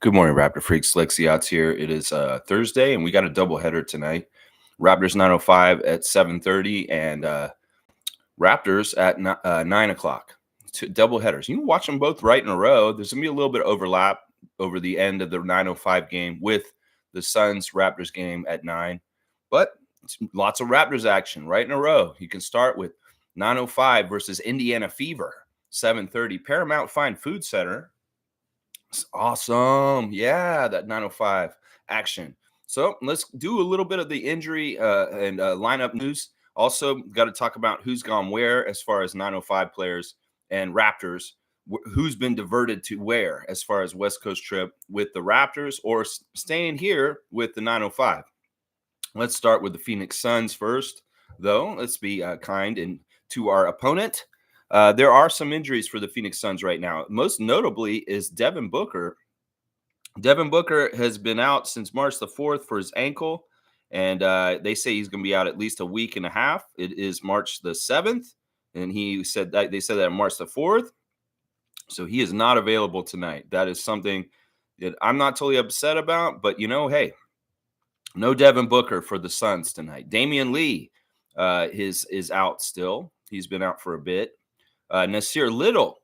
Good morning, Raptor Freaks. Lexiot's here. It is Thursday, and we got a doubleheader tonight. Raptors 9:05 at 7:30, and Raptors at 9 o'clock. Two doubleheaders. You can watch them both right in a row. There's gonna be a little bit of overlap over the end of the 9:05 game with the Suns Raptors game at 9, but it's lots of Raptors action right in a row. You can start with 9:05 versus Indiana Fever, 7:30 Paramount Fine Food Center. Awesome. Yeah, that 9:05 action. So let's do a little bit of the injury and lineup news. Also, got to talk about who's gone where as far as 9:05 players and Raptors. Who's been diverted to where as far as West Coast trip with the Raptors or staying here with the 9:05. Let's start with the Phoenix Suns first, though. Let's be kind and to our opponent. There are some injuries for the Phoenix Suns right now. Most notably is Devin Booker. Devin Booker has been out since March the 4th for his ankle, and they say he's going to be out at least a week and a half. It is March the 7th, and he said that they said that March the 4th. So he is not available tonight. That is something that I'm not totally upset about, but hey, no Devin Booker for the Suns tonight. Damian Lee is out still. He's been out for a bit. Nasir Little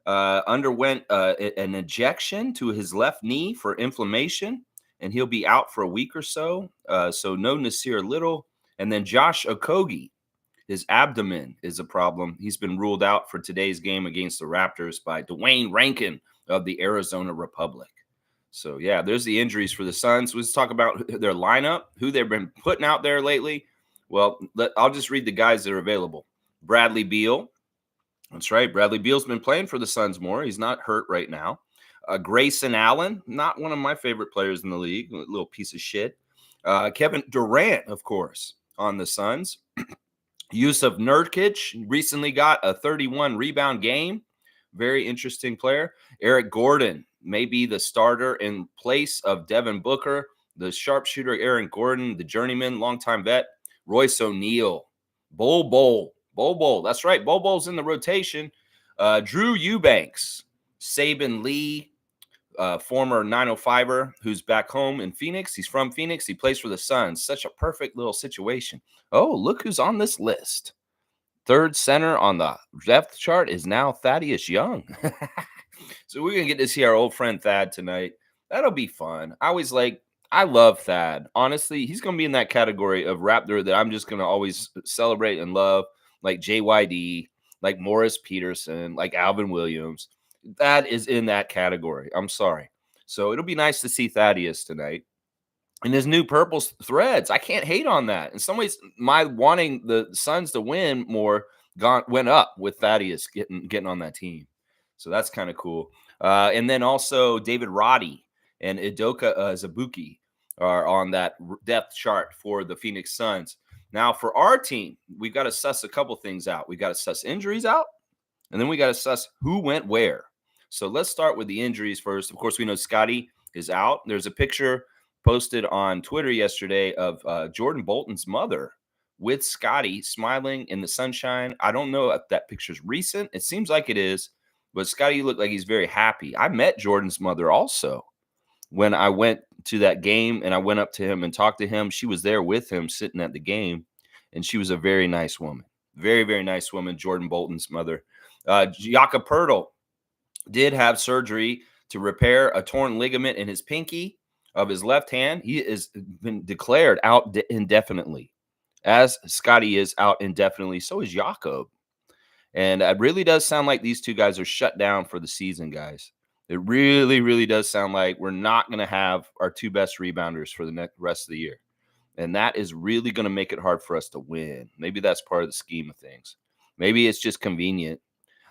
underwent an injection to his left knee for inflammation, and he'll be out for a week or so. So no Nasir Little. And then Josh Okogie, his abdomen is a problem. He's been ruled out for today's game against the Raptors by Dwayne Rankin of the Arizona Republic. So, yeah, there's the injuries for the Suns. Let's talk about their lineup, who they've been putting out there lately. Well, I'll just read the guys that are available. Bradley Beal. That's right. Bradley Beal's been playing for the Suns more. He's not hurt right now. Grayson Allen, not one of my favorite players in the league, a little piece of shit. Kevin Durant, of course, on the Suns. Yusuf Nurkic recently got a 31 rebound game. Very interesting player. Eric Gordon may be the starter in place of Devin Booker. The sharpshooter Aaron Gordon, the journeyman, longtime vet. Royce O'Neal. Bol. That's right. Bol's in the rotation. Drew Eubanks. Saban Lee, former 905er who's back home in Phoenix. He's from Phoenix. He plays for the Suns. Such a perfect little situation. Oh, look who's on this list. Third center on the depth chart is now Thaddeus Young. So we're going to get to see our old friend Thad tonight. That'll be fun. I love Thad. Honestly, he's going to be in that category of Raptor that I'm just going to always celebrate and love, like JYD, like Morris Peterson, like Alvin Williams. That is in that category. I'm sorry. So it'll be nice to see Thaddeus tonight. And his new purple threads, I can't hate on that. In some ways, my wanting the Suns to win more went up with Thaddeus getting on that team. So that's kind of cool. And then also David Roddy and Udoka Azubuike are on that depth chart for the Phoenix Suns. Now, for our team, we've got to suss a couple things out. We got to suss injuries out, and then we got to suss who went where. So let's start with the injuries first. Of course, we know Scotty is out. There's a picture posted on Twitter yesterday of Jordan Bolton's mother with Scotty smiling in the sunshine. I don't know if that picture's recent. It seems like it is, but Scotty looked like he's very happy. I met Jordan's mother also when I went to that game, and I went up to him and talked to him. She was there with him sitting at the game, and she was a very nice woman. Very, very nice woman, Jordan Bolton's mother. Jakob Poeltl did have surgery to repair a torn ligament in his pinky of his left hand. He has been declared out indefinitely, as Scotty is out indefinitely. So is Jakob. And it really does sound like these two guys are shut down for the season, guys. It really, really does sound like we're not going to have our two best rebounders for the rest of the year. And that is really going to make it hard for us to win. Maybe that's part of the scheme of things. Maybe it's just convenient.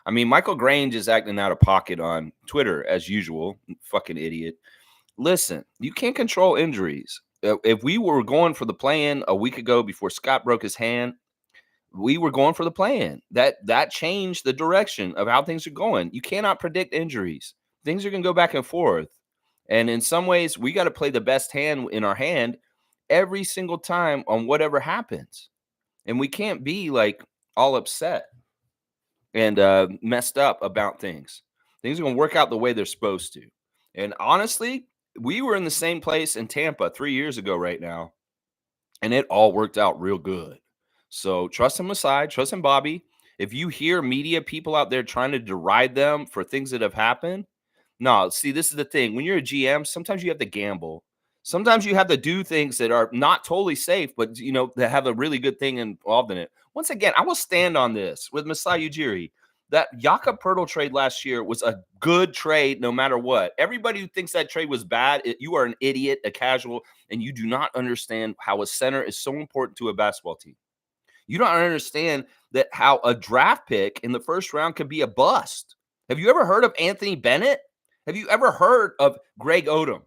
I mean, Michael Grange is acting out of pocket on Twitter as usual. Fucking idiot. Listen, you can't control injuries. If we were going for the play-in a week ago before Scott broke his hand, we were going for the play-in. That changed the direction of how things are going. You cannot predict injuries. Things are going to go back and forth. And in some ways, we got to play the best hand in our hand every single time on whatever happens. And we can't be like all upset and messed up about things. Things are going to work out the way they're supposed to. And honestly, we were in the same place in Tampa 3 years ago right now, and it all worked out real good. So trust him aside, trust him, Bobby. If you hear media people out there trying to deride them for things that have happened, no, see, this is the thing. When you're a GM, sometimes you have to gamble. Sometimes you have to do things that are not totally safe, but that have a really good thing involved in it. Once again, I will stand on this with Masai Ujiri. That Jakob Pertl trade last year was a good trade no matter what. Everybody who thinks that trade was bad, you are an idiot, a casual, and you do not understand how a center is so important to a basketball team. You don't understand that how a draft pick in the first round can be a bust. Have you ever heard of Anthony Bennett? Have you ever heard of Greg Odom?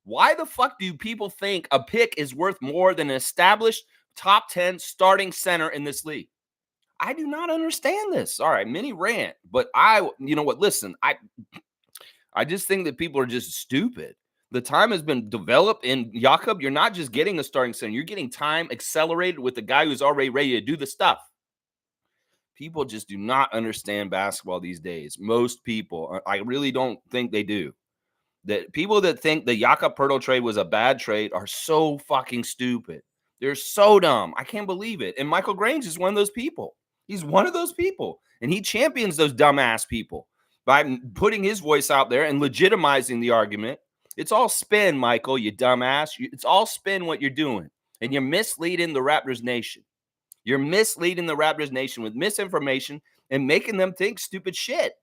Why the fuck do people think a pick is worth more than an established top 10 starting center in this league? I do not understand this. All right, mini rant, but you know what? Listen, I just think that people are just stupid. The time has been developed in Jakob. You're not just getting a starting center, you're getting time accelerated with the guy who's already ready to do the stuff. People just do not understand basketball these days. Most people, I really don't think they do. That people that think the Jakob Pertl trade was a bad trade are so fucking stupid. They're so dumb. I can't believe it. And Michael Grange is one of those people. He's one of those people. And he champions those dumbass people by putting his voice out there and legitimizing the argument. It's all spin, Michael, you dumbass. It's all spin what you're doing. And you're misleading the Raptors nation. You're misleading the Raptors nation with misinformation and making them think stupid shit.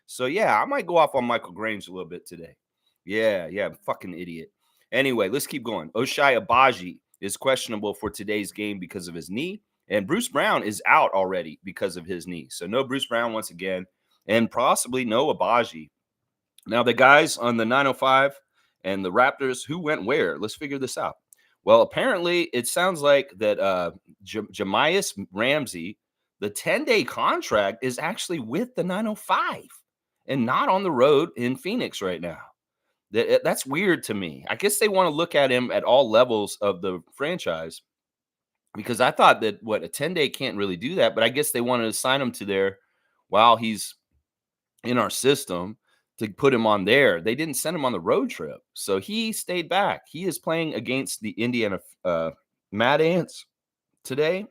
So, yeah, I might go off on Michael Grange a little bit today. Yeah, fucking idiot. Anyway, let's keep going. Ochai Agbaji is questionable for today's game because of his knee, and Bruce Brown is out already because of his knee. So, no Bruce Brown once again, and possibly no Agbaji. Now, the guys on the 905 and the Raptors, who went where? Let's figure this out. Well, apparently, it sounds like that Jahmi'us Ramsey, the 10-day contract is actually with the 905 and not on the road in Phoenix right now. That's weird to me. I guess they want to look at him at all levels of the franchise, because I thought that a 10-day can't really do that, but I guess they wanted to sign him to there while he's in our system to put him on there. They didn't send him on the road trip, so he stayed back. He is playing against the Indiana Mad Ants today,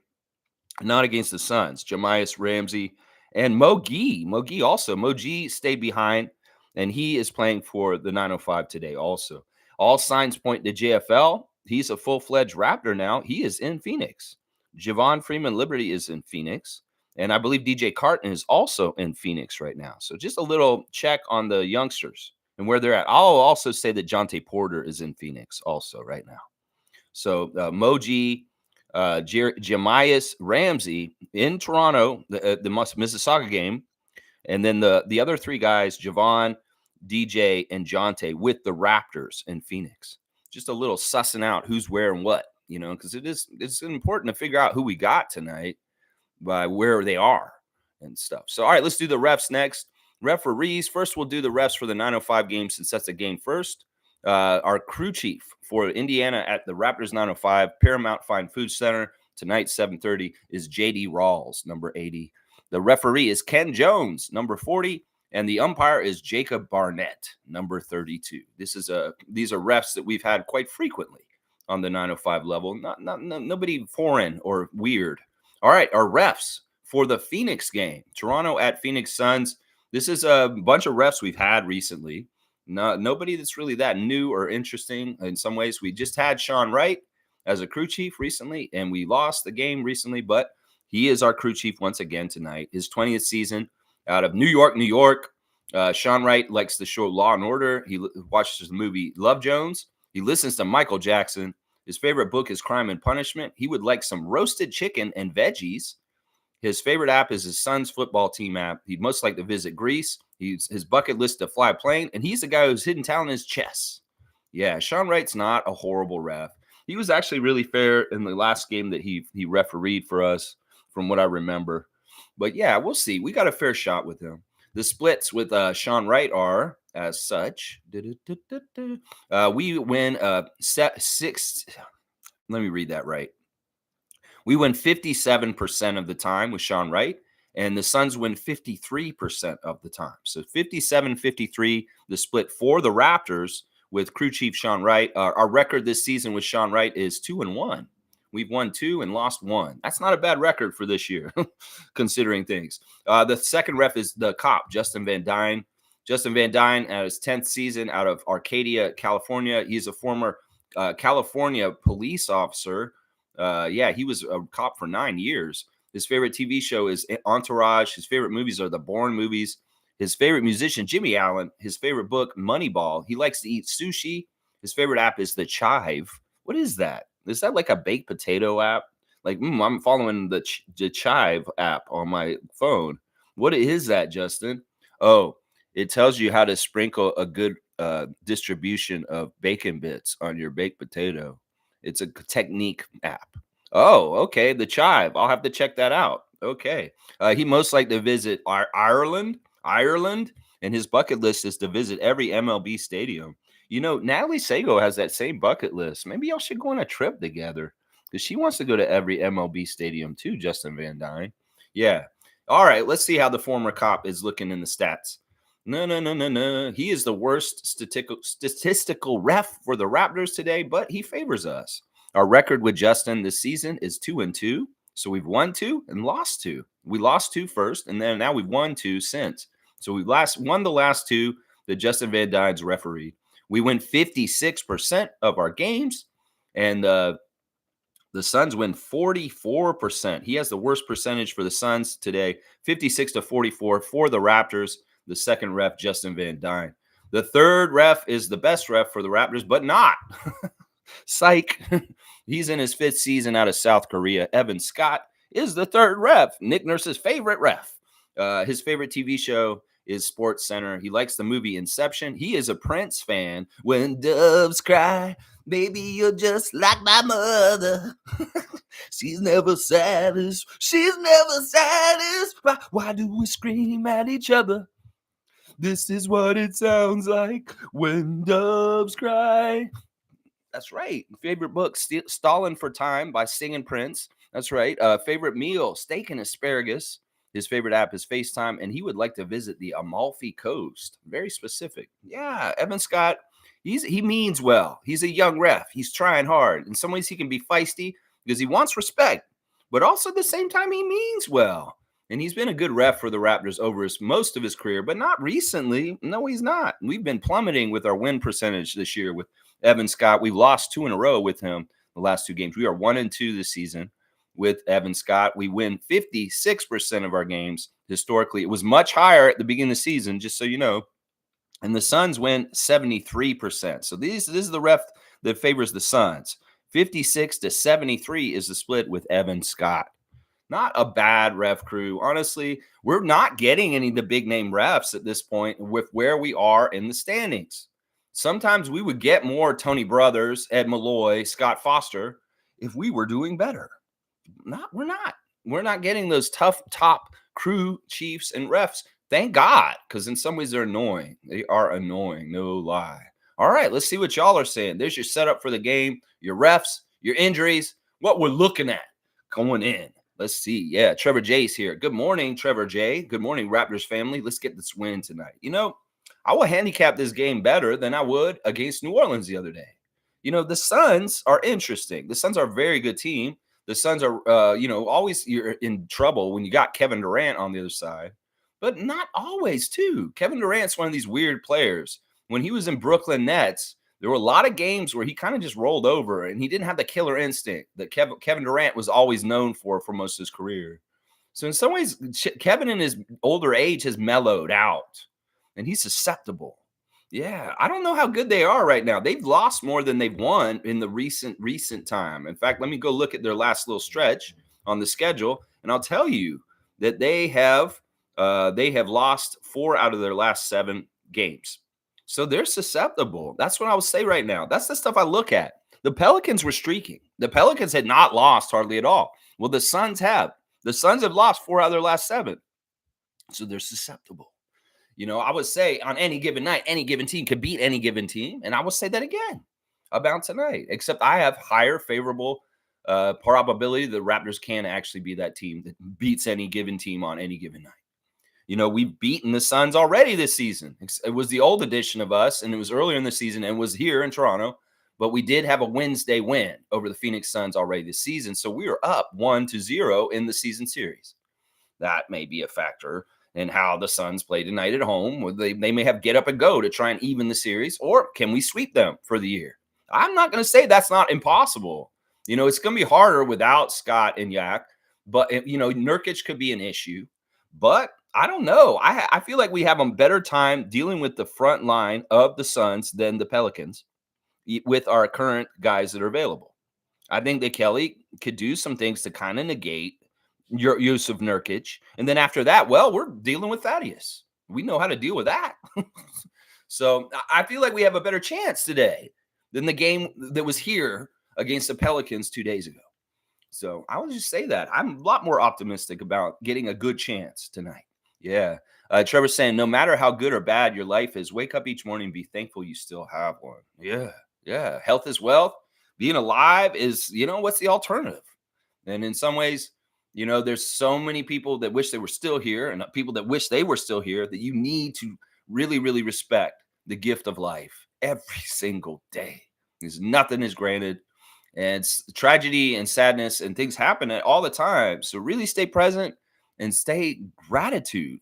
not against the Suns. Jahmi'us Ramsey and Mo Gee. Mo Gee stayed behind, and he is playing for the 905 today also. All signs point to JFL. He's a full-fledged Raptor now. He is in Phoenix. Javon Freeman Liberty is in Phoenix. And I believe DJ Carton is also in Phoenix right now. So just a little check on the youngsters and where they're at. I'll also say that Jonte Porter is in Phoenix also right now. So Mo Gee, Jahmi'us Ramsey in Toronto, the Mississauga game. And then the other three guys, Javon, DJ, and Jonte with the Raptors in Phoenix. Just a little sussing out who's where and what, because it's important to figure out who we got tonight by where they are and stuff. So, all right, let's do the refs next. Referees. First, we'll do the refs for the 905 game since that's the game first. Our crew chief for Indiana at the Raptors 905 Paramount Fine Food Center tonight, 7:30, is J.D. Rawls, number 80. The referee is Ken Jones, number 40, and the umpire is Jacob Barnett, number 32. These are refs that we've had quite frequently on the 905 level. Nobody foreign or weird. All right, our refs for the Phoenix game, Toronto at Phoenix Suns. This is a bunch of refs we've had recently. Nobody that's really that new or interesting in some ways. We just had Sean Wright as a crew chief recently, and we lost the game recently, but he is our crew chief once again tonight. His 20th season out of New York, New York. Sean Wright likes the show Law and Order. He watches the movie Love Jones. He listens to Michael Jackson. His favorite book is Crime and Punishment. He would like some roasted chicken and veggies. His favorite app is his son's football team app. He'd most like to visit Greece. His bucket list to fly a plane, and he's the guy who's hidden talent in his chess. Yeah, Sean Wright's not a horrible ref. He was actually really fair in the last game that he refereed for us, from what I remember. But yeah, we'll see. We got a fair shot with him. The splits with Sean Wright are as such. We win 6. Let me read that right. We win 57% of the time with Sean Wright, and the Suns win 53% of the time. So 57-53, the split for the Raptors with crew chief Sean Wright. Our record this season with Sean Wright is 2-1. We've won 2 and lost 1. That's not a bad record for this year, considering things. The second ref is the cop, Justin Van Dyne. Justin Van Dyne, at his 10th season out of Arcadia, California. He's a former California police officer. He was a cop for 9 years. His favorite TV show is Entourage. His favorite movies are the Bourne movies. His favorite musician, Jimmy Allen. His favorite book, Moneyball. He likes to eat sushi. His favorite app is The Chive. What is that? Is that like a baked potato app? Like, I'm following the Chive app on my phone. What is that, Justin? Oh, it tells you how to sprinkle a good distribution of bacon bits on your baked potato. It's a technique app. Oh, okay. The Chive. I'll have to check that out. Okay. He most like to visit Ireland, and his bucket list is to visit every MLB stadium. You know, Natalie Sago has that same bucket list. Maybe y'all should go on a trip together because she wants to go to every MLB stadium too, Justin Van Dyne. Yeah. All right. Let's see how the former cop is looking in the stats. No. He is the worst statistical ref for the Raptors today, but he favors us. Our record with Justin this season is 2-2. So we've won 2 and lost 2. We lost 2 first, and then now we've won 2 since. So we've won the last 2 that Justin Van Dyne's refereed. We win 56% of our games, and the Suns win 44%. He has the worst percentage for the Suns today, 56-44 for the Raptors. The second ref, Justin Van Dyne. The third ref is the best ref for the Raptors, but not. Psych. He's in his 5th season out of South Korea. Evan Scott is the third ref, Nick Nurse's favorite ref. His favorite TV show is Sports Center. He likes the movie Inception. He is a Prince fan. When doves cry, baby, you're just like my mother. She's never satisfied. Why do we scream at each other? This is what it sounds like when doves cry. That's right. Favorite book, Stalin for Time by Singing Prince. That's right. Favorite meal, steak and asparagus. His favorite app is FaceTime, and he would like to visit the Amalfi Coast. Very specific. Yeah, Evan Scott, he means well. He's a young ref. He's trying hard. In some ways, he can be feisty because he wants respect, but also at the same time, he means well. And he's been a good ref for the Raptors over most of his career, but not recently. No, he's not. We've been plummeting with our win percentage this year with Evan Scott. We've lost 2 in a row with him the last 2 games. We are 1-2 this season with Evan Scott. We win 56% of our games. Historically, it was much higher at the beginning of the season, just so you know. And the Suns win 73%. So this is the ref that favors the Suns. 56-73 is the split with Evan Scott. Not a bad ref crew. Honestly, we're not getting any of the big name refs at this point with where we are in the standings. Sometimes we would get more Tony Brothers, Ed Malloy, Scott Foster if we were doing better. We're not. We're not getting those tough top crew chiefs and refs. Thank God, because in some ways they're annoying. They are annoying, no lie. All right, let's see what y'all are saying. There's your setup for the game, your refs, your injuries, what we're looking at going in. Let's see. Yeah, Trevor J's here. Good morning, Trevor J. Good morning, Raptors family. Let's get this win tonight. You know, I will handicap this game better than I would against New Orleans the other day. You know, the Suns are interesting. The Suns are a very good team. The Suns are, always you're in trouble when you got Kevin Durant on the other side, but not always, too. Kevin Durant's one of these weird players. When he was in Brooklyn Nets, there were a lot of games where he kind of just rolled over and he didn't have the killer instinct that Kevin Durant was always known for most of his career. So in some ways, Kevin in his older age has mellowed out and he's susceptible. Yeah, I don't know how good they are right now. They've lost more than they've won in the recent time. In fact, let me go look at their last little stretch on the schedule, and I'll tell you that they have lost 4 out of their last 7 games. So they're susceptible. That's what I would say right now. That's the stuff I look at. The Pelicans were streaking. The Pelicans had not lost hardly at all. Well, the Suns have. The Suns have lost 4 out of their last 7. So they're susceptible. You know, I would say on any given night, any given team could beat any given team. And I will say that again about tonight, except I have higher favorable probability the Raptors can actually be that team that beats any given team on any given night. We've beaten the Suns already this season. It was the old edition of us, and it was earlier in the season and was here in Toronto. But we did have a Wednesday win over the Phoenix Suns already this season. So we are up 1-0 in the season series. That may be a factor in how the Suns play tonight at home. They may have get up and go to try and even the series, or can we sweep them for the year? I'm not going to say that's not impossible. It's going to be harder without Scott and Yak, but Nurkic could be an issue. But I don't know. I feel like we have a better time dealing with the front line of the Suns than the Pelicans with our current guys that are available. I think that Kelly could do some things to kind of negate your use of Nurkic. And then after that, well, we're dealing with Thaddeus. We know how to deal with that. So I feel like we have a better chance today than the game that was here against the Pelicans 2 days ago. So I would just say that. I'm a lot more optimistic about getting a good chance tonight. Yeah. Trevor's saying, no matter how good or bad your life is, wake up each morning and be thankful you still have one. Yeah. Yeah. Health is wealth. Being alive is, what's the alternative? And in some ways, there's so many people that wish they were still here and people that wish they were still here that you need to really, really respect the gift of life every single day. Because nothing is granted. And tragedy and sadness and things happen all the time. So really stay present and stay in gratitude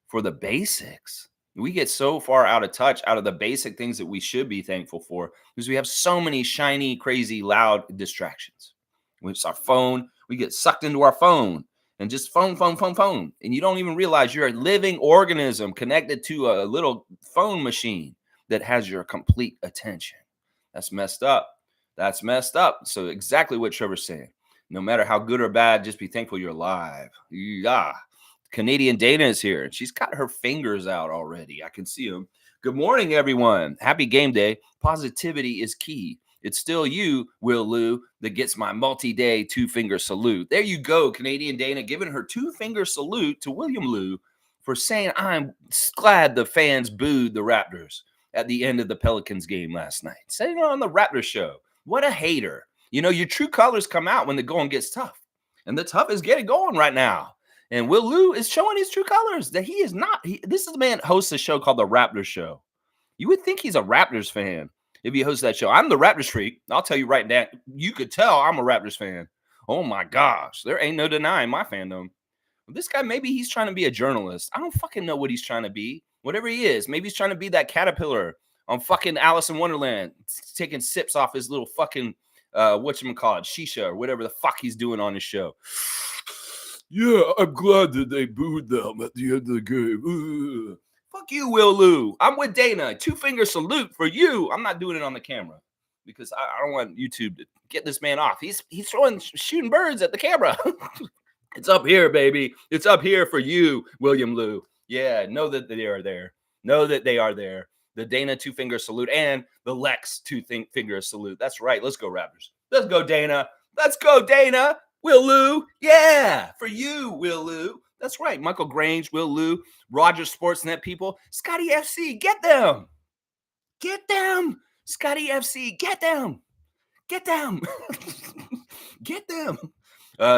for the basics. We get so far out of touch out of the basic things that we should be thankful for because we have so many shiny, crazy, loud distractions. It's our phone. We get sucked into our phone and just phone. And you don't even realize you're a living organism connected to a little phone machine that has your complete attention. That's messed up. So exactly what Trevor's saying. No matter how good or bad, just be thankful you're alive. Yeah. Canadian Dana is here. And she's got her fingers out already. I can see them. Good morning, everyone. Happy game day. Positivity is key. It's still you, Will Lou, that gets my multi-day 2-finger salute. There you go, Canadian Dana, giving her 2-finger salute to William Lou for saying, I'm glad the fans booed the Raptors at the end of the Pelicans game last night. Saying it on the Raptors show. What a hater. Your true colors come out when the going gets tough. And the tough is getting going right now. And Will Lou is showing his true colors that he is not. This is the man hosts a show called The Raptors Show. You would think he's a Raptors fan if he hosts that show. I'm the Raptors freak. I'll tell you right now. You could tell I'm a Raptors fan. Oh, my gosh. There ain't no denying my fandom. This guy, maybe he's trying to be a journalist. I don't fucking know what he's trying to be. Whatever he is. Maybe he's trying to be that caterpillar on fucking Alice in Wonderland, taking sips off his little fucking, whatchamacallit, shisha or whatever the fuck he's doing on his show. Yeah, I'm glad that they booed them at the end of the game. Fuck you, Will Lou. I'm with Dana. 2-finger salute for you. I'm not doing it on the camera because I don't want YouTube to get this man off. He's shooting birds at the camera. It's up here, baby. It's up here for you, William Lou. Yeah, know that they are there. Know that they are there. The Dana 2-finger salute and the Lex 2-finger salute. That's right. Let's go, Raptors. Let's go, Dana. Let's go, Dana. Will Lou. Yeah, for you, Will Lou. That's right. Michael Grange, Will Lou, Rogers Sportsnet people. Scotty FC, get them. Get them. Scotty FC, get them. Get them. Get them.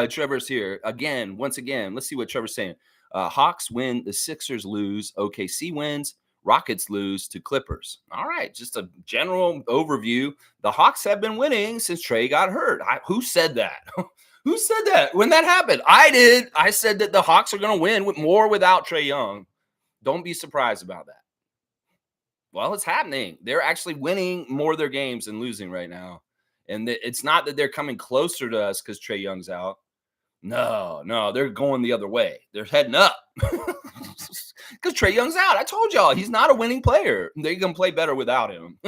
Trevor's here again. Once again, let's see what Trevor's saying. Hawks win, the Sixers lose, OKC wins, Rockets lose to Clippers. All right, just a general overview. The Hawks have been winning since Trey got hurt. Who said that? Who said that when that happened? I did. I said that the Hawks are going to win with more without Trae Young. Don't be surprised about that. Well, it's happening. They're actually winning more of their games than losing right now. And it's not that they're coming closer to us because Trae Young's out. No, they're going the other way. They're heading up because Trae Young's out. I told y'all he's not a winning player. They're going to play better without him.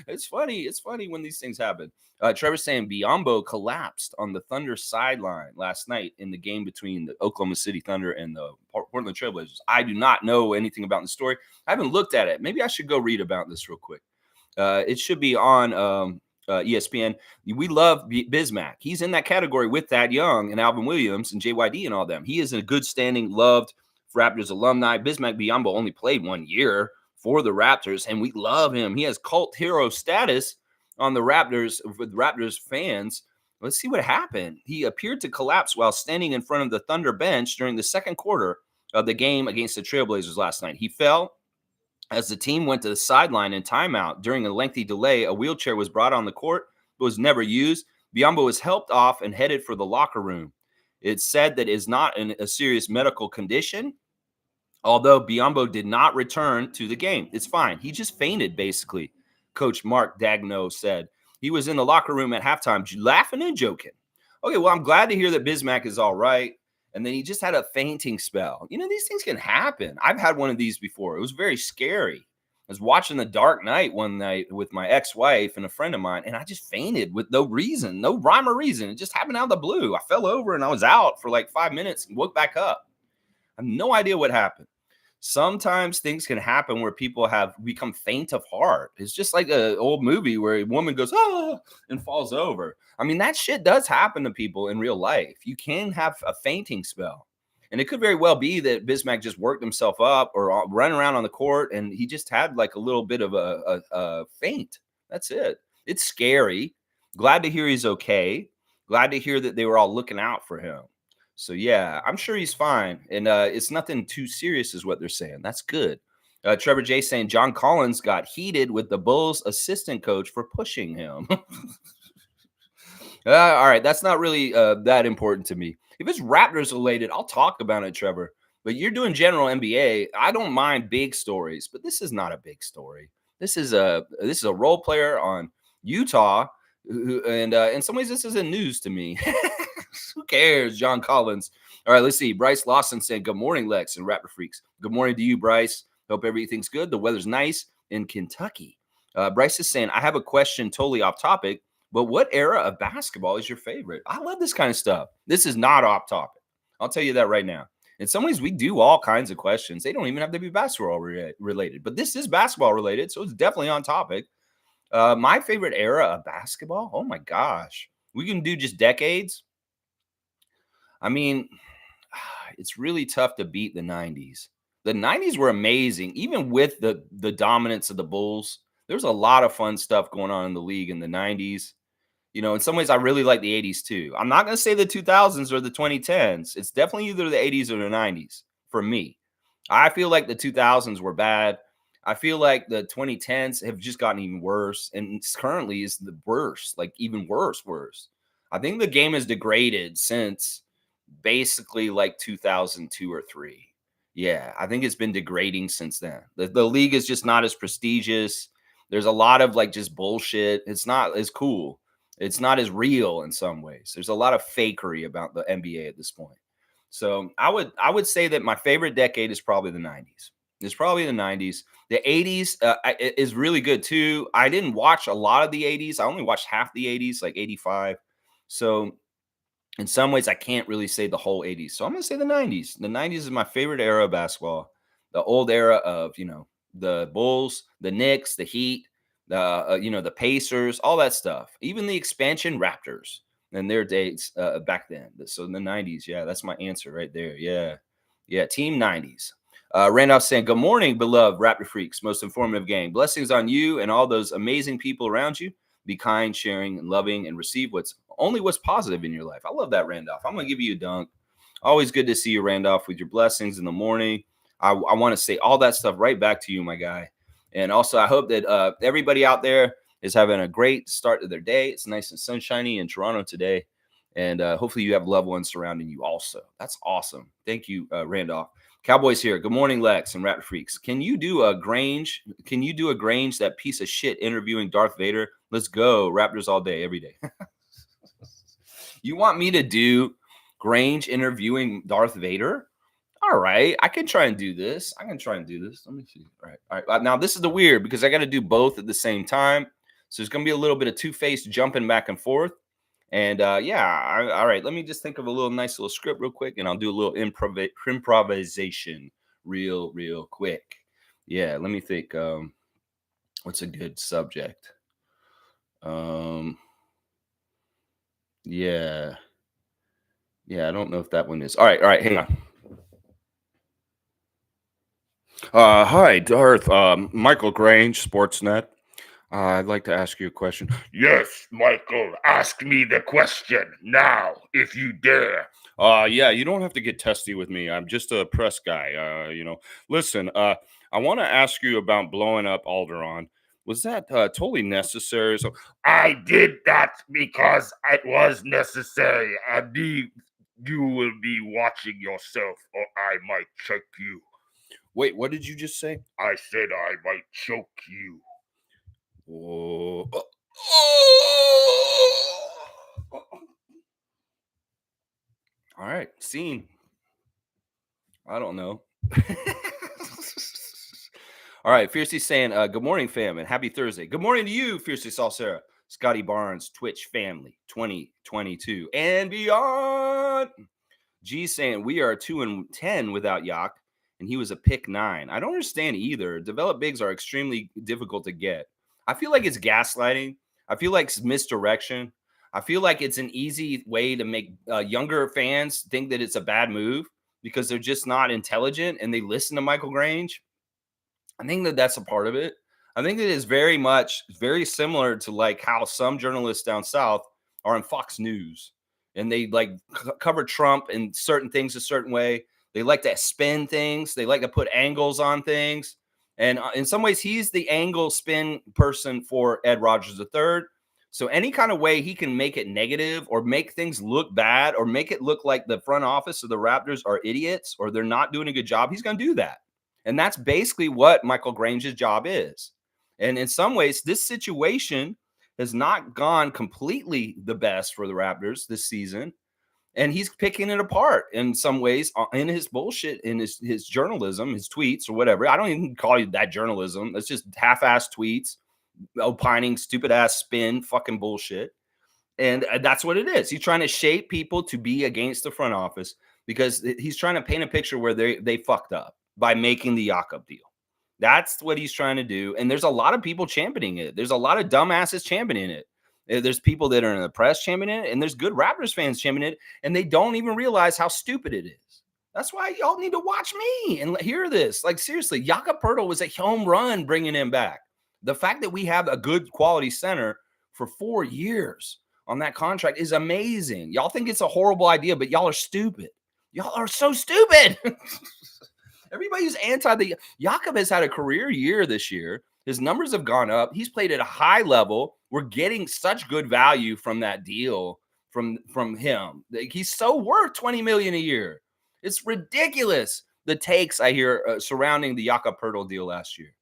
It's funny. It's funny when these things happen. Trevor's saying Biyombo collapsed on the Thunder sideline last night in the game between the Oklahoma City Thunder and the Portland Trailblazers. I do not know anything about the story. I haven't looked at it. Maybe I should go read about this real quick. It should be on ESPN. We love Bismack. He's in that category with Thad Young and Alvin Williams and JYD and all them. He is a good standing, loved Raptors alumni. Bismack Biyombo only played 1 year for the Raptors, and we love him. He has cult hero status on the Raptors with Raptors fans. Let's see what happened. He appeared to collapse while standing in front of the Thunder bench during the second quarter of the game against the Trailblazers last night. He fell as the team went to the sideline in timeout. During a lengthy delay, a wheelchair was brought on the court but was never used. Biyombo was helped off and headed for the locker room. It's said that it is not in a serious medical condition, although Biyombo did not return to the game. It's fine. He just fainted, basically, Coach Mark Dagno said. He was in the locker room at halftime laughing and joking. Okay, well, I'm glad to hear that Bismack is all right. And then he just had a fainting spell. You know, these things can happen. I've had one of these before. It was very scary. I was watching The Dark Knight one night with my ex-wife and a friend of mine, and I just fainted with no reason, no rhyme or reason. It just happened out of the blue. I fell over and I was out for like 5 minutes and woke back up. I have no idea what happened. Sometimes things can happen where people have become faint of heart. It's just like an old movie where a woman goes, oh, and falls over. I mean, that shit does happen to people in real life. You can have a fainting spell. And it could very well be that Bismack just worked himself up or run around on the court and he just had like a little bit of a faint. That's it. It's scary. Glad to hear he's okay. Glad to hear that they were all looking out for him. So, yeah, I'm sure he's fine. And it's nothing too serious is what they're saying. That's good. Trevor J saying John Collins got heated with the Bulls assistant coach for pushing him. All right. That's not really that important to me. If it's Raptors related, I'll talk about it, Trevor. But you're doing general NBA. I don't mind big stories, but this is not a big story. This is a role player on Utah. And in some ways, this isn't news to me. Who cares? John Collins. All right, let's see. Bryce Lawson saying, good morning, Lex and Raptor Freaks. Good morning to you, Bryce. Hope everything's good. The weather's nice in Kentucky. Bryce is saying, I have a question totally off topic, but what era of basketball is your favorite? I love this kind of stuff. This is not off topic. I'll tell you that right now. In some ways, we do all kinds of questions. They don't even have to be basketball related, but this is basketball related, so it's definitely on topic. My favorite era of basketball? Oh, my gosh. We can do just decades. I mean, it's really tough to beat the 90s. The 90s were amazing. Even with the dominance of the Bulls, there's a lot of fun stuff going on in the league in the 90s. You know, in some ways, I really like the 80s too. I'm not going to say the 2000s or the 2010s. It's definitely either the 80s or the 90s for me. I feel like the 2000s were bad. I feel like the 2010s have just gotten even worse. And currently is the worst, like even worse. I think the game has degraded since basically like 2002 or 3. Yeah, I think it's been degrading since then. The league is just not as prestigious. There's a lot of like just bullshit. It's not as cool. It's not as real in some ways. There's a lot of fakery about the NBA at this point. So I would say that my favorite decade is probably the 90s. It's probably the 90s. The 80s is really good too. I didn't watch a lot of the 80s. I only watched half the 80s, like 85. So in some ways, I can't really say the whole 80s. So I'm going to say the 90s. The 90s is my favorite era of basketball. The old era of, you know, the Bulls, the Knicks, the Heat, the Pacers, all that stuff. Even the expansion Raptors and their dates back then. So in the 90s, yeah, that's my answer right there. Yeah, team 90s. Randolph saying, good morning, beloved Raptor Freaks, most informative gang. Blessings on you and all those amazing people around you. Be kind, sharing, and loving, and receive what's positive in your life. I love that, Randolph. I'm going to give you a dunk. Always good to see you, Randolph, with your blessings in the morning. I want to say all that stuff right back to you, my guy. And also, I hope that everybody out there is having a great start to their day. It's nice and sunshiny in Toronto today. And hopefully you have loved ones surrounding you also. That's awesome. Thank you, Randolph. Cowboys here. Good morning, Lex and Raptor Freaks. Can you do a Grange, that piece of shit interviewing Darth Vader? Let's go. Raptors all day, every day. You want me to do Grange interviewing Darth Vader? All right. I can try and do this. Let me see. All right. Now, this is the weird because I got to do both at the same time. So there's going to be a little bit of two-faced jumping back and forth. And all right. Let me just think of a nice little script real quick, and I'll do a little improvisation real quick. Yeah, let me think. What's a good subject? Yeah, I don't know if that one is. All right, hang on. Hi, Darth. Michael Grange, Sportsnet. I'd like to ask you a question. Yes, Michael, ask me the question now, if you dare. Yeah, you don't have to get testy with me. I'm just a press guy. Listen, I want to ask you about blowing up Alderaan. Was that totally necessary? So, I did that because it was necessary. You will be watching yourself, or I might choke you. wait, what did you just say? I said I might choke you. Oh. All right, scene. I don't know. All right, Fiercely saying, good morning, fam, and happy Thursday. Good morning to you, Fiercely Salsera, Scotty Barnes, Twitch family, 2022 and beyond. G saying, we are 2-10 without Yak, and he was a pick 9. I don't understand either. Developed bigs are extremely difficult to get. I feel like it's gaslighting. I feel like it's misdirection. I feel like it's an easy way to make younger fans think that it's a bad move because they're just not intelligent and they listen to Michael Grange. I think that that's a part of it. I think that it's very much very similar to like how some journalists down south are on Fox News and they like cover Trump and certain things a certain way. They like to spin things. They like to put angles on things. And in some ways, he's the angle spin person for Ed Rogers III. So any kind of way he can make it negative or make things look bad or make it look like the front office of the Raptors are idiots or they're not doing a good job, he's going to do that. And that's basically what Michael Grange's job is. And in some ways, this situation has not gone completely the best for the Raptors this season. And he's picking it apart in some ways in his bullshit, in his journalism, his tweets or whatever. I don't even call it that journalism. It's just half-ass tweets, opining, stupid-ass spin, fucking bullshit. And that's what it is. He's trying to shape people to be against the front office because he's trying to paint a picture where they fucked up by making the Jakob deal. That's what he's trying to do. And there's a lot of people championing it. There's a lot of dumbasses championing it. There's people that are in the press championing it, and there's good Raptors fans championing it, and they don't even realize how stupid it is. That's why y'all need to watch me and hear this. Like, seriously, Jakob Poeltl was a home run bringing him back. The fact that we have a good quality center for 4 years on that contract is amazing. Y'all think it's a horrible idea, but y'all are stupid. Y'all are so stupid. Everybody's anti the Jakob has had a career year this year. His numbers have gone up. He's played at a high level. We're getting such good value from that deal from him. He's so worth $20 million a year. It's ridiculous. The takes I hear surrounding the Jakob Poeltl deal last year.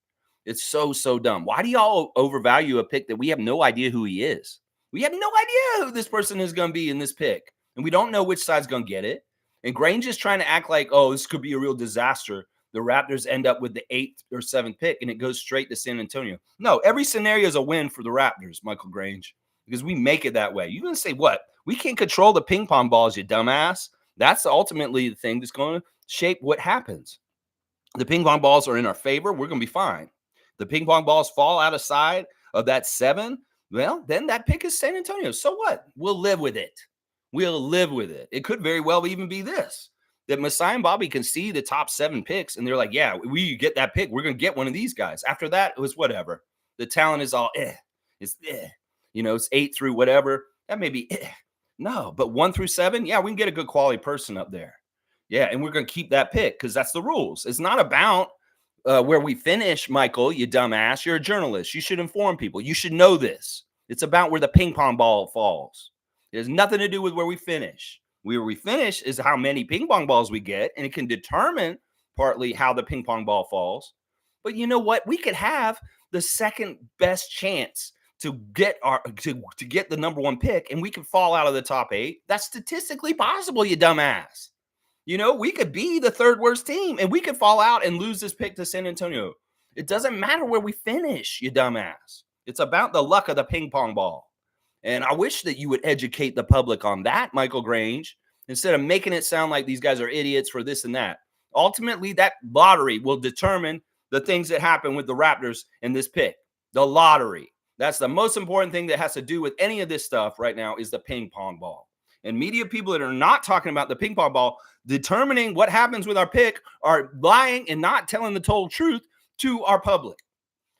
It's so dumb. Why do y'all overvalue a pick that we have no idea who he is? We have no idea who this person is going to be in this pick, and we don't know which side's going to get it. And Grange is trying to act like, oh, this could be a real disaster. The Raptors end up with the 8th or 7th pick, and it goes straight to San Antonio. No, every scenario is a win for the Raptors, Michael Grange, because we make it that way. You're going to say, what? We can't control the ping pong balls, you dumbass. That's ultimately the thing that's going to shape what happens. The ping pong balls are in our favor. We're going to be fine. The ping pong balls fall out of side of that 7. Well, then that pick is San Antonio. So what? We'll live with it. We'll live with it. It could very well even be this, that Masai and Bobby can see the top 7 picks, and they're like, yeah, we get that pick. We're going to get one of these guys. After that, it was whatever. The talent is all, It's, it's 8 through whatever. That may be, No, but 1 through 7, yeah, we can get a good quality person up there. Yeah, and we're going to keep that pick because that's the rules. It's not about where we finish, Michael, you dumbass. You're a journalist. You should inform people. You should know this. It's about where the ping pong ball falls. It has nothing to do with where we finish. Where we finish is how many ping pong balls we get, and it can determine partly how the ping pong ball falls. But you know what? We could have the second best chance to get to get the number 1 pick, and we could fall out of the top 8. That's statistically possible, you dumbass. We could be the 3rd worst team, and we could fall out and lose this pick to San Antonio. It doesn't matter where we finish, you dumbass. It's about the luck of the ping pong ball. And I wish that you would educate the public on that, Michael Grange, instead of making it sound like these guys are idiots for this and that. Ultimately, that lottery will determine the things that happen with the Raptors in this pick. The lottery. That's the most important thing that has to do with any of this stuff right now is the ping pong ball. And media people that are not talking about the ping pong ball determining what happens with our pick are lying and not telling the total truth to our public.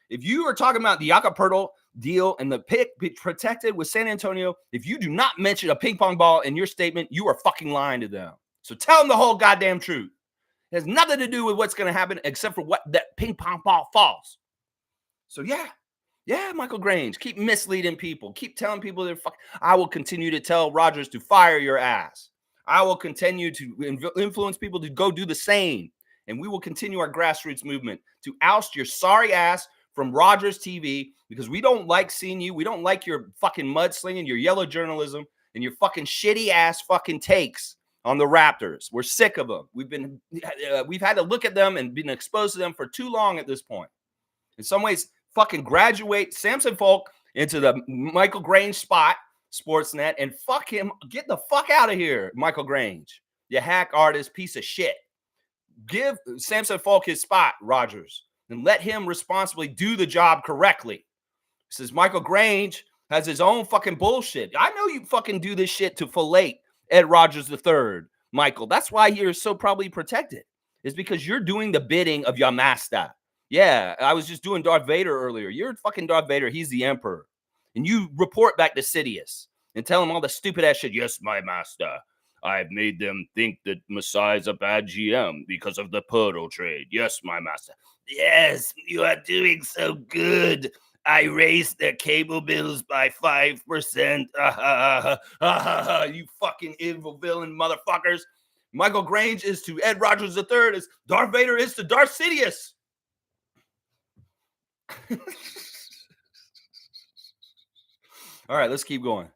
If you are talking about the Jakob Poeltl deal and the pick be protected with San Antonio. If you do not mention a ping pong ball in your statement, you are fucking lying to them. So tell them the whole goddamn truth. It has nothing to do with what's going to happen except for what that ping pong ball falls. So yeah, Michael Grange, keep misleading people. Keep telling people they're fucking. I will continue to tell Rodgers to fire your ass. I will continue to influence people to go do the same. And we will continue our grassroots movement to oust your sorry ass from Rodgers TV because we don't like seeing you. We don't like your fucking mudslinging, your yellow journalism, and your fucking shitty ass fucking takes on the Raptors. We're sick of them. We've had to look at them and been exposed to them for too long at this point. In some ways, fucking graduate Samson Folk into the Michael Grange spot, Sportsnet, and fuck him. Get the fuck out of here, Michael Grange. You hack artist piece of shit. Give Samson Folk his spot, Rodgers, and let him responsibly do the job correctly. Says Michael Grange has his own fucking bullshit. I know you fucking do this shit to fillet Ed Rodgers III, Michael. That's why you're so probably protected. It's because you're doing the bidding of your master. Yeah, I was just doing Darth Vader earlier. You're fucking Darth Vader. He's the emperor. And you report back to Sidious and tell him all the stupid ass shit. Yes, my master. I've made them think that Masai's a bad GM because of the Pirtle trade. Yes, my master. Yes, you are doing so good. I raised their cable bills by 5%. You fucking evil villain motherfuckers. Michael Grange is to Ed Rodgers III as Darth Vader is to Darth Sidious. All right, let's keep going.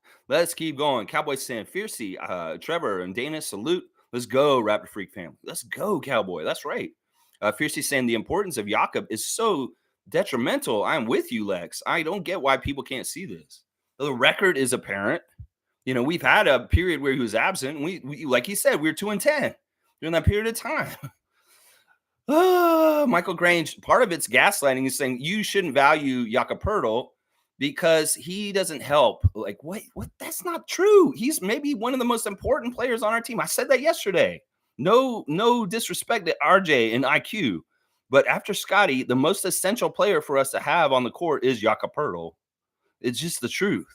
Cowboys fan, Fiercey, Trevor, and Dana, salute. Let's go, Raptor Freak family. Let's go, Cowboy. That's right. Fiercey saying the importance of Jakob is so detrimental. I'm with you, Lex. I don't get why people can't see this. The record is apparent. You know, we've had a period where he was absent. We like he said, we were 2-10 during that period of time. Michael Grange, part of it's gaslighting is saying you shouldn't value Jakob Poeltl because he doesn't help. Like, what? That's not true. He's maybe one of the most important players on our team. I said that yesterday. No disrespect to RJ and IQ, but after Scotty, the most essential player for us to have on the court is Jakob Poeltl. It's just the truth.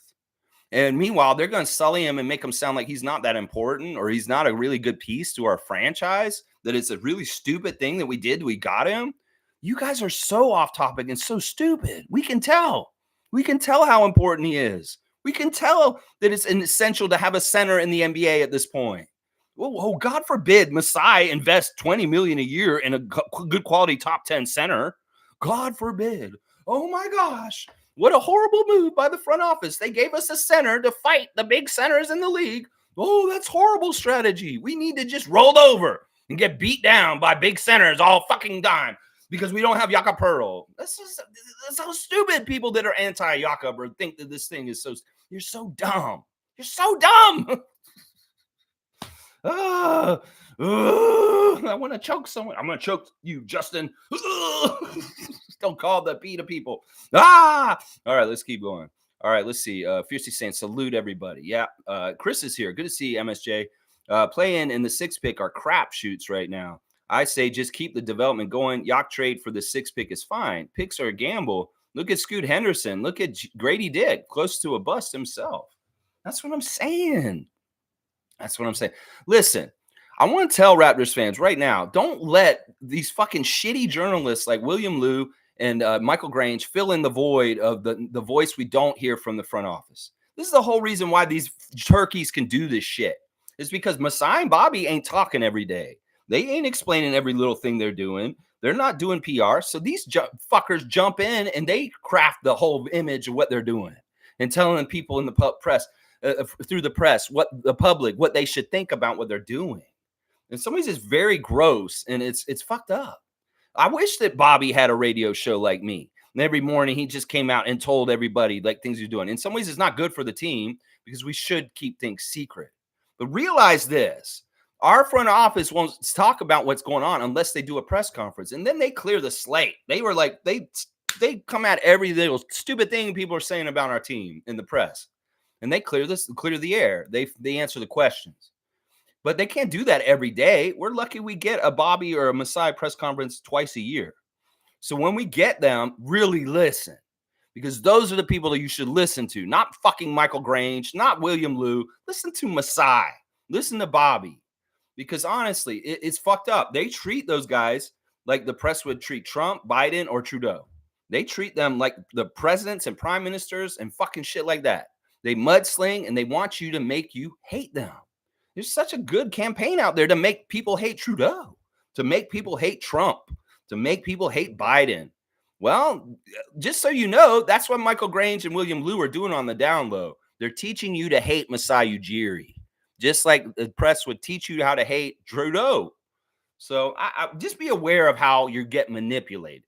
And meanwhile, they're going to sully him and make him sound like he's not that important or he's not a really good piece to our franchise, that it's a really stupid thing that we did. We got him. You guys are so off topic and so stupid. We can tell. We can tell how important he is. We can tell that it's essential to have a center in the NBA at this point. Oh, God forbid Masai invest $20 million a year in a good quality top 10 center. God forbid. Oh, my gosh. What a horrible move by the front office. They gave us a center to fight the big centers in the league. Oh, that's horrible strategy. We need to just roll over and get beat down by big centers all fucking time because we don't have Jakob Poeltl. That's so stupid. People that are anti-Jakob or think that this thing is so... You're so dumb. You're so dumb. I want to choke someone. I'm going to choke you, Justin. Don't call the P to people. All right, let's keep going. All right, let's see. Fiercely saying, salute everybody. Yeah, Chris is here. Good to see you, MSJ. Playing in the 6 pick are crap shoots right now. I say just keep the development going. Yak trade for the 6 pick is fine. Picks are a gamble. Look at Scoot Henderson. Look at Grady Dick, close to a bust himself. That's what I'm saying. Listen, I want to tell Raptors fans right now, don't let these fucking shitty journalists like William Liu and Michael Grange fill in the void of the voice we don't hear from the front office. This is the whole reason why these turkeys can do this shit. It's because Masai and Bobby ain't talking every day. They ain't explaining every little thing they're doing. They're not doing PR. So these fuckers jump in and they craft the whole image of what they're doing and telling people in the press, through the press, what the public, what they should think about what they're doing. And some ways it's very gross and it's fucked up. I wish that Bobby had a radio show like me. And every morning he just came out and told everybody like things he's doing. In some ways it's not good for the team because we should keep things secret. But realize this. Our front office won't talk about what's going on unless they do a press conference. And then they clear the slate. They were like, they come at every little stupid thing people are saying about our team in the press. And they clear the air. They answer the questions. But they can't do that every day. We're lucky we get a Bobby or a Masai press conference twice a year. So when we get them, really listen. because those are the people that you should listen to, not fucking Michael Grange, not William Liu. Listen to Masai. Listen to Bobby. Because honestly, it's fucked up. They treat those guys like the press would treat Trump, Biden, or Trudeau. They treat them like the presidents and prime ministers and fucking shit like that. They mudsling and they want you to make you hate them. There's such a good campaign out there to make people hate Trudeau, to make people hate Trump, to make people hate Biden. Well, just so you know, that's what Michael Grange and William Liu are doing on the down low. They're teaching you to hate Masai Ujiri, just like the press would teach you how to hate Trudeau. So I just be aware of how you get manipulated,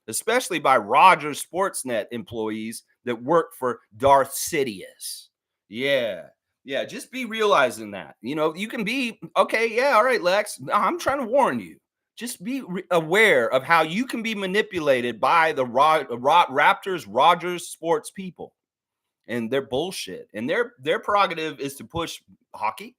especially by Rogers Sportsnet employees that work for Darth Sidious. Yeah. Yeah. Just be realizing that. You can be, okay, yeah, all right, Lex. I'm trying to warn you. Just be aware of how you can be manipulated by the Raptors, Rogers sports people and their bullshit. And their prerogative is to push hockey.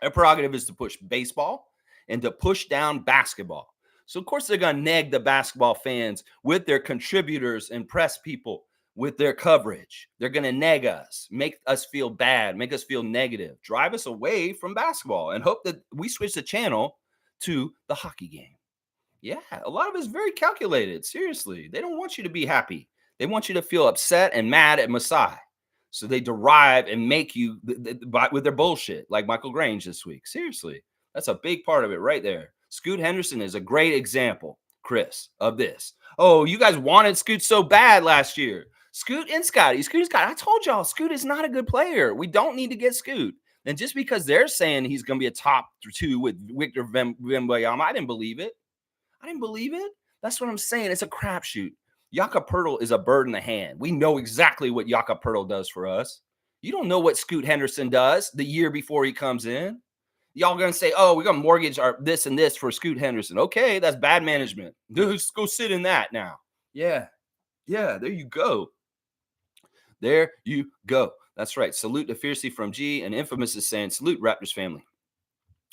Their prerogative is to push baseball and to push down basketball. So, of course, they're going to neg the basketball fans with their contributors and press people with their coverage. They're going to neg us, make us feel bad, make us feel negative, drive us away from basketball, and hope that we switch the channel to the hockey game. Yeah, a lot of it's very calculated. Seriously, they don't want you to be happy. They want you to feel upset and mad at Masai. So they derive and make you with their bullshit, like Michael Grange this week. Seriously, that's a big part of it right there. Scoot Henderson is a great example, Chris, of this. Oh, you guys wanted Scoot so bad last year. Scoot and Scotty. I told y'all, Scoot is not a good player. We don't need to get Scoot. And just because they're saying he's going to be a top 2 with Victor Wembanyama, I didn't believe it. That's what I'm saying. It's a crapshoot. Jakob Poeltl is a bird in the hand. We know exactly what Jakob Poeltl does for us. You don't know what Scoot Henderson does the year before he comes in. Y'all going to say, oh, we're going to mortgage our this and this for Scoot Henderson. Okay, that's bad management. Let's go sit in that now. Yeah, there you go. That's right. Salute to Fiercely from G, and Infamous is saying, salute Raptors family.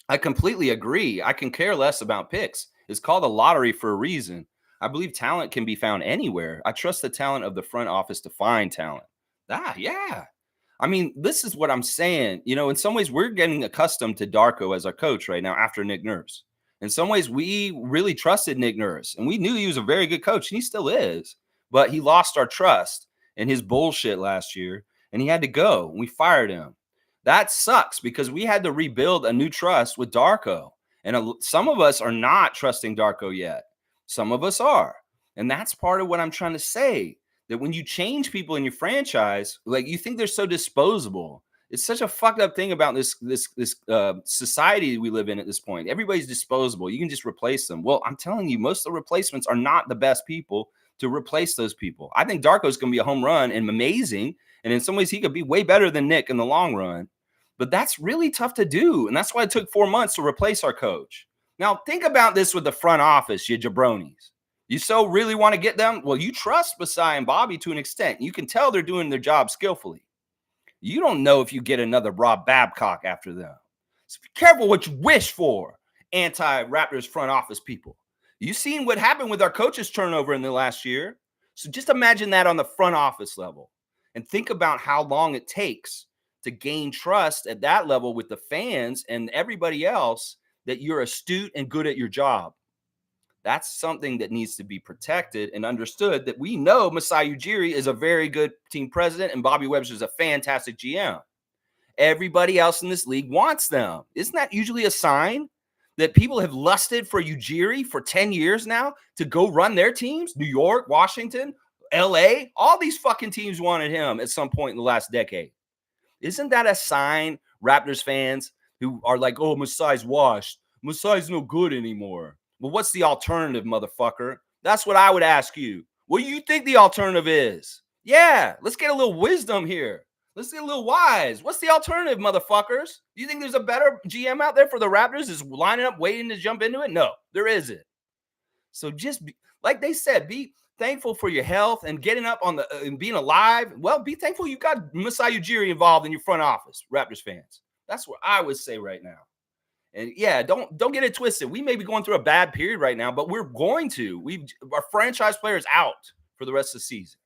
I completely agree. I can care less about picks. It's called a lottery for a reason. I believe talent can be found anywhere. I trust the talent of the front office to find talent. Yeah. I mean, this is what I'm saying. In some ways, we're getting accustomed to Darko as our coach right now after Nick Nurse. In some ways, we really trusted Nick Nurse, and we knew he was a very good coach, and he still is. But he lost our trust in his bullshit last year, and he had to go. We fired him. That sucks because we had to rebuild a new trust with Darko. And some of us are not trusting Darko yet. Some of us are. And that's part of what I'm trying to say, that when you change people in your franchise, like you think they're so disposable. It's such a fucked up thing about this society we live in at this point. Everybody's disposable. You can just replace them. Well, I'm telling you, most of the replacements are not the best people to replace those people. I think Darko's going to be a home run and amazing. And in some ways, he could be way better than Nick in the long run. But that's really tough to do. And that's why it took 4 months to replace our coach. Now, think about this with the front office, you jabronis. You so really want to get them? Well, you trust Masai and Bobby to an extent. You can tell they're doing their job skillfully. You don't know if you get another Rob Babcock after them. So be careful what you wish for, anti-Raptors front office people. You've seen what happened with our coaches turnover in the last year. So just imagine that on the front office level. And think about how long it takes to gain trust at that level with the fans and everybody else that you're astute and good at your job. That's something that needs to be protected and understood, that we know Masai Ujiri is a very good team president and Bobby Webster is a fantastic GM. Everybody else in this league wants them. Isn't that usually a sign that people have lusted for Ujiri for 10 years now to go run their teams? New York, Washington, LA, all these fucking teams wanted him at some point in the last decade. Isn't that a sign, Raptors fans who are like, oh, Masai's washed. Masai's no good anymore. Well, what's the alternative, motherfucker? That's what I would ask you. What do you think the alternative is? Yeah, let's get a little wisdom here. Let's get a little wise. What's the alternative, motherfuckers? Do you think there's a better GM out there for the Raptors is lining up, waiting to jump into it? No, there isn't. So just like they said, be thankful for your health and getting up on the and being alive. Well, be thankful you got Masai Ujiri involved in your front office, Raptors fans. That's what I would say right now. And yeah, don't get it twisted. We may be going through a bad period right now, but we're going to. Our franchise players out for the rest of the season.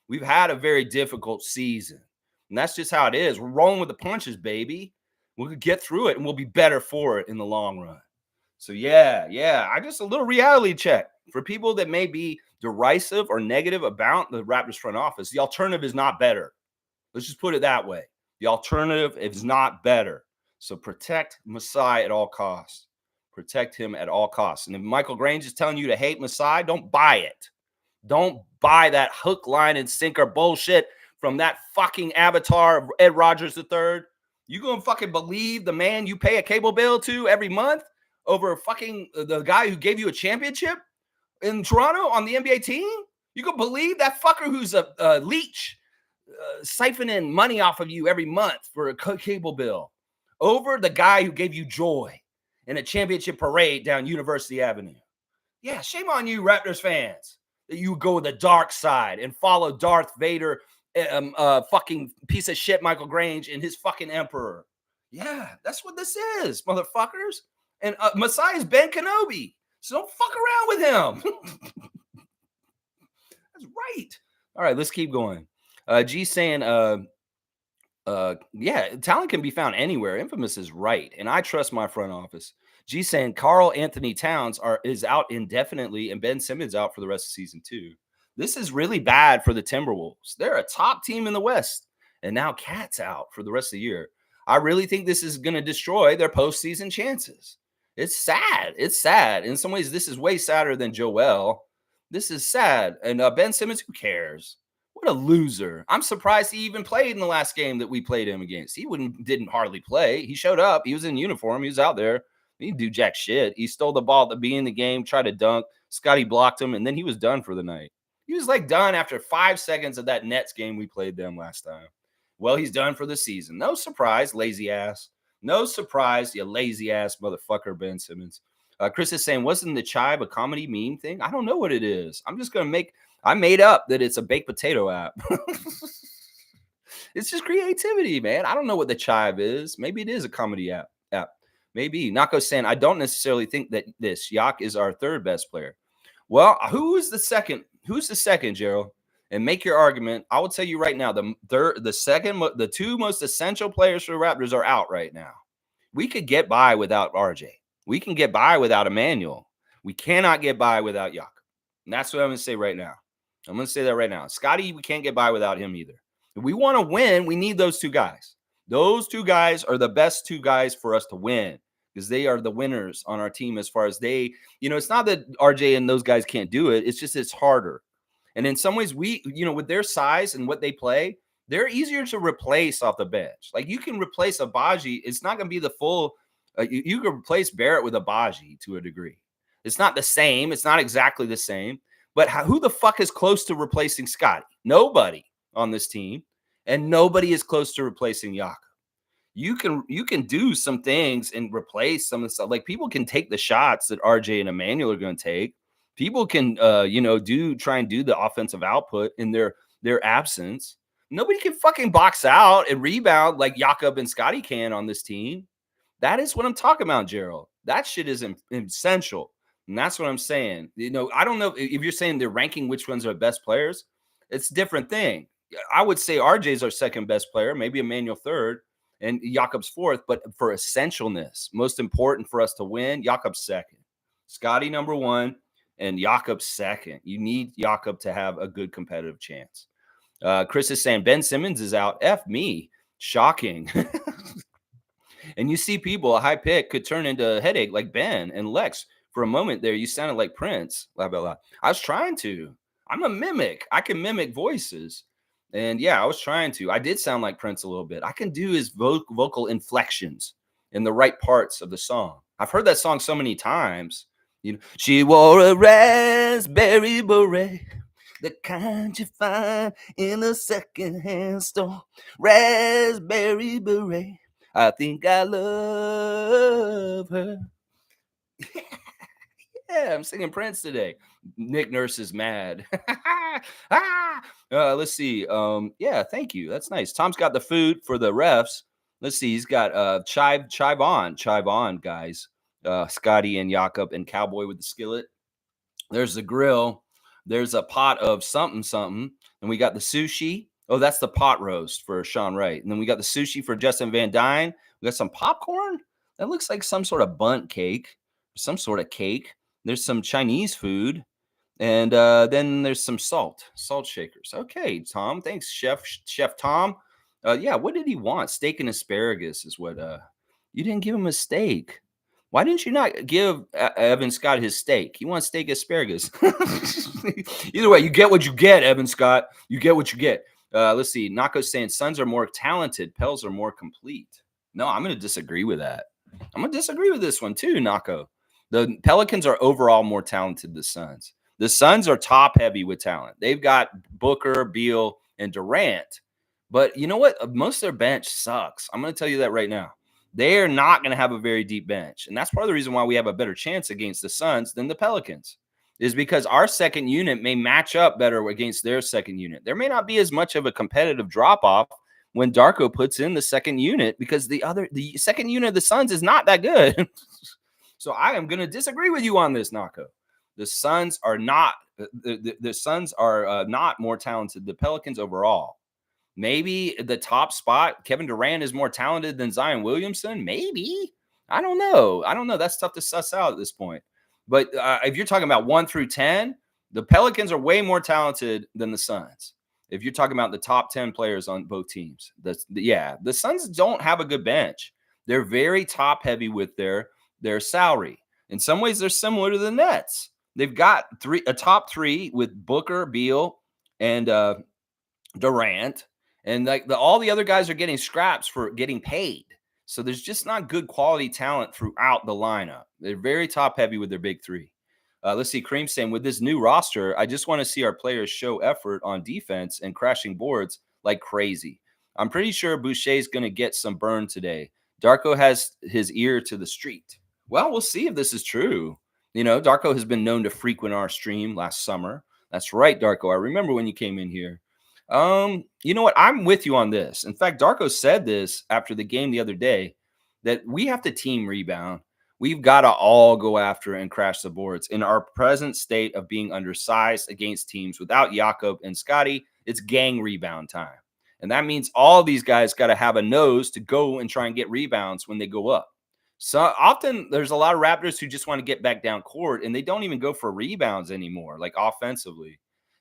We've had a very difficult season. And that's just how it is. We're rolling with the punches, baby. We'll get through it and we'll be better for it in the long run. So yeah. I just a little reality check for people that may be derisive or negative about the Raptors front office. The alternative is not better. Let's just put it that way. The alternative is not better. So protect Masai at all costs. Protect him at all costs. And if Michael Grange is telling you to hate Masai, don't buy it. Don't buy that hook, line, and sinker bullshit from that fucking avatar of Ed Rogers III. You gonna fucking believe the man you pay a cable bill to every month over fucking the guy who gave you a championship in Toronto on the NBA team? You can believe that fucker who's a leech siphoning money off of you every month for a cable bill over the guy who gave you joy in a championship parade down University Avenue? Yeah, shame on you, Raptors fans, that you go the dark side and follow Darth Vader, fucking piece of shit Michael Grange and his fucking emperor. Yeah, that's what this is, motherfuckers. And Masai is Ben Kenobi, so don't fuck around with him. That's right. All right, let's keep going. G saying, yeah, talent can be found anywhere. Infamous is right, and I trust my front office. G saying Karl Anthony Towns is out indefinitely, and Ben Simmons out for the rest of season 2. This is really bad for the Timberwolves. They're a top team in the West, and now Cat's out for the rest of the year. I really think this is going to destroy their postseason chances. It's sad. It's sad. In some ways, this is way sadder than Joel. This is sad. And Ben Simmons, who cares? What a loser. I'm surprised he even played in the last game that we played him against. He didn't hardly play. He showed up. He was in uniform. He was out there. He didn't do jack shit. He stole the ball at the beginning of the game, tried to dunk. Scotty blocked him, and then he was done for the night. He was like done after 5 seconds of that Nets game we played them last time. Well, he's done for the season. No surprise, lazy ass. No surprise, you lazy ass motherfucker, Ben Simmons. Chris is saying, wasn't the chive a comedy meme thing? I don't know what it is. I'm just going to I made up that it's a baked potato app. It's just creativity, man. I don't know what the chive is. Maybe it is a comedy app. Maybe. Nako's saying, I don't necessarily think that Yak is our third best player. Well, who's the second? Who's the second, Gerald? And make your argument. I will tell you right now, the two most essential players for the Raptors are out right now. We could get by without RJ. We can get by without Emmanuel. We cannot get by without Yak. And that's what I'm going to say right now. I'm going to say that right now. Scotty, we can't get by without him either. If we want to win, we need those two guys. Those two guys are the best two guys for us to win because they are the winners on our team as far as they, it's not that RJ and those guys can't do it. It's just it's harder. And in some ways, we, with their size and what they play, they're easier to replace off the bench. Like you can replace Agbaji. It's not going to be the full, you can replace Barrett with Agbaji to a degree. It's not the same. It's not exactly the same. But who the fuck is close to replacing Scotty? Nobody on this team. And nobody is close to replacing Jakob. You can do some things and replace some of the stuff. Like people can take the shots that RJ and Emmanuel are going to take. People can, try and do the offensive output in their absence. Nobody can fucking box out and rebound like Jakob and Scotty can on this team. That is what I'm talking about, Gerald. That shit is essential. And that's what I'm saying. I don't know if you're saying they're ranking which ones are best players. It's a different thing. I would say RJ's our second best player, maybe Emmanuel third, and Jakob's fourth. But for essentialness, most important for us to win, Jakob's second. Scotty number one, and Jakob second. You need Jakob to have a good competitive chance. Chris is saying Ben Simmons is out. F me. Shocking. And you see people, a high pick could turn into a headache like Ben and Lex. For a moment there, you sounded like Prince. Blah, blah, blah. I was trying to. I'm a mimic. I can mimic voices. And yeah, I was trying to. I did sound like Prince a little bit. I can do his vocal inflections in the right parts of the song. I've heard that song so many times. She wore a raspberry beret, the kind you find in a secondhand store. Raspberry beret. I think I love her. Yeah, I'm singing Prince today. Nick Nurse is mad. Let's see. Yeah, thank you. That's nice. Tom's got the food for the refs. Let's see. He's got chive on, guys. Scotty and Jakob and Cowboy with the skillet. There's the grill. There's a pot of something, something. And we got the sushi. Oh, that's the pot roast for Sean Wright. And then we got the sushi for Justin Van Dyne. We got some popcorn. That looks like some sort of bundt cake, some sort of cake. There's some Chinese food. And then there's some salt shakers. Okay, Tom. Thanks, Chef Tom. Yeah, what did he want? Steak and asparagus is what. You didn't give him a steak. Why didn't you not give Evan Scott his steak? He wants steak asparagus. Either way, you get what you get, Evan Scott. You get what you get. Let's see. Nako's saying Suns are more talented. Pels are more complete. No, I'm going to disagree with that. I'm going to disagree with this one too, Nako. The Pelicans are overall more talented than the Suns. The Suns are top heavy with talent. They've got Booker, Beal, and Durant. But you know what? Most of their bench sucks. I'm going to tell you that right now. They are not going to have a very deep bench. And that's part of the reason why we have a better chance against the Suns than the Pelicans, is because our second unit may match up better against their second unit. There may not be as much of a competitive drop-off when Darko puts in the second unit, because the second unit of the Suns is not that good. So I am going to disagree with you on this, Nako. The Suns are not the Suns are not more talented than the Pelicans overall. Maybe the top spot, Kevin Durant is more talented than Zion Williamson. Maybe. I don't know. That's tough to suss out at this point. But if you're talking about 1 through 10, the Pelicans are way more talented than the Suns. If you're talking about the top 10 players on both teams, the Suns don't have a good bench. They're very top heavy with their salary. In some ways, they're similar to the Nets. They've got a top 3 with Booker, Beal, and Durant. And all the other guys are getting scraps for getting paid. So there's just not good quality talent throughout the lineup. They're very top heavy with their big 3. Let's see. Cream saying, with this new roster, I just want to see our players show effort on defense and crashing boards like crazy. I'm pretty sure Boucher's going to get some burn today. Darko has his ear to the street. Well, we'll see if this is true. You know, Darko has been known to frequent our stream last summer. That's right, Darko. I remember when you came in here. You know what? I'm with you on this. In fact, Darko said this after the game the other day, that we have to team rebound. We've got to all go after and crash the boards. In our present state of being undersized against teams without Jakob and Scotty, it's gang rebound time. And that means all these guys got to have a nose to go and try and get rebounds when they go up. So often there's a lot of Raptors who just want to get back down court, and they don't even go for rebounds anymore, like offensively.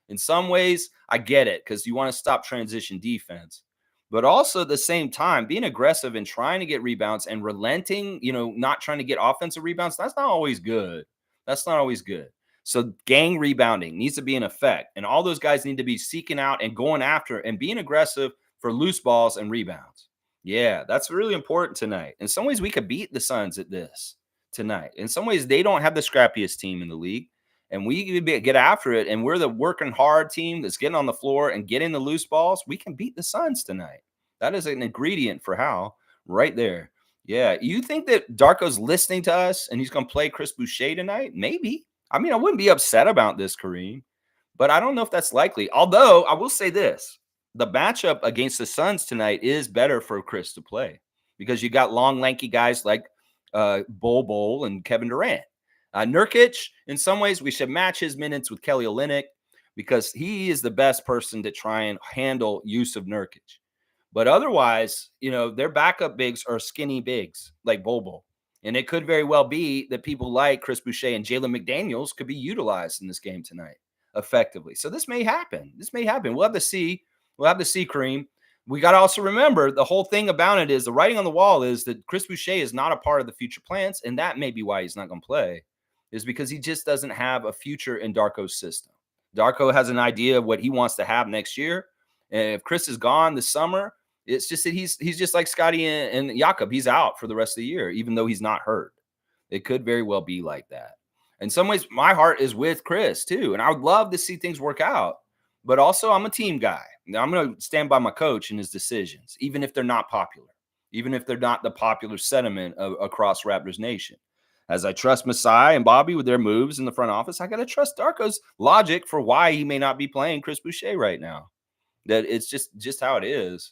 In some ways, I get it, because you want to stop transition defense. But also at the same time, being aggressive and trying to get rebounds and relenting, not trying to get offensive rebounds, that's not always good. That's not always good. So gang rebounding needs to be in effect. And all those guys need to be seeking out and going after and being aggressive for loose balls and rebounds. Yeah, that's really important tonight. In some ways, we could beat the Suns at this tonight. In some ways, they don't have the scrappiest team in the league. And we get after it, and we're the working hard team that's getting on the floor and getting the loose balls. We can beat the Suns tonight. That is an ingredient for how right there. Yeah. You think that Darko's listening to us and he's going to play Chris Boucher tonight? Maybe. I mean, I wouldn't be upset about this, Kareem, but I don't know if that's likely. Although I will say this, the matchup against the Suns tonight is better for Chris to play, because you got long, lanky guys like Bol and Kevin Durant. Nurkic, in some ways, we should match his minutes with Kelly Olynyk, because he is the best person to try and handle use of Nurkic. But otherwise, their backup bigs are skinny bigs like Bol. And it could very well be that people like Chris Boucher and Jalen McDaniels could be utilized in this game tonight effectively. So this may happen. We'll have to see. Kareem. We got to also remember, the whole thing about it is, the writing on the wall is that Chris Boucher is not a part of the future plans. And that may be why he's not going to play, is because he just doesn't have a future in Darko's system. Darko has an idea of what he wants to have next year. And if Chris is gone this summer, it's just that he's just like Scotty and Jakob. He's out for the rest of the year, even though he's not hurt. It could very well be like that. In some ways, my heart is with Chris too. And I would love to see things work out. But also, I'm a team guy. I'm going to stand by my coach and his decisions, even if they're not popular, even if they're not the popular sentiment across Raptors Nation. As I trust Masai and Bobby with their moves in the front office, I got to trust Darko's logic for why he may not be playing Chris Boucher right now. That it's just how it is.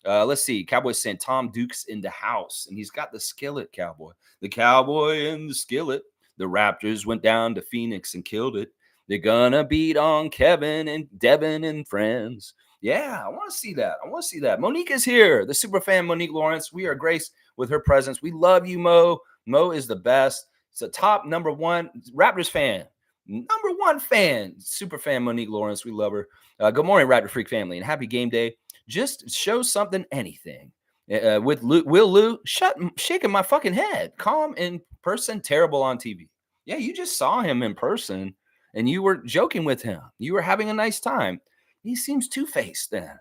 Let's see. Cowboys saying Tom Duke's in the house, and he's got the skillet, Cowboy. The Cowboy and the skillet. The Raptors went down to Phoenix and killed it. They're gonna beat on Kevin and Devin and friends. Yeah, I want to see that. I want to see that. Monique is here. The super fan Monique Lawrence. We are graced with her presence. We love you, Mo. Mo is the best. It's a top number one Raptors fan. Number one fan, super fan Monique Lawrence. We love her. Good morning, Raptor Freak family, and happy game day. Just show something, anything. With Will Lou, shaking my fucking head. Calm in person, terrible on TV. Yeah, you just saw him in person, and you were joking with him. You were having a nice time. He seems two-faced then.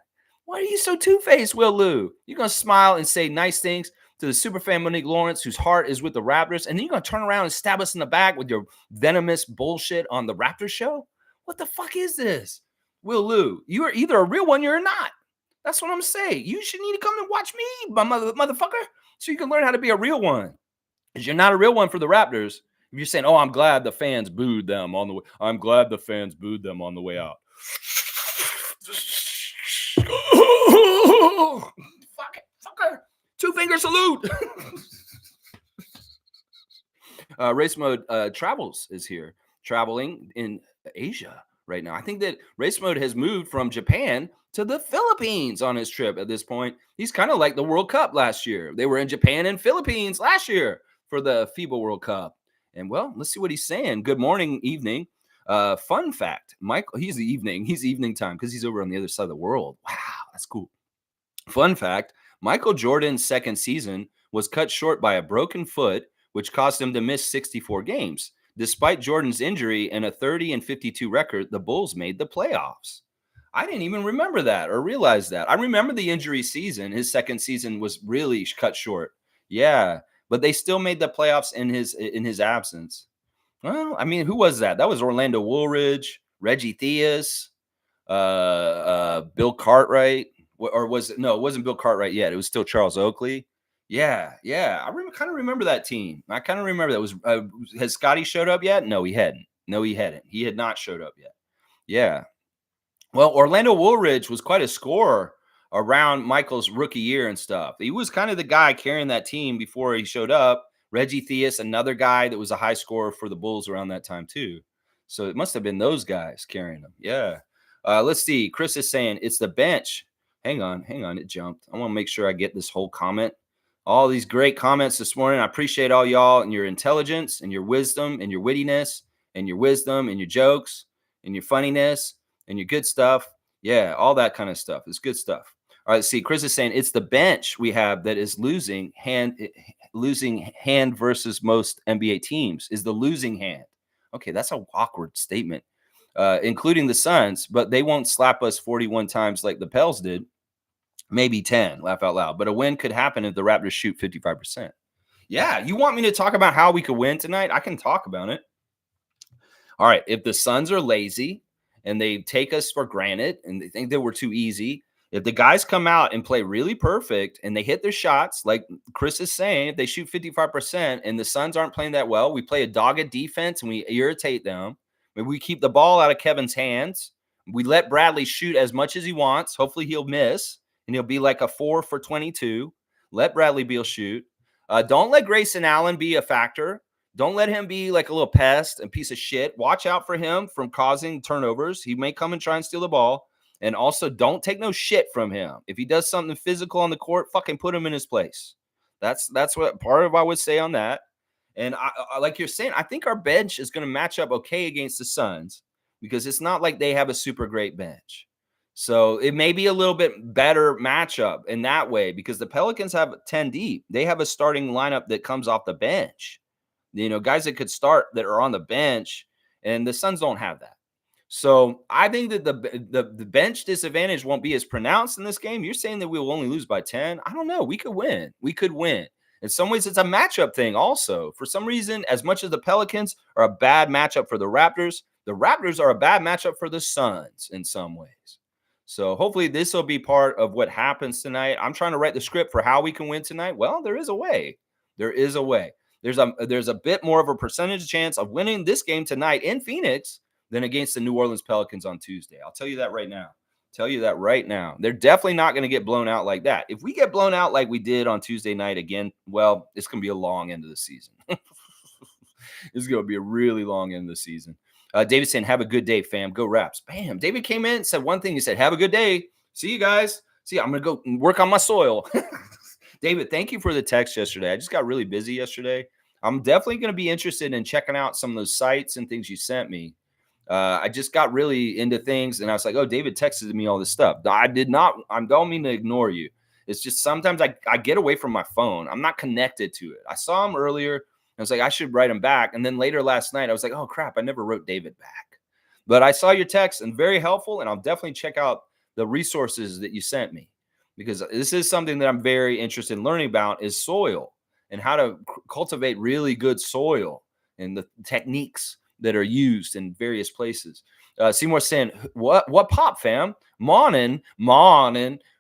Why are you so two-faced, Will Lou? You're going to smile and say nice things to the superfan Monique Lawrence, whose heart is with the Raptors, and then you're going to turn around and stab us in the back with your venomous bullshit on the Raptors show? What the fuck is this? Will Lou, you are either a real one or you're not. That's what I'm saying. You should need to come and watch me, my motherfucker, so you can learn how to be a real one. Because you're not a real one for the Raptors. If you're saying, oh, I'm glad the fans booed them on the way. I'm glad the fans booed them on the way out. Fuck it, fucker. Two finger salute. Race Mode Travels is here, traveling in Asia right now. I think that Race Mode has moved from Japan to the Philippines on his trip at this point. He's kind of like the World Cup last year. They were in Japan and Philippines last year for the FIBA World Cup. And well, let's see what he's saying. Good morning, evening. Fun fact, Michael, he's evening time because he's over on the other side of the world. Wow, that's cool. Fun fact, Michael Jordan's second season was cut short by a broken foot, which caused him to miss 64 games. Despite Jordan's injury and a 30-52 record, the Bulls made the playoffs. I didn't even remember that or realize that. I remember the injury season. His second season was really cut short. Yeah, but they still made the playoffs in his absence. Well, I mean, who was that? That was Orlando Woolridge, Reggie Theus, Bill Cartwright. Or was it? No, it wasn't Bill Cartwright yet. It was still Charles Oakley. Yeah. I kind of remember that team. I kind of remember that. Was has Scotty showed up yet? No, he hadn't. He had not showed up yet. Yeah. Well, Orlando Woolridge was quite a scorer around Michael's rookie year and stuff. He was kind of the guy carrying that team before he showed up. Reggie Theus, another guy that was a high scorer for the Bulls around that time too. So it must have been those guys carrying them. Yeah. Let's see. Chris is saying it's the bench. Hang on. It jumped. I want to make sure I get this whole comment. All these great comments this morning. I appreciate all y'all and your intelligence and your wisdom and your wittiness and your wisdom and your jokes and your funniness and your good stuff. Yeah, all that kind of stuff. It's good stuff. All right, see, Chris is saying it's the bench we have that is losing hand versus most NBA teams is the losing hand. Okay, that's an awkward statement, including the Suns, but they won't slap us 41 times like the Pels did. Maybe 10, laugh out loud. But a win could happen if the Raptors shoot 55%. Yeah, you want me to talk about how we could win tonight? I can talk about it. All right, if the Suns are lazy and they take us for granted and they think that we're too easy, if the guys come out and play really perfect and they hit their shots, like Chris is saying, if they shoot 55% and the Suns aren't playing that well, we play a dogged defense and we irritate them. Maybe we keep the ball out of Kevin's hands. We let Bradley shoot as much as he wants. Hopefully he'll miss. And he'll be like a 4 for 22. Let Bradley Beal shoot. Don't let Grayson Allen be a factor. Don't let him be like a little pest and piece of shit. Watch out for him from causing turnovers. He may come and try and steal the ball. And also, don't take no shit from him. If he does something physical on the court, fucking put him in his place. That's what part of I would say on that. And I like you're saying, I think our bench is going to match up okay against the Suns because it's not like they have a super great bench. So it may be a little bit better matchup in that way because the Pelicans have 10 deep. They have a starting lineup that comes off the bench. You know, guys that could start that are on the bench, and the Suns don't have that. So I think that the bench disadvantage won't be as pronounced in this game. You're saying that we will only lose by 10. I don't know. We could win. In some ways, it's a matchup thing also. For some reason, as much as the Pelicans are a bad matchup for the Raptors are a bad matchup for the Suns in some ways. So hopefully this will be part of what happens tonight. I'm trying to write the script for how we can win tonight. Well, there is a way. There's a bit more of a percentage chance of winning this game tonight in Phoenix than against the New Orleans Pelicans on Tuesday. I'll tell you that right now. They're definitely not going to get blown out like that. If we get blown out like we did on Tuesday night again, well, it's going to be a long end of the season. It's going to be a really long end of the season. David saying, have a good day, fam. Go Raps. Bam. David came in, said one thing. He said, have a good day. See you guys. See, I'm going to go work on my soil. David, thank you for the text yesterday. I just got really busy yesterday. I'm definitely going to be interested in checking out some of those sites and things you sent me. I just got really into things, and I was like, oh, David texted me all this stuff. I don't mean to ignore you. It's just sometimes I get away from my phone. I'm not connected to it. I saw him earlier. I was like, I should write him back. And then later last night, I was like, oh, crap, I never wrote David back. But I saw your text and very helpful, and I'll definitely check out the resources that you sent me, because this is something that I'm very interested in learning about, is soil and how to cultivate really good soil and the techniques that are used in various places. Seymour saying, what pop, fam? Morning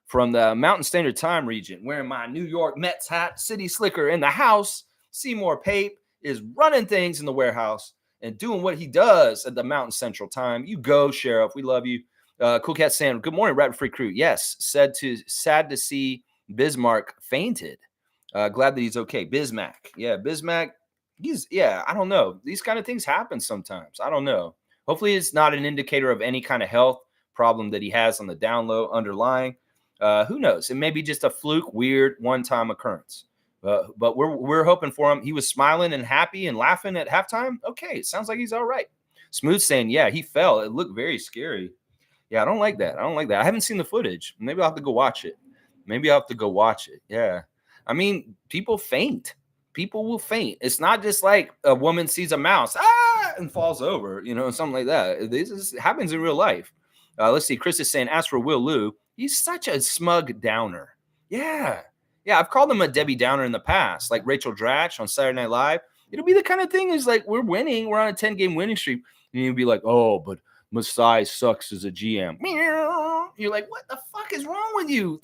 from the Mountain Standard Time region, wearing my New York Mets hat, City Slicker in the house. Seymour Pape is running things in the warehouse and doing what he does at the Mountain Central Time. You go, Sheriff. We love you. Cool Cat saying, good morning, Rapid Free Crew. Yes, sad to see Bismarck fainted. Glad that he's okay. Bismack. Yeah, Bismack. I don't know. These kind of things happen sometimes. I don't know. Hopefully it's not an indicator of any kind of health problem that he has on the down low underlying. Who knows? It may be just a fluke, weird, one-time occurrence. But we're hoping for him. He was smiling and happy and laughing at halftime. Okay, it sounds like he's all right. Smooth saying, yeah, he fell. It looked very scary. Yeah, I don't like that. I haven't seen the footage. Maybe I'll have to go watch it. Yeah. I mean, people faint. People will faint. It's not just like a woman sees a mouse and falls over, something like that. This happens in real life. Let's see. Chris is saying, as for Will Liu, he's such a smug downer. Yeah, I've called him a Debbie Downer in the past, like Rachel Dratch on Saturday Night Live. It'll be the kind of thing is like, we're winning. We're on a 10-game winning streak. And you'll be like, oh, but Masai sucks as a GM. You're like, what the fuck is wrong with you?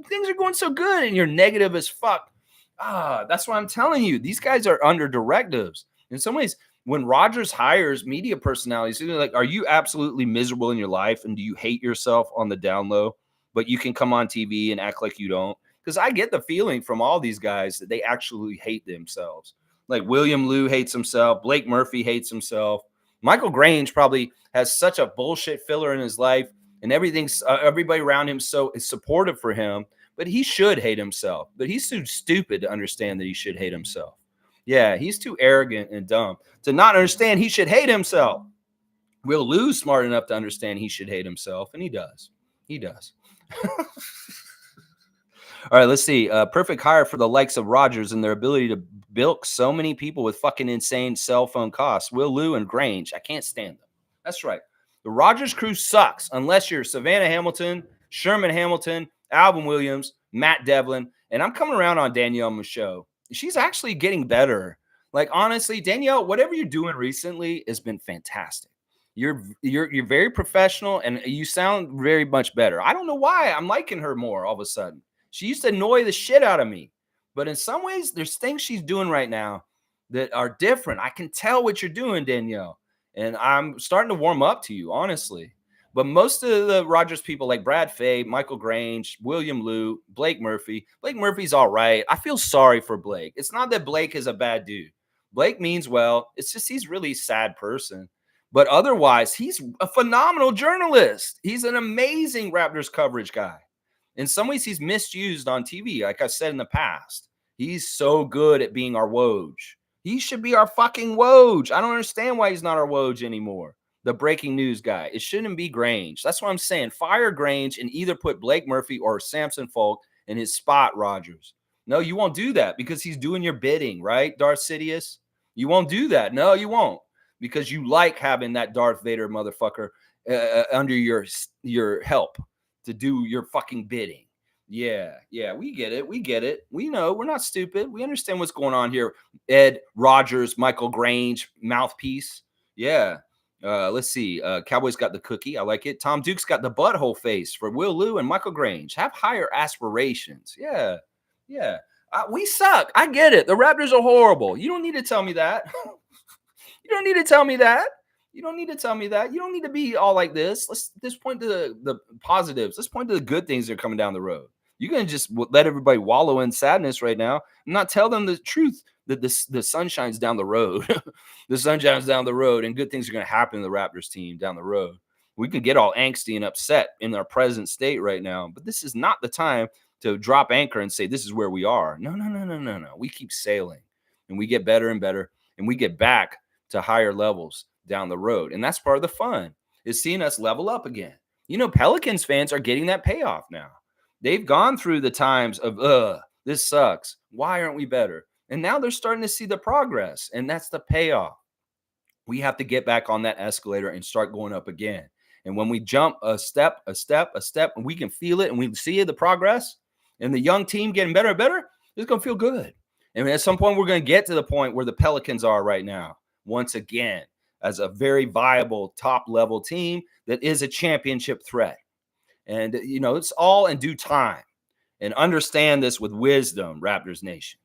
Things are going so good and you're negative as fuck. That's what I'm telling you. These guys are under directives. In some ways, when Rodgers hires media personalities, they're like, are you absolutely miserable in your life? And do you hate yourself on the down low? But you can come on TV and act like you don't. Because I get the feeling from all these guys that they actually hate themselves. Like William Liu hates himself. Blake Murphy hates himself. Michael Grange probably has such a bullshit filler in his life, and everybody around him is supportive for him. But he should hate himself. But he's too stupid to understand that he should hate himself. Yeah, he's too arrogant and dumb to not understand he should hate himself. Will Liu's smart enough to understand he should hate himself, and he does. All right, let's see. Perfect hire for the likes of Rodgers and their ability to bilk so many people with fucking insane cell phone costs. Will Liu and Grange. I can't stand them. That's right. The Rodgers crew sucks unless you're Savannah Hamilton, Sherman Hamilton, Alvin Williams, Matt Devlin. And I'm coming around on Danielle Michaud. She's actually getting better. Like, honestly, Danielle, whatever you're doing recently has been fantastic. You're very professional, and you sound very much better. I don't know why I'm liking her more all of a sudden. She used to annoy the shit out of me. But in some ways, there's things she's doing right now that are different. I can tell what you're doing, Danielle. And I'm starting to warm up to you, honestly. But most of the Rodgers people like Brad Fay, Michael Grange, William Liu, Blake Murphy. Blake Murphy's all right. I feel sorry for Blake. It's not that Blake is a bad dude. Blake means well. It's just he's really a sad person. But otherwise, he's a phenomenal journalist. He's an amazing Raptors coverage guy. In some ways, he's misused on TV, like I said in the past. He's so good at being our Woj. He should be our fucking Woj. I don't understand why he's not our Woj anymore. The breaking news guy. It shouldn't be Grange. That's what I'm saying. Fire Grange and either put Blake Murphy or Samson Folk in his spot, Rodgers. No, you won't do that because he's doing your bidding, right, Darth Sidious? You won't do that. No, you won't. Because you like having that Darth Vader motherfucker under your help to do your fucking bidding. Yeah, we get it. We know. We're not stupid. We understand what's going on here. Ed Rodgers, Michael Grange, mouthpiece. Yeah. Let's see. Cowboys got the cookie. I like it. Tom Duke's got the butthole face for Will Liu and Michael Grange. Have higher aspirations. Yeah. We suck. I get it. The Raptors are horrible. You don't need to tell me that. You don't need to tell me that. You don't need to be all like this. Let's point to the positives. Let's point to the good things that are coming down the road. You can just let everybody wallow in sadness right now and not tell them the truth The sun shines down the road. The sun shines down the road, and good things are going to happen to the Raptors team down the road. We can get all angsty and upset in our present state right now, but this is not the time to drop anchor and say this is where we are. No, no, no, no, no, no. We keep sailing, and we get better and better, and we get back to higher levels down the road. And that's part of the fun, is seeing us level up again. You know, Pelicans fans are getting that payoff now. They've gone through the times of, this sucks. Why aren't we better? And now they're starting to see the progress, and that's the payoff. We have to get back on that escalator and start going up again. And when we jump a step, and we can feel it and we see the progress and the young team getting better and better, it's going to feel good. And at some point, we're going to get to the point where the Pelicans are right now, once again, as a very viable top-level team that is a championship threat. And, you know, it's all in due time. And understand this with wisdom, Raptors Nation.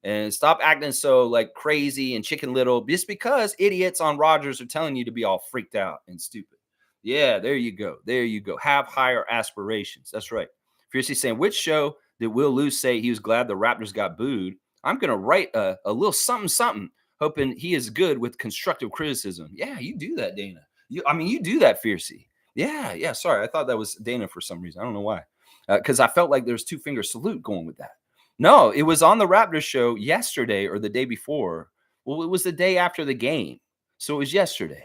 And stop acting so like crazy and chicken little just because idiots on Rogers are telling you to be all freaked out and stupid. Yeah, there you go. There you go. Have higher aspirations. That's right. Fiercely saying, which show did Will Lewis say he was glad the Raptors got booed? I'm going to write a little something, hoping he is good with constructive criticism. Yeah, you do that, Dana. You do that, Fiercely. Yeah. Sorry, I thought that was Dana for some reason. I don't know why. Because I felt like there's two-finger salute going with that. No, it was on the Raptors show yesterday or the day before. Well, it was the day after the game. So it was yesterday.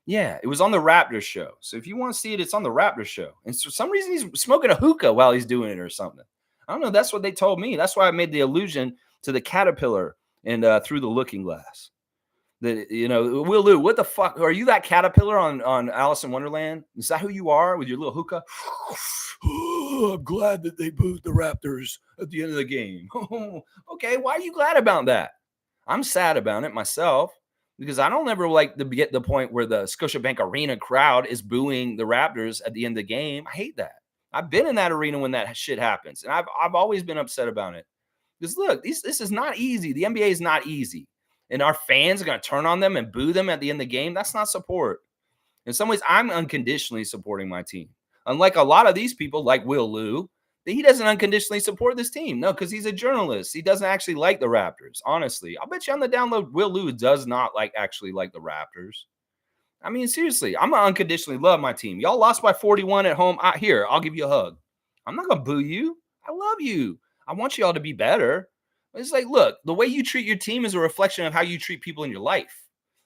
Yeah, it was on the Raptors show. So if you want to see it, it's on the Raptors show. And for some reason, he's smoking a hookah while he's doing it or something. I don't know. That's what they told me. That's why I made the allusion to the caterpillar and through the looking glass. Will Lou, what the fuck? Are you that caterpillar on Alice in Wonderland? Is that who you are with your little hookah? Oh, I'm glad that they booed the Raptors at the end of the game. Okay, why are you glad about that? I'm sad about it myself because I don't ever like to get the point where the Scotiabank Arena crowd is booing the Raptors at the end of the game. I hate that. I've been in that arena when that shit happens, and I've always been upset about it. Because look, this is not easy. The NBA is not easy. And our fans are going to turn on them and boo them at the end of the game. That's not support. In some ways, I'm unconditionally supporting my team. Unlike a lot of these people, like Will Lou, he doesn't unconditionally support this team. No, because he's a journalist. He doesn't actually like the Raptors. Honestly, I'll bet you on the download, Will Lou does not actually like the Raptors. I mean, seriously, I'm going to unconditionally love my team. Y'all lost by 41 at home. Here, I'll give you a hug. I'm not going to boo you. I love you. I want y'all to be better. It's like, look, the way you treat your team is a reflection of how you treat people in your life.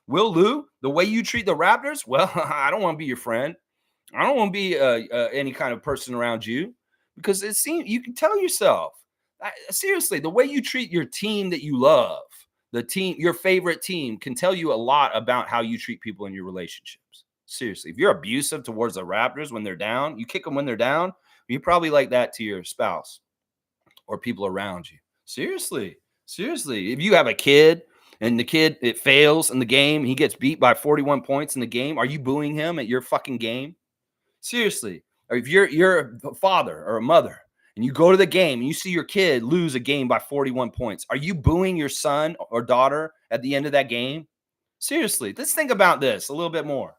Will Lou, the way you treat the Raptors, well, I don't want to be your friend. I don't want to be any kind of person around you because it seems you can tell yourself. Seriously, the way you treat your team that you love, your favorite team, can tell you a lot about how you treat people in your relationships. Seriously, if you're abusive towards the Raptors when they're down, you kick them when they're down, you probably like that to your spouse or people around you. Seriously. If you have a kid and the kid, it fails in the game, he gets beat by 41 points in the game, are you booing him at your fucking game? Seriously. Or if you're a father or a mother and you go to the game and you see your kid lose a game by 41 points, are you booing your son or daughter at the end of that game? Seriously. Let's think about this a little bit more.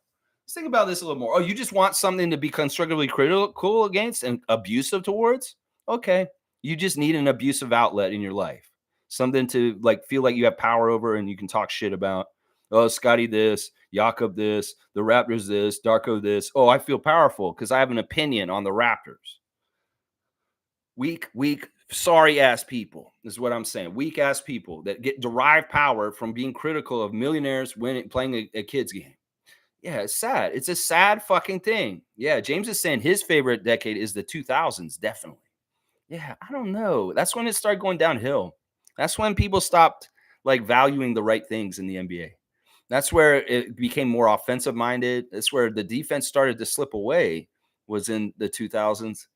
Oh, you just want something to be constructively critical against and abusive towards? Okay. You just need an abusive outlet in your life. Something to feel like you have power over and you can talk shit about. Oh, Scotty this, Jakob this, the Raptors this, Darko this. Oh, I feel powerful because I have an opinion on the Raptors. Weak, sorry-ass people is what I'm saying. Weak-ass people that derive power from being critical of millionaires playing a kid's game. Yeah, it's sad. It's a sad fucking thing. Yeah, James is saying his favorite decade is the 2000s, definitely. Yeah, I don't know. That's when it started going downhill. That's when people stopped valuing the right things in the NBA. That's where it became more offensive minded. That's where the defense started to slip away, was in the 2000s.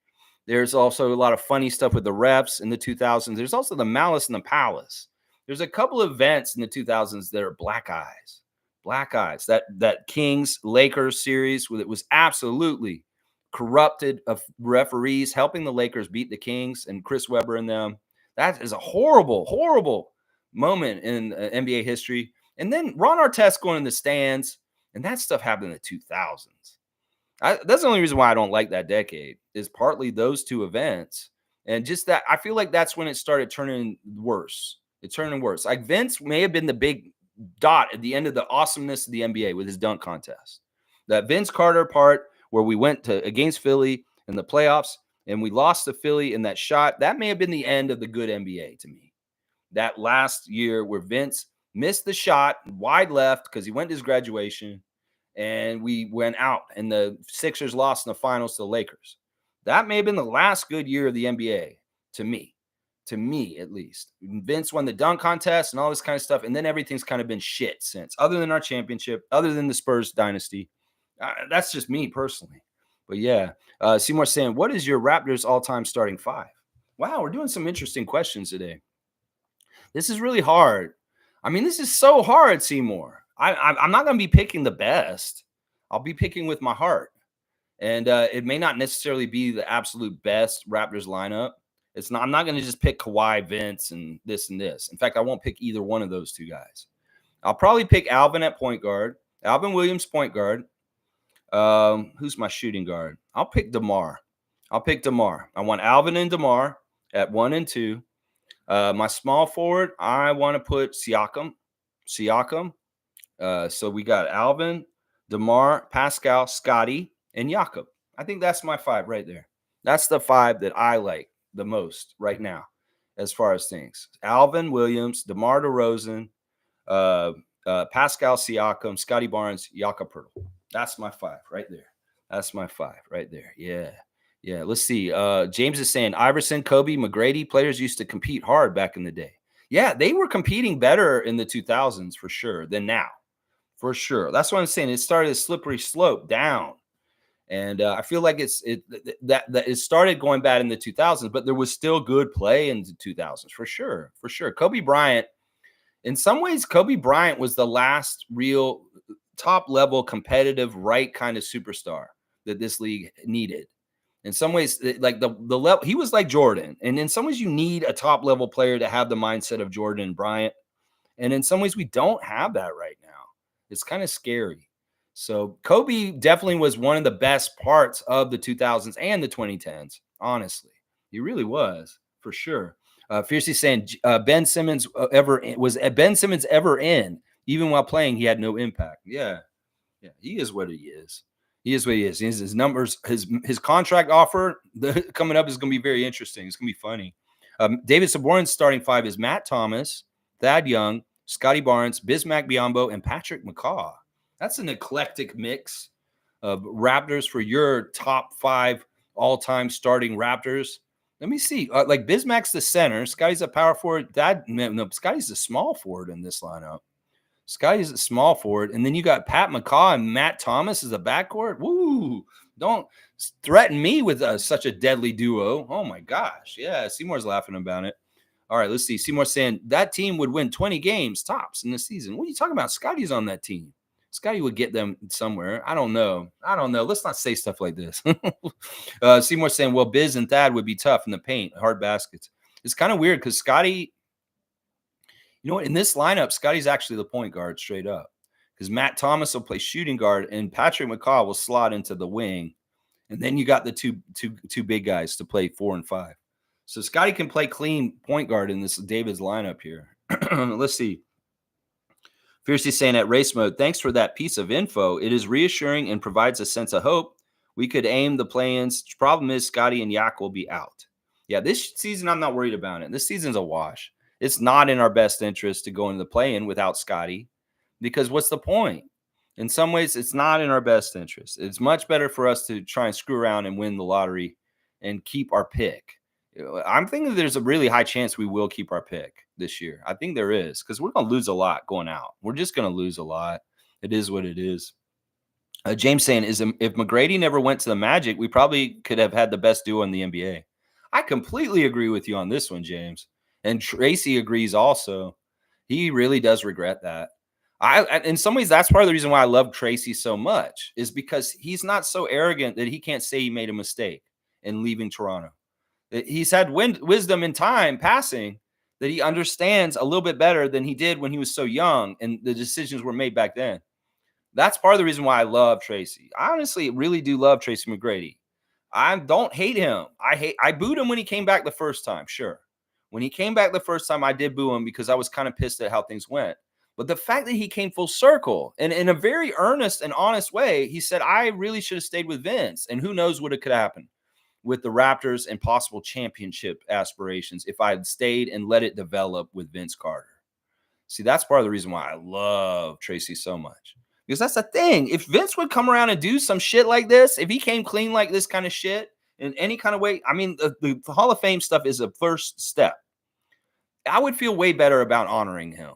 There's also a lot of funny stuff with the refs in the 2000s. There's also the malice in the palace. There's a couple of events in the 2000s that are black eyes. That Kings Lakers series, it was absolutely corrupted of referees helping the Lakers beat the Kings and Chris Webber and them. That is a horrible, horrible moment in NBA history. And then Ron Artest going in the stands, and that stuff happened in the 2000s. That's the only reason why I don't like that decade, is partly those two events. And just that, I feel like that's when it started turning worse. It turned worse. Like Vince may have been the big dot at the end of the awesomeness of the NBA with his dunk contest. That Vince Carter part where we went to against Philly in the playoffs and we lost to Philly in that shot, that may have been the end of the good NBA to me. That last year where Vince missed the shot wide left because he went to his graduation and we went out and the Sixers lost in the finals to the Lakers. That may have been the last good year of the NBA to me at least. Vince won the dunk contest and all this kind of stuff, and then everything's kind of been shit since, other than our championship, other than the Spurs dynasty. That's just me personally. But yeah, Seymour saying, what is your Raptors all-time starting five? Wow, we're doing some interesting questions today. This is really hard. I mean, this is so hard, Seymour. I'm not going to be picking the best. I'll be picking with my heart. And it may not necessarily be the absolute best Raptors lineup. It's not. I'm not going to just pick Kawhi, Vince, and this and this. In fact, I won't pick either one of those two guys. I'll probably pick Alvin at point guard. Alvin Williams, point guard. Who's my shooting guard? I'll pick DeMar. I want Alvin and DeMar at 1 and 2. My small forward, I want to put Siakam. So we got Alvin, DeMar, Pascal, Scotty, and Jakob. I think that's my 5 right there. That's the 5 that I like the most right now as far as things. Alvin Williams, DeMar DeRozan, Pascal Siakam, Scotty Barnes, Jakob Poeltl. That's my 5 right there. Yeah. Let's see. James is saying Iverson, Kobe, McGrady, players used to compete hard back in the day. Yeah, they were competing better in the 2000s for sure than now. For sure. That's what I'm saying. It started a slippery slope down. And I feel like it started going bad in the 2000s, but there was still good play in the 2000s for sure. Kobe Bryant, in some ways, was the last real top level competitive right kind of superstar that this league needed. In some ways, like the level, he was like Jordan, and in some ways, you need a top level player to have the mindset of Jordan and Bryant. And in some ways, we don't have that right now. It's kind of scary. So Kobe definitely was one of the best parts of the 2000s and the 2010s. Honestly, he really was for sure. Fiercely saying Ben Simmons ever in? Even while playing, he had no impact. Yeah, he is what he is. His numbers, his contract offer coming up is going to be very interesting. It's going to be funny. David Saborin's starting 5 is Matt Thomas, Thad Young, Scotty Barnes, Bismack Biyombo, and Patrick McCaw. That's an eclectic mix of Raptors for your top 5 all-time starting Raptors. Let me see. Like Bismack's the center. Scotty's a power forward. Scotty's a small forward in this lineup. Scotty's a small forward. And then you got Pat McCaw and Matt Thomas as a backcourt. Woo! Don't threaten me with such a deadly duo. Oh, my gosh. Yeah, Seymour's laughing about it. All right, let's see. Seymour's saying that team would win 20 games tops in the season. What are you talking about? Scotty's on that team. Scotty would get them somewhere. I don't know. Let's not say stuff like this. Seymour saying, well, Biz and Thad would be tough in the paint, hard baskets. It's kind of weird because Scotty, you know what? In this lineup, Scotty's actually the point guard straight up because Matt Thomas will play shooting guard and Patrick McCaw will slot into the wing. And then you got the two big guys to play 4 and 5. So Scotty can play clean point guard in this David's lineup here. Let's see. Fiercely saying at Race Mode, thanks for that piece of info. It is reassuring and provides a sense of hope. We could aim the play-ins. Problem is Scotty and Yak will be out. Yeah, this season I'm not worried about it. This season's a wash. It's not in our best interest to go into the play-in without Scotty because what's the point? In some ways, it's not in our best interest. It's much better for us to try and screw around and win the lottery and keep our pick. I'm thinking there's a really high chance we will keep our pick this year. I think there is because we're going to lose a lot going out. We're just going to lose a lot. It is what it is. James saying, if McGrady never went to the Magic, we probably could have had the best duo in the NBA. I completely agree with you on this one, James. And Tracy agrees also. He really does regret that. In some ways, that's part of the reason why I love Tracy so much is because he's not so arrogant that he can't say he made a mistake in leaving Toronto. He's had wisdom in time passing that he understands a little bit better than he did when he was so young and the decisions were made back then. That's part of the reason why I love Tracy. I honestly really do love Tracy McGrady. I don't hate him. I booed him when he came back the first time, sure. When he came back the first time, I did boo him because I was kind of pissed at how things went. But the fact that he came full circle and in a very earnest and honest way, he said, I really should have stayed with Vince. And who knows what could happen with the Raptors and possible championship aspirations if I had stayed and let it develop with Vince Carter. See, that's part of the reason why I love Tracy so much. Because that's the thing. If Vince would come around and do some shit like this, if he came clean like this kind of shit in any kind of way, I mean, the Hall of Fame stuff is a first step. I would feel way better about honoring him.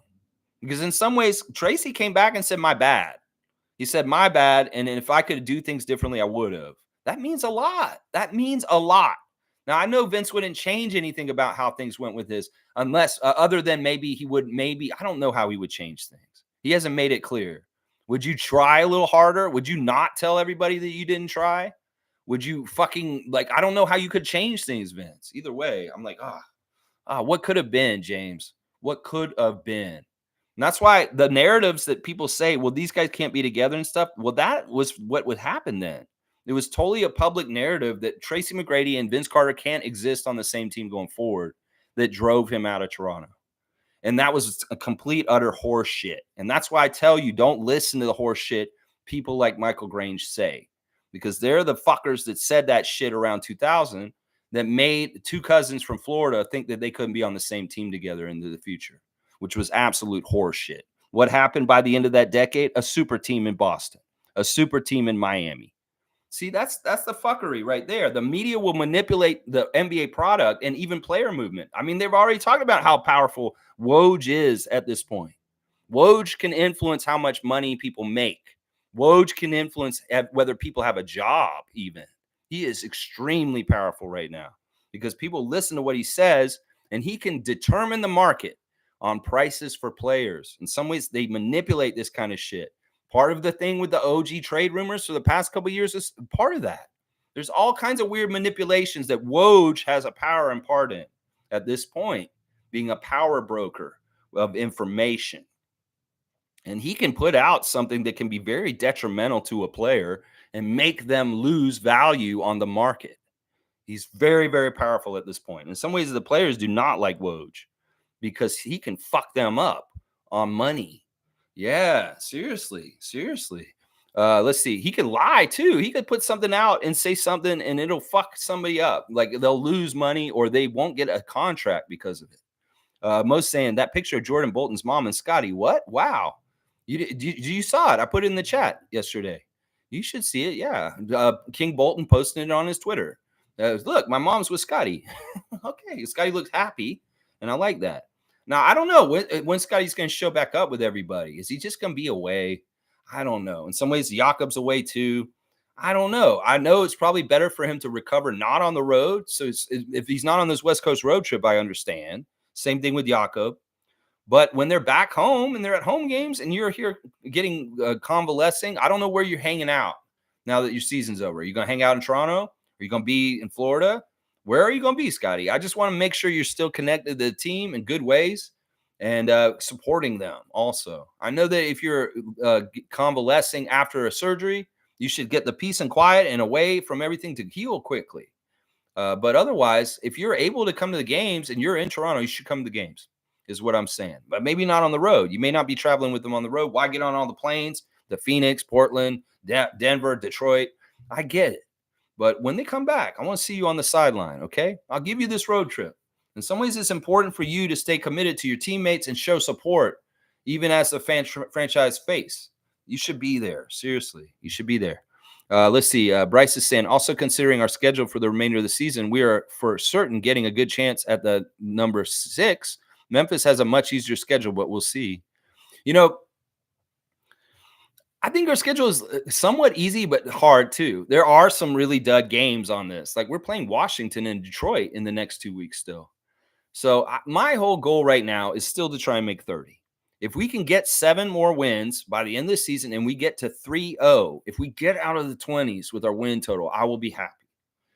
Because in some ways, Tracy came back and said, my bad. He said, my bad. And if I could do things differently, I would have. That means a lot. That means a lot. Now, I know Vince wouldn't change anything about how things went with this unless other than maybe he would I don't know how he would change things. He hasn't made it clear. Would you try a little harder? Would you not tell everybody that you didn't try? Would you fucking I don't know how you could change things, Vince. Either way, I'm like, what could have been, James? What could have been? And that's why the narratives that people say, well, these guys can't be together and stuff. Well, that was what would happen then. It was totally a public narrative that Tracy McGrady and Vince Carter can't exist on the same team going forward that drove him out of Toronto. And that was a complete, utter horse shit. And that's why I tell you, don't listen to the horse shit people like Michael Grange say, because they're the fuckers that said that shit around 2000 that made two cousins from Florida think that they couldn't be on the same team together into the future, which was absolute horse shit. What happened by the end of that decade? A super team in Boston, a super team in Miami. See, that's the fuckery right there. The media will manipulate the NBA product and even player movement. I mean, they've already talked about how powerful Woj is at this point. Woj can influence how much money people make. Woj can influence whether people have a job even. He is extremely powerful right now because people listen to what he says, and he can determine the market on prices for players. In some ways, they manipulate this kind of shit. Part of the thing with the OG trade rumors for the past couple of years is part of that. There's all kinds of weird manipulations that Woj has a power and part in at this point, being a power broker of information. And he can put out something that can be very detrimental to a player and make them lose value on the market. He's very, very powerful at this point. In some ways, the players do not like Woj because he can fuck them up on money. Yeah, seriously. Let's see. He can lie too. He could put something out and say something and it'll fuck somebody up. Like they'll lose money or they won't get a contract because of it. Most saying that picture of Jordan Bolton's mom and Scotty. What? Wow. You saw it. I put it in the chat yesterday. You should see it. Yeah. King Bolton posted it on his Twitter. Look, my mom's with Scotty. Okay. Scotty looks happy. And I like that. Now, I don't know when Scotty's going to show back up with everybody. Is he just going to be away? I don't know. In some ways, Jakob's away too. I don't know. I know it's probably better for him to recover not on the road. So if he's not on this West Coast road trip, I understand. Same thing with Jakob. But when they're back home and they're at home games and you're here getting convalescing, I don't know where you're hanging out now that your season's over. Are you going to hang out in Toronto? Are you going to be in Florida? Where are you going to be, Scotty? I just want to make sure you're still connected to the team in good ways and supporting them also. I know that if you're convalescing after a surgery, you should get the peace and quiet and away from everything to heal quickly. But otherwise, if you're able to come to the games and you're in Toronto, you should come to the games is what I'm saying. But maybe not on the road. You may not be traveling with them on the road. Why get on all the planes? The Phoenix, Portland, Denver, Detroit. I get it. But when they come back, I want to see you on the sideline, okay? I'll give you this road trip. In some ways, it's important for you to stay committed to your teammates and show support, even as the franchise face. You should be there. Seriously, you should be there. Let's see. Bryce is saying, also considering our schedule for the remainder of the season, we are for certain getting a good chance at the number 6. Memphis has a much easier schedule, but we'll see. You know, I think our schedule is somewhat easy, but hard too. There are some really dud games on this. Like we're playing Washington and Detroit in the next 2 weeks still. So my whole goal right now is still to try and make 30. If we can get 7 more wins by the end of the season and we get to 3-0, if we get out of the 20s with our win total, I will be happy.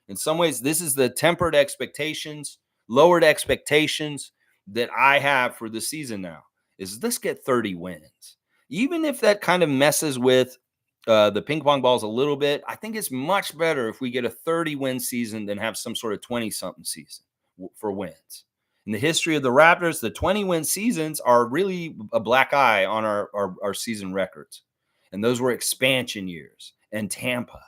In some ways, this is the tempered expectations, lowered expectations that I have for the season now is let's get 30 wins. Even if that kind of messes with the ping pong balls a little bit, I think it's much better if we get a 30-win season than have some sort of 20-something season for wins. In the history of the Raptors, the 20-win seasons are really a black eye on our season records. And those were expansion years and Tampa.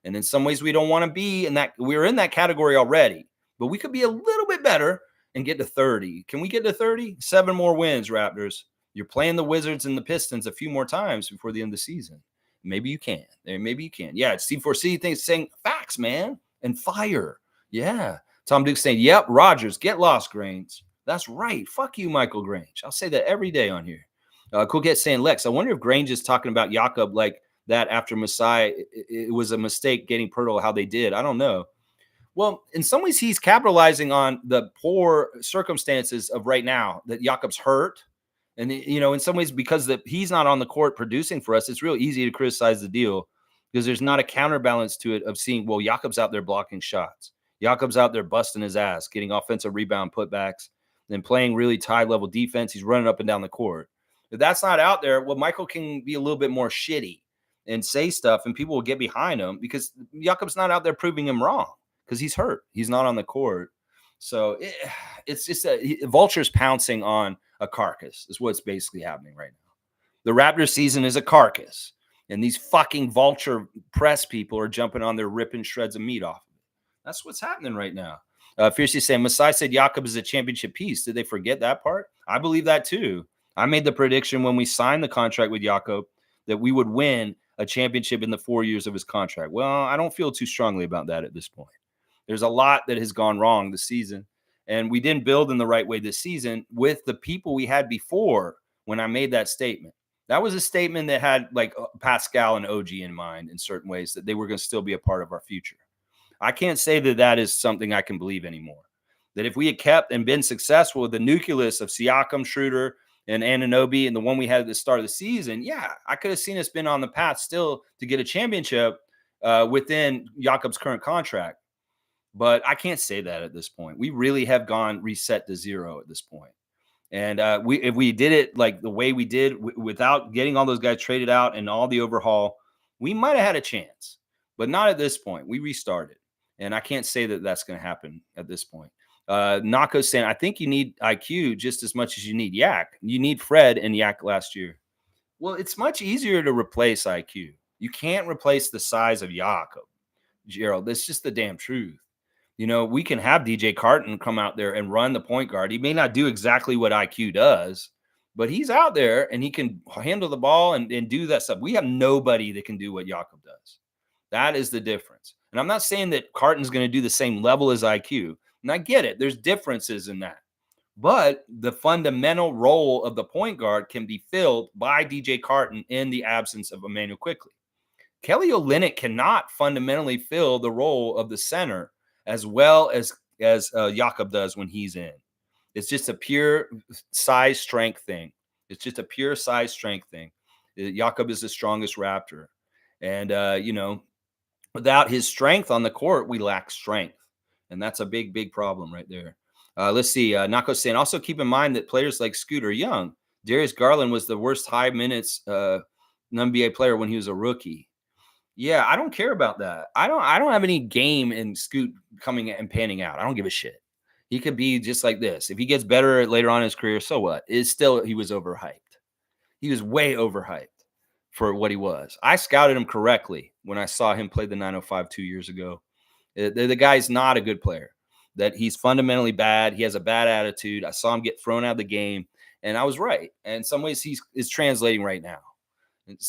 And in some ways, we don't want to be in that. We're in that category already, but we could be a little bit better and get to 30. Can we get to 30? 7 more wins, Raptors. You're playing the Wizards and the Pistons a few more times before the end of the season. Maybe you can. Maybe you can. Yeah, C4C things saying facts, man, and fire. Yeah. Tom Duke saying, yep, Rogers, get lost, Grange. That's right. Fuck you, Michael Grange. I'll say that every day on here. Cool Cat saying, Lex, I wonder if Grange is talking about Jakob like that after Masai. It was a mistake getting Pirtle how they did. I don't know. Well, in some ways, he's capitalizing on the poor circumstances of right now that Jakob's hurt. And, in some ways, because he's not on the court producing for us, it's real easy to criticize the deal because there's not a counterbalance to it of seeing, well, Jakob's out there blocking shots. Jakob's out there busting his ass, getting offensive rebound putbacks, and playing really high-level defense. He's running up and down the court. If that's not out there, well, Michael can be a little bit more shitty and say stuff, and people will get behind him because Jakob's not out there proving him wrong because he's hurt. He's not on the court. So it's just vultures pouncing on a carcass is what's basically happening right now. The Raptors season is a carcass, and these fucking vulture press people are jumping on there, ripping shreds of meat off of it. That's what's happening right now. Fiercely saying, Masai said Jakob is a championship piece. Did they forget that part? I believe that too. I made the prediction when we signed the contract with Jakob that we would win a championship in the 4 years of his contract. Well, I don't feel too strongly about that at this point. There's a lot that has gone wrong this season, and we didn't build in the right way this season with the people we had before when I made that statement. That was a statement that had like Pascal and OG in mind in certain ways, that they were going to still be a part of our future. I can't say that that is something I can believe anymore. That if we had kept and been successful with the nucleus of Siakam, Schroeder, and Anunoby and the one we had at the start of the season, yeah, I could have seen us been on the path still to get a championship within Jakob's current contract. But I can't say that at this point. We really have gone reset to zero at this point. And if we did it like the way we did without getting all those guys traded out and all the overhaul, we might have had a chance, but not at this point. We restarted. And I can't say that that's going to happen at this point. Nako's saying, I think you need IQ just as much as you need Yak. You need Fred and Yak last year. Well, it's much easier to replace IQ. You can't replace the size of Jakob, Gerald. That's just the damn truth. We can have DJ Carton come out there and run the point guard. He may not do exactly what IQ does, but he's out there and he can handle the ball and do that stuff. We have nobody that can do what Jakob does. That is the difference. And I'm not saying that Carton's going to do the same level as IQ. And I get it. There's differences in that. But the fundamental role of the point guard can be filled by DJ Carton in the absence of Emmanuel Quickley. Kelly Olynyk cannot fundamentally fill the role of the center as well as Jakob does when he's in. It's just a pure size strength thing. Jakob is the strongest Raptor. And, without his strength on the court, we lack strength. And that's a big, big problem right there. Let's see. Nako's saying, also keep in mind that players like Scoot are young. Darius Garland was the worst high minutes NBA player when he was a rookie. Yeah, I don't care about that. I don't have any game in Scoot coming and panning out. I don't give a shit. He could be just like this. If he gets better later on in his career, so what? It's still, he was overhyped. He was way overhyped for what he was. I scouted him correctly when I saw him play the 905 2 years ago. The guy's not a good player. That he's fundamentally bad. He has a bad attitude. I saw him get thrown out of the game, and I was right. And in some ways, is translating right now.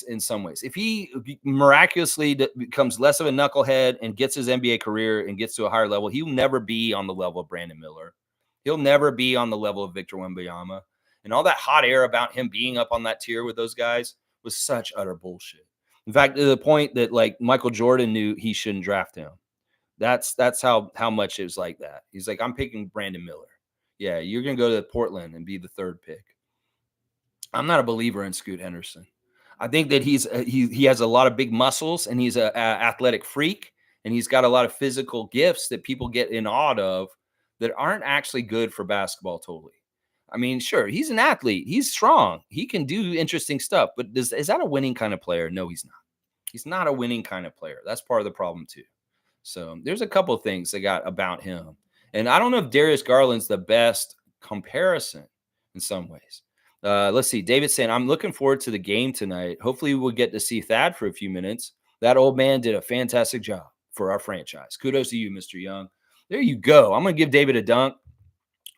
In some ways, if he miraculously becomes less of a knucklehead and gets his NBA career and gets to a higher level, he'll never be on the level of Brandon Miller. He'll never be on the level of Victor Wembanyama. And all that hot air about him being up on that tier with those guys was such utter bullshit. In fact, to the point that like Michael Jordan knew he shouldn't draft him. That's how much it was like that. He's like, I'm picking Brandon Miller. Yeah, you're going to go to Portland and be the third pick. I'm not a believer in Scoot Henderson. I think that he has a lot of big muscles and he's an athletic freak and he's got a lot of physical gifts that people get in awe of that aren't actually good for basketball totally. I mean, sure, he's an athlete. He's strong. He can do interesting stuff. But is that a winning kind of player? No, he's not. He's not a winning kind of player. That's part of the problem too. So there's a couple of things I got about him. And I don't know if Darius Garland's the best comparison in some ways. Let's see. David saying, I'm looking forward to the game tonight. Hopefully we'll get to see Thad for a few minutes. That old man did a fantastic job for our franchise. Kudos to you, Mr. Young. There you go. I'm going to give David a dunk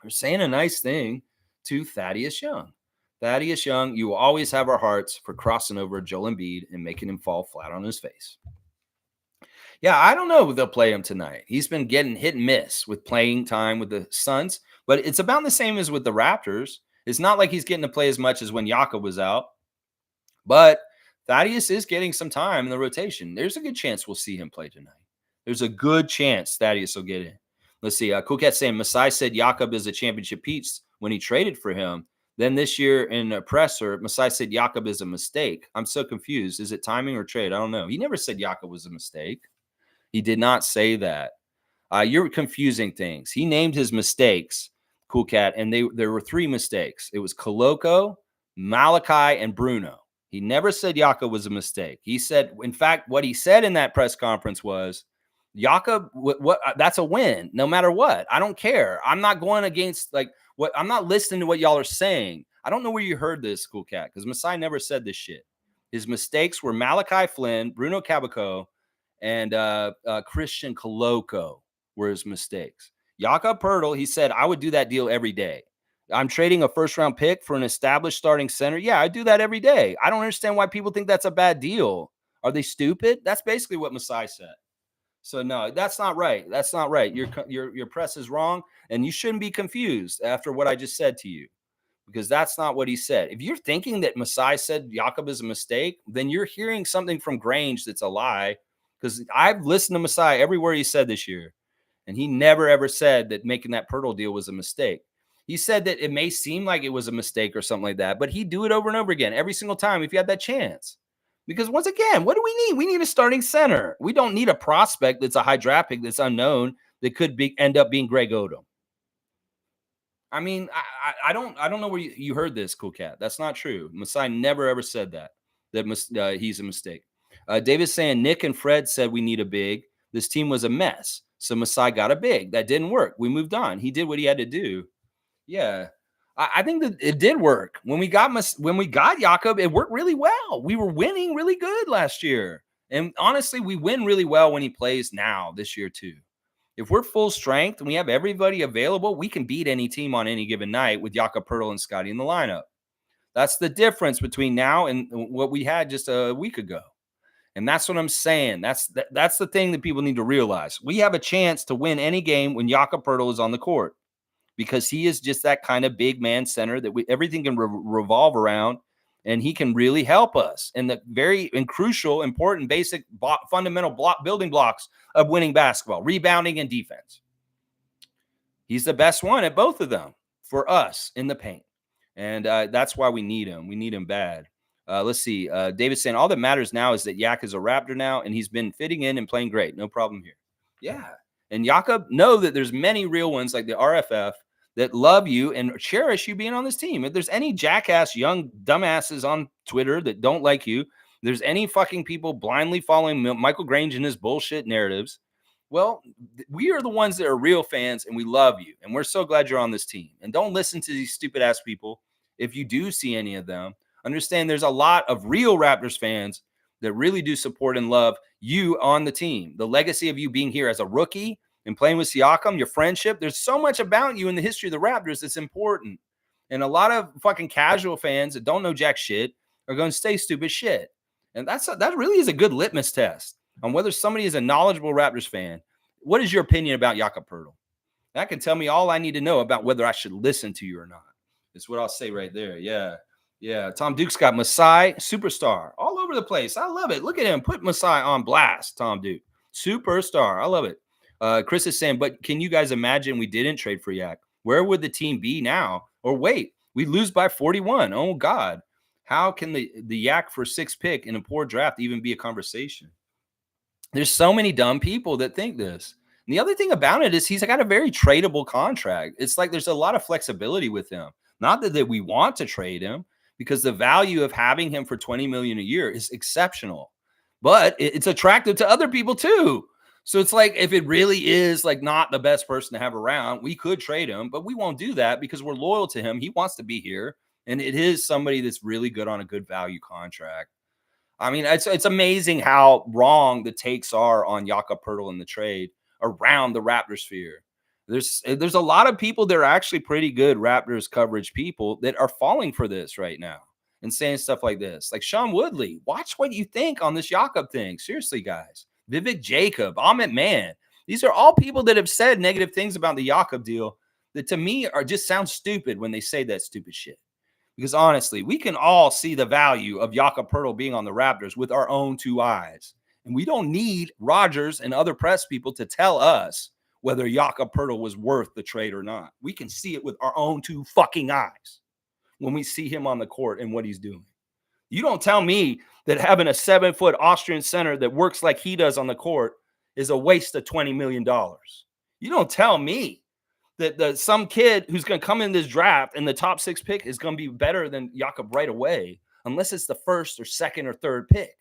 for saying a nice thing to Thaddeus Young. Thaddeus Young, you will always have our hearts for crossing over Joel Embiid and making him fall flat on his face. Yeah, I don't know if they'll play him tonight. He's been getting hit and miss with playing time with the Suns, but it's about the same as with the Raptors. It's not like he's getting to play as much as when Jakob was out, but Thaddeus is getting some time in the rotation. There's a good chance we'll see him play tonight. There's a good chance Thaddeus will get in. Let's see. Cool Cat saying Masai said Jakob is a championship piece when he traded for him. Then this year in a presser, Masai said Jakob is a mistake. I'm so confused. Is it timing or trade? I don't know. He never said Jakob was a mistake. He did not say that. You're confusing things. He named his mistakes, Cool Cat, and there were 3 mistakes. It was Koloko, Malachi, and Bruno. He never said Jakob was a mistake. He said, in fact, what he said in that press conference was, Jakob, that's a win, no matter what. I don't care. I'm not going against I'm not listening to what y'all are saying. I don't know where you heard this, Cool Cat, because Masai never said this shit. His mistakes were Malachi Flynn, Bruno Caboclo, and Christian Koloko were his mistakes. Jakob Poeltl, he said, I would do that deal every day. I'm trading a first-round pick for an established starting center. Yeah, I do that every day. I don't understand why people think that's a bad deal. Are they stupid? That's basically what Masai said. So no, that's not right. That's not right. Your press is wrong, and you shouldn't be confused after what I just said to you, because that's not what he said. If you're thinking that Masai said Jakob is a mistake, then you're hearing something from Grange that's a lie, because I've listened to Masai everywhere he said this year, and he never ever said that making that Poeltl deal was a mistake. He said that it may seem like it was a mistake or something like that, but he'd do it over and over again every single time if you had that chance. Because once again, what do we need? We need a starting center. We don't need a prospect that's a high draft pick that's unknown that could end up being Greg Odom. I mean, I don't know where you heard this, Cool Cat. That's not true. Masai never ever said that he's a mistake. David's saying Nick and Fred said we need a big. This team was a mess, so Masai got a big. That didn't work. We moved on. He did what he had to do. Yeah. I think that it did work. When we got Jakob, it worked really well. We were winning really good last year. And honestly, we win really well when he plays now this year too. If we're full strength and we have everybody available, we can beat any team on any given night with Jakob Poeltl and Scotty in the lineup. That's the difference between now and what we had just a week ago. And that's what I'm saying. That's the thing that people need to realize. We have a chance to win any game when Jakob Poeltl is on the court, because he is just that kind of big man center that everything can revolve around, and he can really help us in the very crucial, important, basic, fundamental building blocks of winning basketball, rebounding and defense. He's the best one at both of them for us in the paint, and that's why we need him. We need him bad. Let's see. David's saying all that matters now is that Yak is a Raptor now, and he's been fitting in and playing great. No problem here. Yeah. And Jakob, know that there's many real ones like the RFF that love you and cherish you being on this team. If there's any jackass young dumbasses on Twitter that don't like you, there's any fucking people blindly following Michael Grange and his bullshit narratives, well, we are the ones that are real fans, and we love you, and we're so glad you're on this team. And don't listen to these stupid ass people. If you do see any of them, understand there's a lot of real Raptors fans that really do support and love you on the team. The legacy of you being here as a rookie and playing with Siakam, your friendship, there's so much about you in the history of the Raptors that's important. And a lot of fucking casual fans that don't know jack shit are going to say stupid shit. And that really is a good litmus test on whether somebody is a knowledgeable Raptors fan. What is your opinion about Jakob Poeltl? That can tell me all I need to know about whether I should listen to you or not. That's what I'll say right there. Yeah. Yeah. Tom Duke's got Masai, superstar, all over the place. I love it. Look at him. Put Masai on blast, Tom Duke. Superstar. I love it. Chris is saying, but can you guys imagine we didn't trade for Yak? Where would the team be now? Or wait, we lose by 41. Oh, God. How can the Yak for 6th pick in a poor draft even be a conversation? There's so many dumb people that think this. And the other thing about it is he's got a very tradable contract. It's like there's a lot of flexibility with him. Not that we want to trade him, because the value of having him for $20 million a year is exceptional. But it's attractive to other people too. So it's like, if it really is like not the best person to have around, we could trade him, but we won't do that because we're loyal to him. He wants to be here, and it is somebody that's really good on a good value contract. I mean, it's amazing how wrong the takes are on Jakob Poeltl in the trade around the Raptors sphere. There's a lot of people that are actually pretty good Raptors coverage people that are falling for this right now and saying stuff like this. Like Sean Woodley, watch what you think on this Jakob thing. Seriously, guys. Vivek Jacob, Ahmed Mann. These are all people that have said negative things about the Jakob deal that to me are just sound stupid when they say that stupid shit. Because honestly, we can all see the value of Jakob Poeltl being on the Raptors with our own two eyes. And we don't need Rodgers and other press people to tell us whether Jakob Poeltl was worth the trade or not. We can see it with our own two fucking eyes when we see him on the court and what he's doing. You don't tell me that having a 7-foot Austrian center that works like he does on the court is a waste of $20 million. You don't tell me that some kid who's going to come in this draft and the top 6 pick is going to be better than Jakob right away, unless it's the first or second or third pick.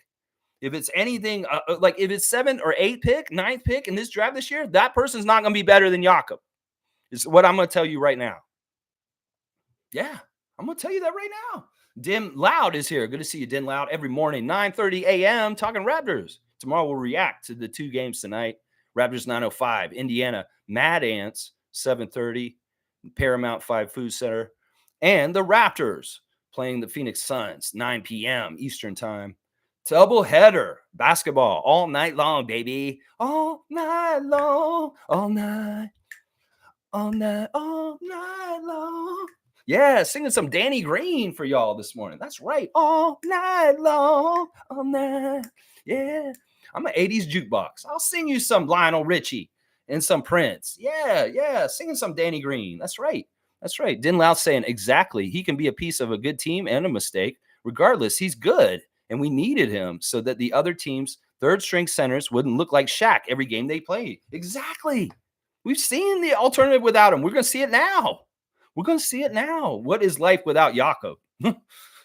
If it's anything like if it's 7 or 8 pick, 9th pick in this draft this year, that person's not going to be better than Jakob. Is what I'm going to tell you right now. Yeah, I'm going to tell you that right now. Dim Loud is here. Good to see you, Dim Loud, every morning, 9:30 a.m. talking Raptors. Tomorrow we'll react to the 2 games tonight. Raptors 9:05, Indiana Mad Ants 7:30, Paramount 5 Food Center, and the Raptors playing the Phoenix Suns 9 p.m. Eastern Time. Double header basketball all night long, baby. All night long, all night, all night, all night long. Yeah, singing some Danny Green for y'all this morning. That's right. All night long, all night. Yeah. I'm an 80s jukebox. I'll sing you some Lionel Richie and some Prince. Yeah. Singing some Danny Green. That's right. Din Loud saying exactly. He can be a piece of a good team and a mistake. Regardless, he's good. And we needed him so that the other team's third string centers wouldn't look like Shaq every game they played. Exactly. We've seen the alternative without him. We're going to see it now. What is life without Jakob?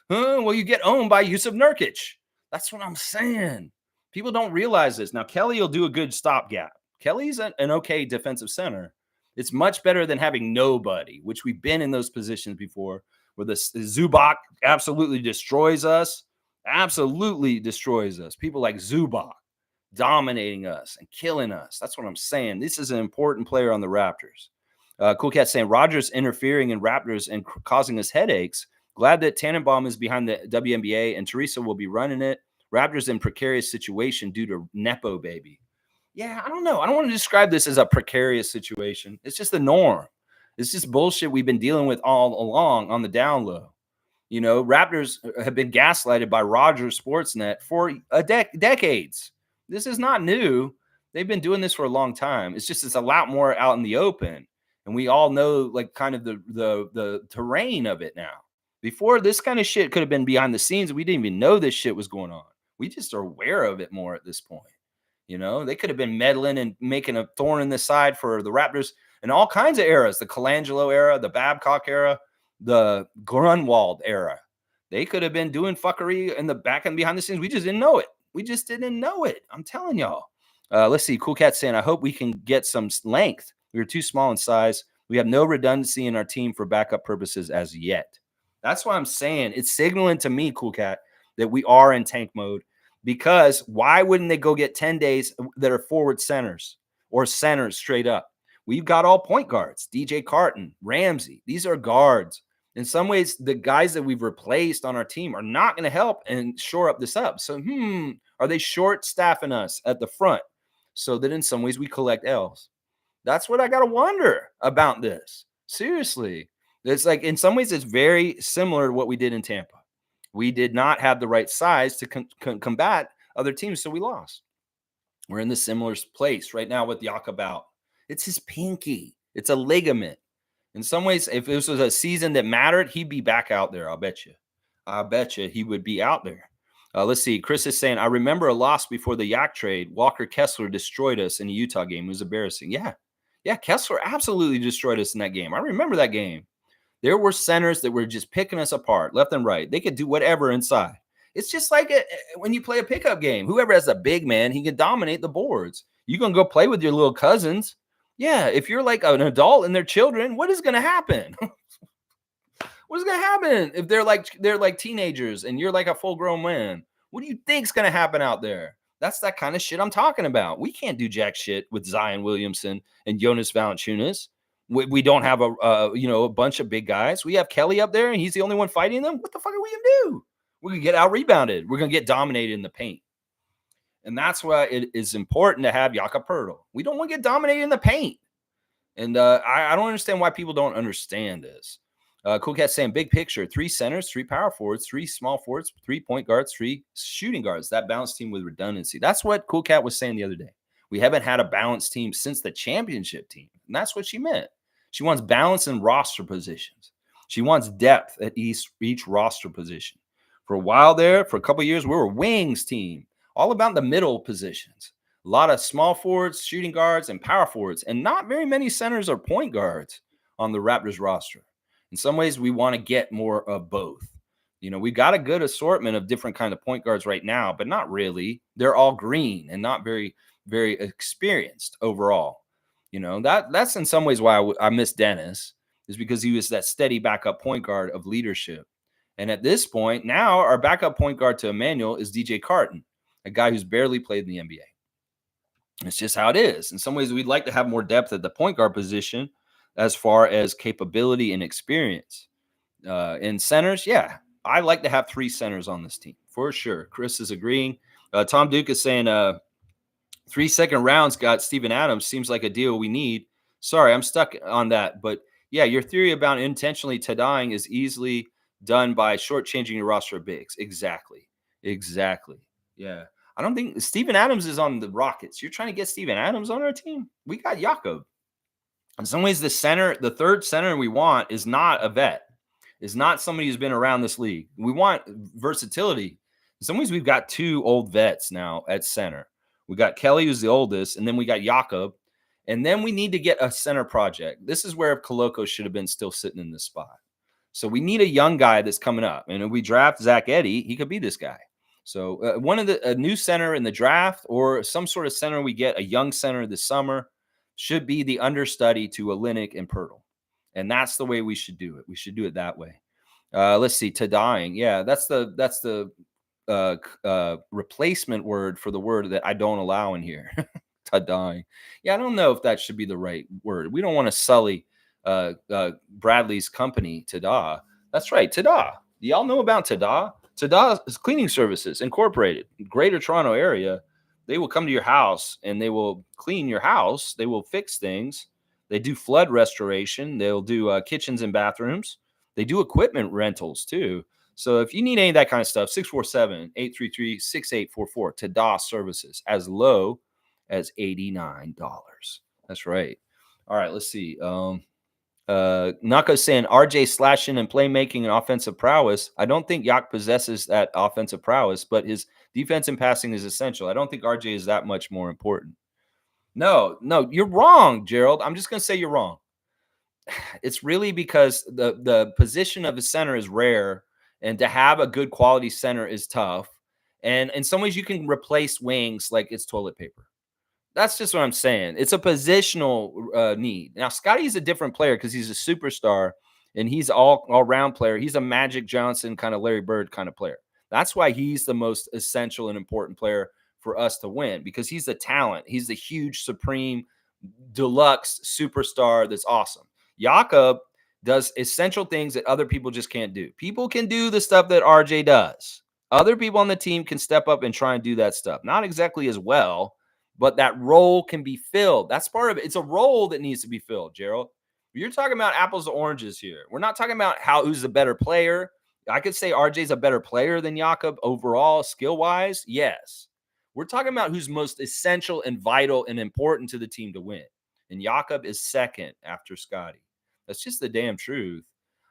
Well, you get owned by Yusuf Nurkic. That's what I'm saying. People don't realize this. Now, Kelly will do a good stopgap. Kelly's an okay defensive center. It's much better than having nobody, which we've been in those positions before, where the Zubac absolutely destroys us. People like Zubac dominating us and killing us. That's what I'm saying. This is an important player on the Raptors. Cool Cat saying Rodgers interfering in Raptors and causing us headaches. Glad that Tannenbaum is behind the WNBA and Teresa will be running it. Raptors in precarious situation due to Nepo baby. Yeah, I don't know. I don't want to describe this as a precarious situation. It's just the norm. It's just bullshit we've been dealing with all along on the down low. You know, Raptors have been gaslighted by Rogers Sportsnet for decades. This is not new. They've been doing this for a long time. It's just it's a lot more out in the open. And we all know like kind of the terrain of it now. Before, this kind of shit could have been behind the scenes. We didn't even know this shit was going on. We just are aware of it more at this point. You know, they could have been meddling and making a thorn in the side for the Raptors in all kinds of eras. The Colangelo era, the Babcock era, the Grunwald era. They could have been doing fuckery in the back and behind the scenes. We just didn't know it. I'm telling y'all. Let's see. Cool Cat saying, I hope we can get some length. We were too small in size. We have no redundancy in our team for backup purposes as yet. That's what I'm saying. It's signaling to me, Cool Cat, that we are in tank mode. Because why wouldn't they go get 10 days that are forward centers or centers straight up? We've got all point guards. DJ Carton, Ramsey. These are guards. In some ways, the guys that we've replaced on our team are not going to help and shore up this up. So, are they short staffing us at the front so that in some ways we collect L's? That's what I got to wonder about this. Seriously. It's like in some ways, it's very similar to what we did in Tampa. We did not have the right size to combat other teams, so we lost. We're in the similar place right now with Jakob out. It's his pinky. It's a ligament. In some ways, if this was a season that mattered, he'd be back out there. I'll bet you he would be out there. Let's see. Chris is saying, I remember a loss before the Yak trade. Walker Kessler destroyed us in a Utah game. It was embarrassing. Yeah, Kessler absolutely destroyed us in that game. I remember that game. There were centers that were just picking us apart left and right. They could do whatever inside. It's just like when you play a pickup game. Whoever has a big man, he can dominate the boards. You can go play with your little cousins. Yeah, if you're like an adult and their children, what is going to happen? What is going to happen if they're like teenagers and you're like a full-grown man? What do you think's going to happen out there? That's that kind of shit I'm talking about. We can't do jack shit with Zion Williamson and Jonas Valanciunas. We don't have a bunch of big guys. We have Kelly up there and he's the only one fighting them. What the fuck are we going to do? We're going to get out rebounded. We're going to get dominated in the paint. And that's why it is important to have Jakob Poeltl. We don't want to get dominated in the paint. And I don't understand why people don't understand this. Cool Cat saying, big picture, 3 centers, 3 power forwards, 3 small forwards, 3 point guards, 3 shooting guards. That balanced team with redundancy. That's what Cool Cat was saying the other day. We haven't had a balanced team since the championship team. And that's what she meant. She wants balance in roster positions. She wants depth at each roster position. For a while there, for a couple of years, we were a wings team, all about the middle positions. A lot of small forwards, shooting guards, and power forwards, and not very many centers or point guards on the Raptors roster. In some ways, we want to get more of both. We got a good assortment of different kind of point guards right now, but not really. They're all green and not very, very experienced overall. That's in some ways why I miss Dennis, is because he was that steady backup point guard of leadership. And at this point, now our backup point guard to Emmanuel is DJ Carton, a guy who's barely played in the NBA. It's just how it is. In some ways, we'd like to have more depth at the point guard position as far as capability and experience. In centers, yeah, I like to have 3 centers on this team for sure. Chris is agreeing. Tom Duke is saying 3 second rounds got Steven Adams. Seems like a deal we need. Sorry, I'm stuck on that. But yeah, your theory about intentionally Taddying is easily done by shortchanging your roster of bigs. Exactly. Yeah. I don't think Steven Adams is on the Rockets. You're trying to get Steven Adams on our team? We got Jakob. In some ways, the third center we want is not a vet. Is not somebody who's been around this league. We want versatility. In some ways, we've got 2 old vets now at center. We got Kelly, who's the oldest, and then we got Jakob. And then we need to get a center project. This is where Koloko should have been still sitting in this spot. So we need a young guy that's coming up. And if we draft Zach Edey, he could be this guy. So a new center in the draft or some sort of center we get, a young center this summer, should be the understudy to Olynyk and Poeltl. And that's the way we should do it. We should do it that way. Let's see, Taddying. Yeah, that's the replacement word for the word that I don't allow in here. Taddying. Yeah, I don't know if that should be the right word. We don't want to sully Bradley's company, Tada. That's right, Tada. Do y'all know about Tada? Tada is Cleaning Services Incorporated, Greater Toronto area. They will come to your house and they will clean your house. They will fix things. They do flood restoration. They'll do kitchens and bathrooms. They do equipment rentals too. So if you need any of that kind of stuff, 647-833-6844, Tada Services, as low as $89. That's right. All right, let's see. Naka's saying RJ slashing and playmaking and offensive prowess. I don't think Yak possesses that offensive prowess, but his defense and passing is essential. I don't think RJ is that much more important. No, you're wrong, Gerald. I'm just going to say you're wrong. It's really because the position of the center is rare, and to have a good quality center is tough. And in some ways, you can replace wings like it's toilet paper. That's just what I'm saying. It's a positional need. Now, Scotty's a different player because he's a superstar and he's all-round player. He's a Magic Johnson kind of Larry Bird kind of player. That's why he's the most essential and important player for us to win, because he's the talent. He's the huge, supreme, deluxe superstar that's awesome. Jakob does essential things that other people just can't do. People can do the stuff that RJ does. Other people on the team can step up and try and do that stuff. Not exactly as well, but that role can be filled. That's part of it. It's a role that needs to be filled, Gerald. You're talking about apples to oranges here. We're not talking about who's the better player. I could say RJ's a better player than Jakob overall, skill-wise. Yes. We're talking about who's most essential and vital and important to the team to win. And Jakob is second after Scotty. That's just the damn truth.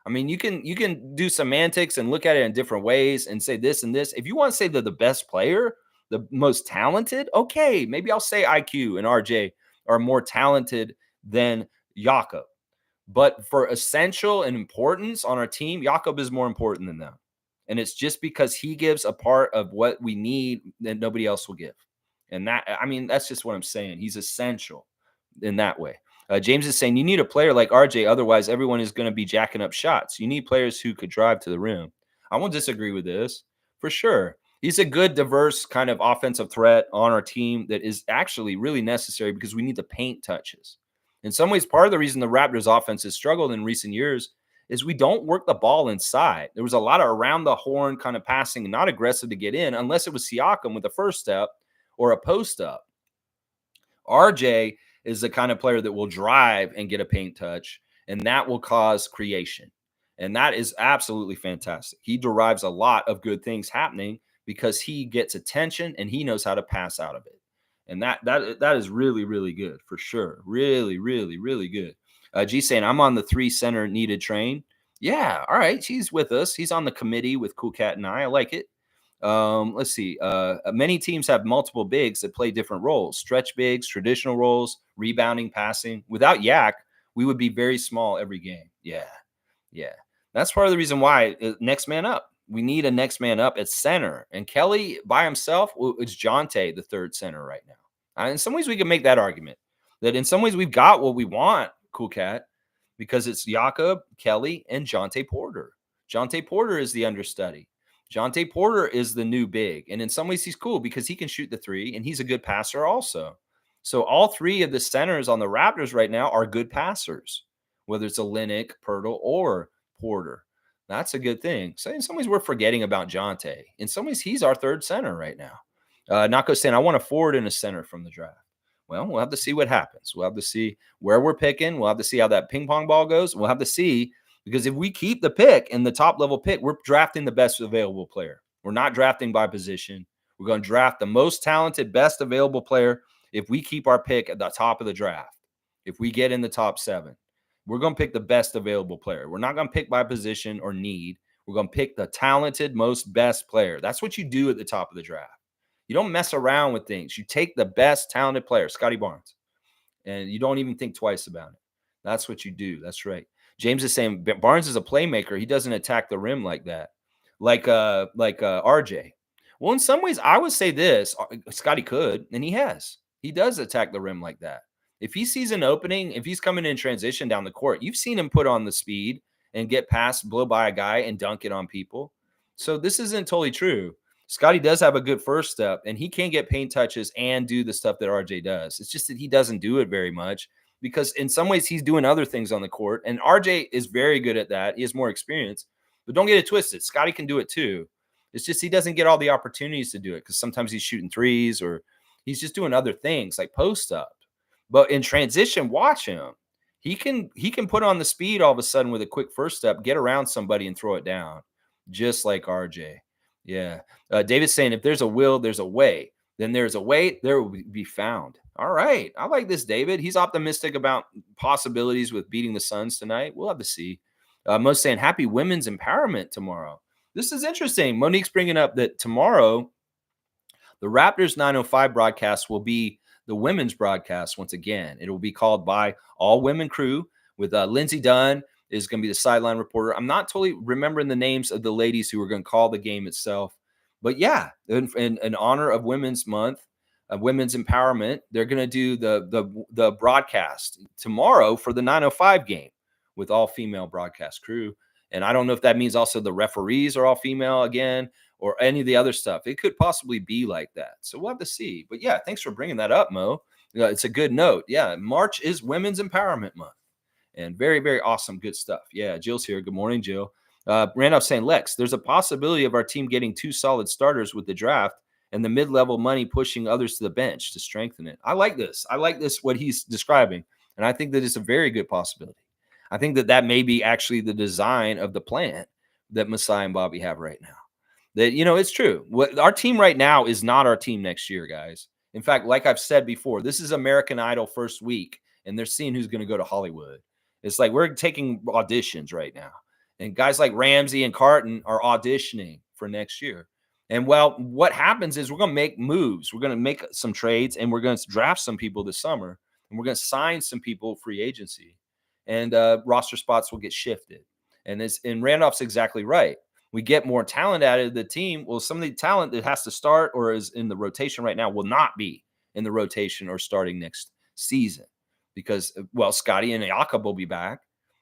I mean, you can do semantics and look at it in different ways and say this and this. If you want to say they're the best player, the most talented, okay, maybe I'll say IQ and RJ are more talented than Jakob. But for essential and importance on our team, Jakob is more important than them. And it's just because he gives a part of what we need that nobody else will give. And that's just what I'm saying. He's essential in that way. James is saying you need a player like RJ. Otherwise, everyone is going to be jacking up shots. You need players who could drive to the rim. I won't disagree with this for sure. He's a good, diverse kind of offensive threat on our team that is actually really necessary because we need the paint touches. In some ways, part of the reason the Raptors offense has struggled in recent years is we don't work the ball inside. There was a lot of around the horn kind of passing, not aggressive to get in, unless it was Siakam with a first step or a post up. RJ is the kind of player that will drive and get a paint touch, and that will cause creation. And that is absolutely fantastic. He derives a lot of good things happening because he gets attention and he knows how to pass out of it. And that is really, really good for sure. Really, really, really good. G saying, I'm on the 3 center needed train. Yeah, all right. He's with us. He's on the committee with Cool Cat and I like it. Let's see. Many teams have multiple bigs that play different roles, stretch bigs, traditional roles, rebounding, passing. Without Yak, we would be very small every game. Yeah. That's part of the reason why next man up. We need a next man up at center. And Kelly by himself, it's Jonte, the 3rd center right now. In some ways, we can make that argument that in some ways we've got what we want, Cool Cat, because it's Jakob, Kelly, and Jonte Porter. Jonte Porter is the understudy. Jonte Porter is the new big. And in some ways, he's cool because he can shoot the 3 and he's a good passer also. So all 3 of the centers on the Raptors right now are good passers, whether it's Olynyk, Poeltl, or Porter. That's a good thing. So in some ways, we're forgetting about Jonte. In some ways, he's our 3rd center right now. Nako saying, I want a forward and a center from the draft. Well, we'll have to see what happens. We'll have to see where we're picking. We'll have to see how that ping pong ball goes. We'll have to see, because if we keep the pick in the top level pick, we're drafting the best available player. We're not drafting by position. We're going to draft the most talented, best available player if we keep our pick at the top of the draft. If we get in the top 7. We're going to pick the best available player. We're not going to pick by position or need. We're going to pick the talented, most best player. That's what you do at the top of the draft. You don't mess around with things. You take the best talented player, Scotty Barnes, and you don't even think twice about it. That's what you do. That's right. James is saying Barnes is a playmaker. He doesn't attack the rim like that, like RJ. Well, in some ways, I would say this. Scotty could, and he has. He does attack the rim like that. If he sees an opening, if he's coming in transition down the court, you've seen him put on the speed and get past, blow by a guy and dunk it on people. So this isn't totally true. Scotty does have a good first step, and he can get paint touches and do the stuff that RJ does. It's just that he doesn't do it very much because in some ways he's doing other things on the court, and RJ is very good at that. He has more experience, but don't get it twisted. Scotty can do it too. It's just he doesn't get all the opportunities to do it because sometimes he's shooting threes or he's just doing other things like post up. But in transition, watch him. He can put on the speed all of a sudden with a quick first step, get around somebody and throw it down, just like RJ. Yeah. David's saying if there's a will, there's a way. Then there's a way, there will be found. All right. I like this, David. He's optimistic about possibilities with beating the Suns tonight. We'll have to see. Mo's saying happy women's empowerment tomorrow. This is interesting. Monique's bringing up that tomorrow the Raptors 905 broadcast will be the women's broadcast once again. It will be called by all women crew with Lindsey Dunn is going to be the sideline reporter. I'm not totally remembering the names of the ladies who are going to call the game itself. But yeah, in honor of Women's Month, of women's empowerment, they're going to do the broadcast tomorrow for the 905 game with all female broadcast crew. And I don't know if that means also the referees are all female again or any of the other stuff. It could possibly be like that. So we'll have to see. But yeah, thanks for bringing that up, Mo. It's a good note. Yeah, March is Women's Empowerment Month. And very, very awesome, good stuff. Yeah, Jill's here. Good morning, Jill. Randolph saying, Lex, there's a possibility of our team getting 2 solid starters with the draft and the mid-level money pushing others to the bench to strengthen it. I like this. What he's describing. And I think that it's a very good possibility. I think that may be actually the design of the plan that Masai and Bobby have right now. That, it's true. Our team right now is not our team next year, guys. In fact, like I've said before, this is American Idol first week, and they're seeing who's going to go to Hollywood. It's like we're taking auditions right now. And guys like Ramsey and Carton are auditioning for next year. And well, what happens is we're going to make moves. We're going to make some trades, and we're going to draft some people this summer, and we're going to sign some people free agency, and roster spots will get shifted. And Randolph's exactly right. we get more talent out of the team. Well, some of the talent that has to start or is in the rotation right now will not be in the rotation or starting next season because, well, Scotty and Jakob will be back,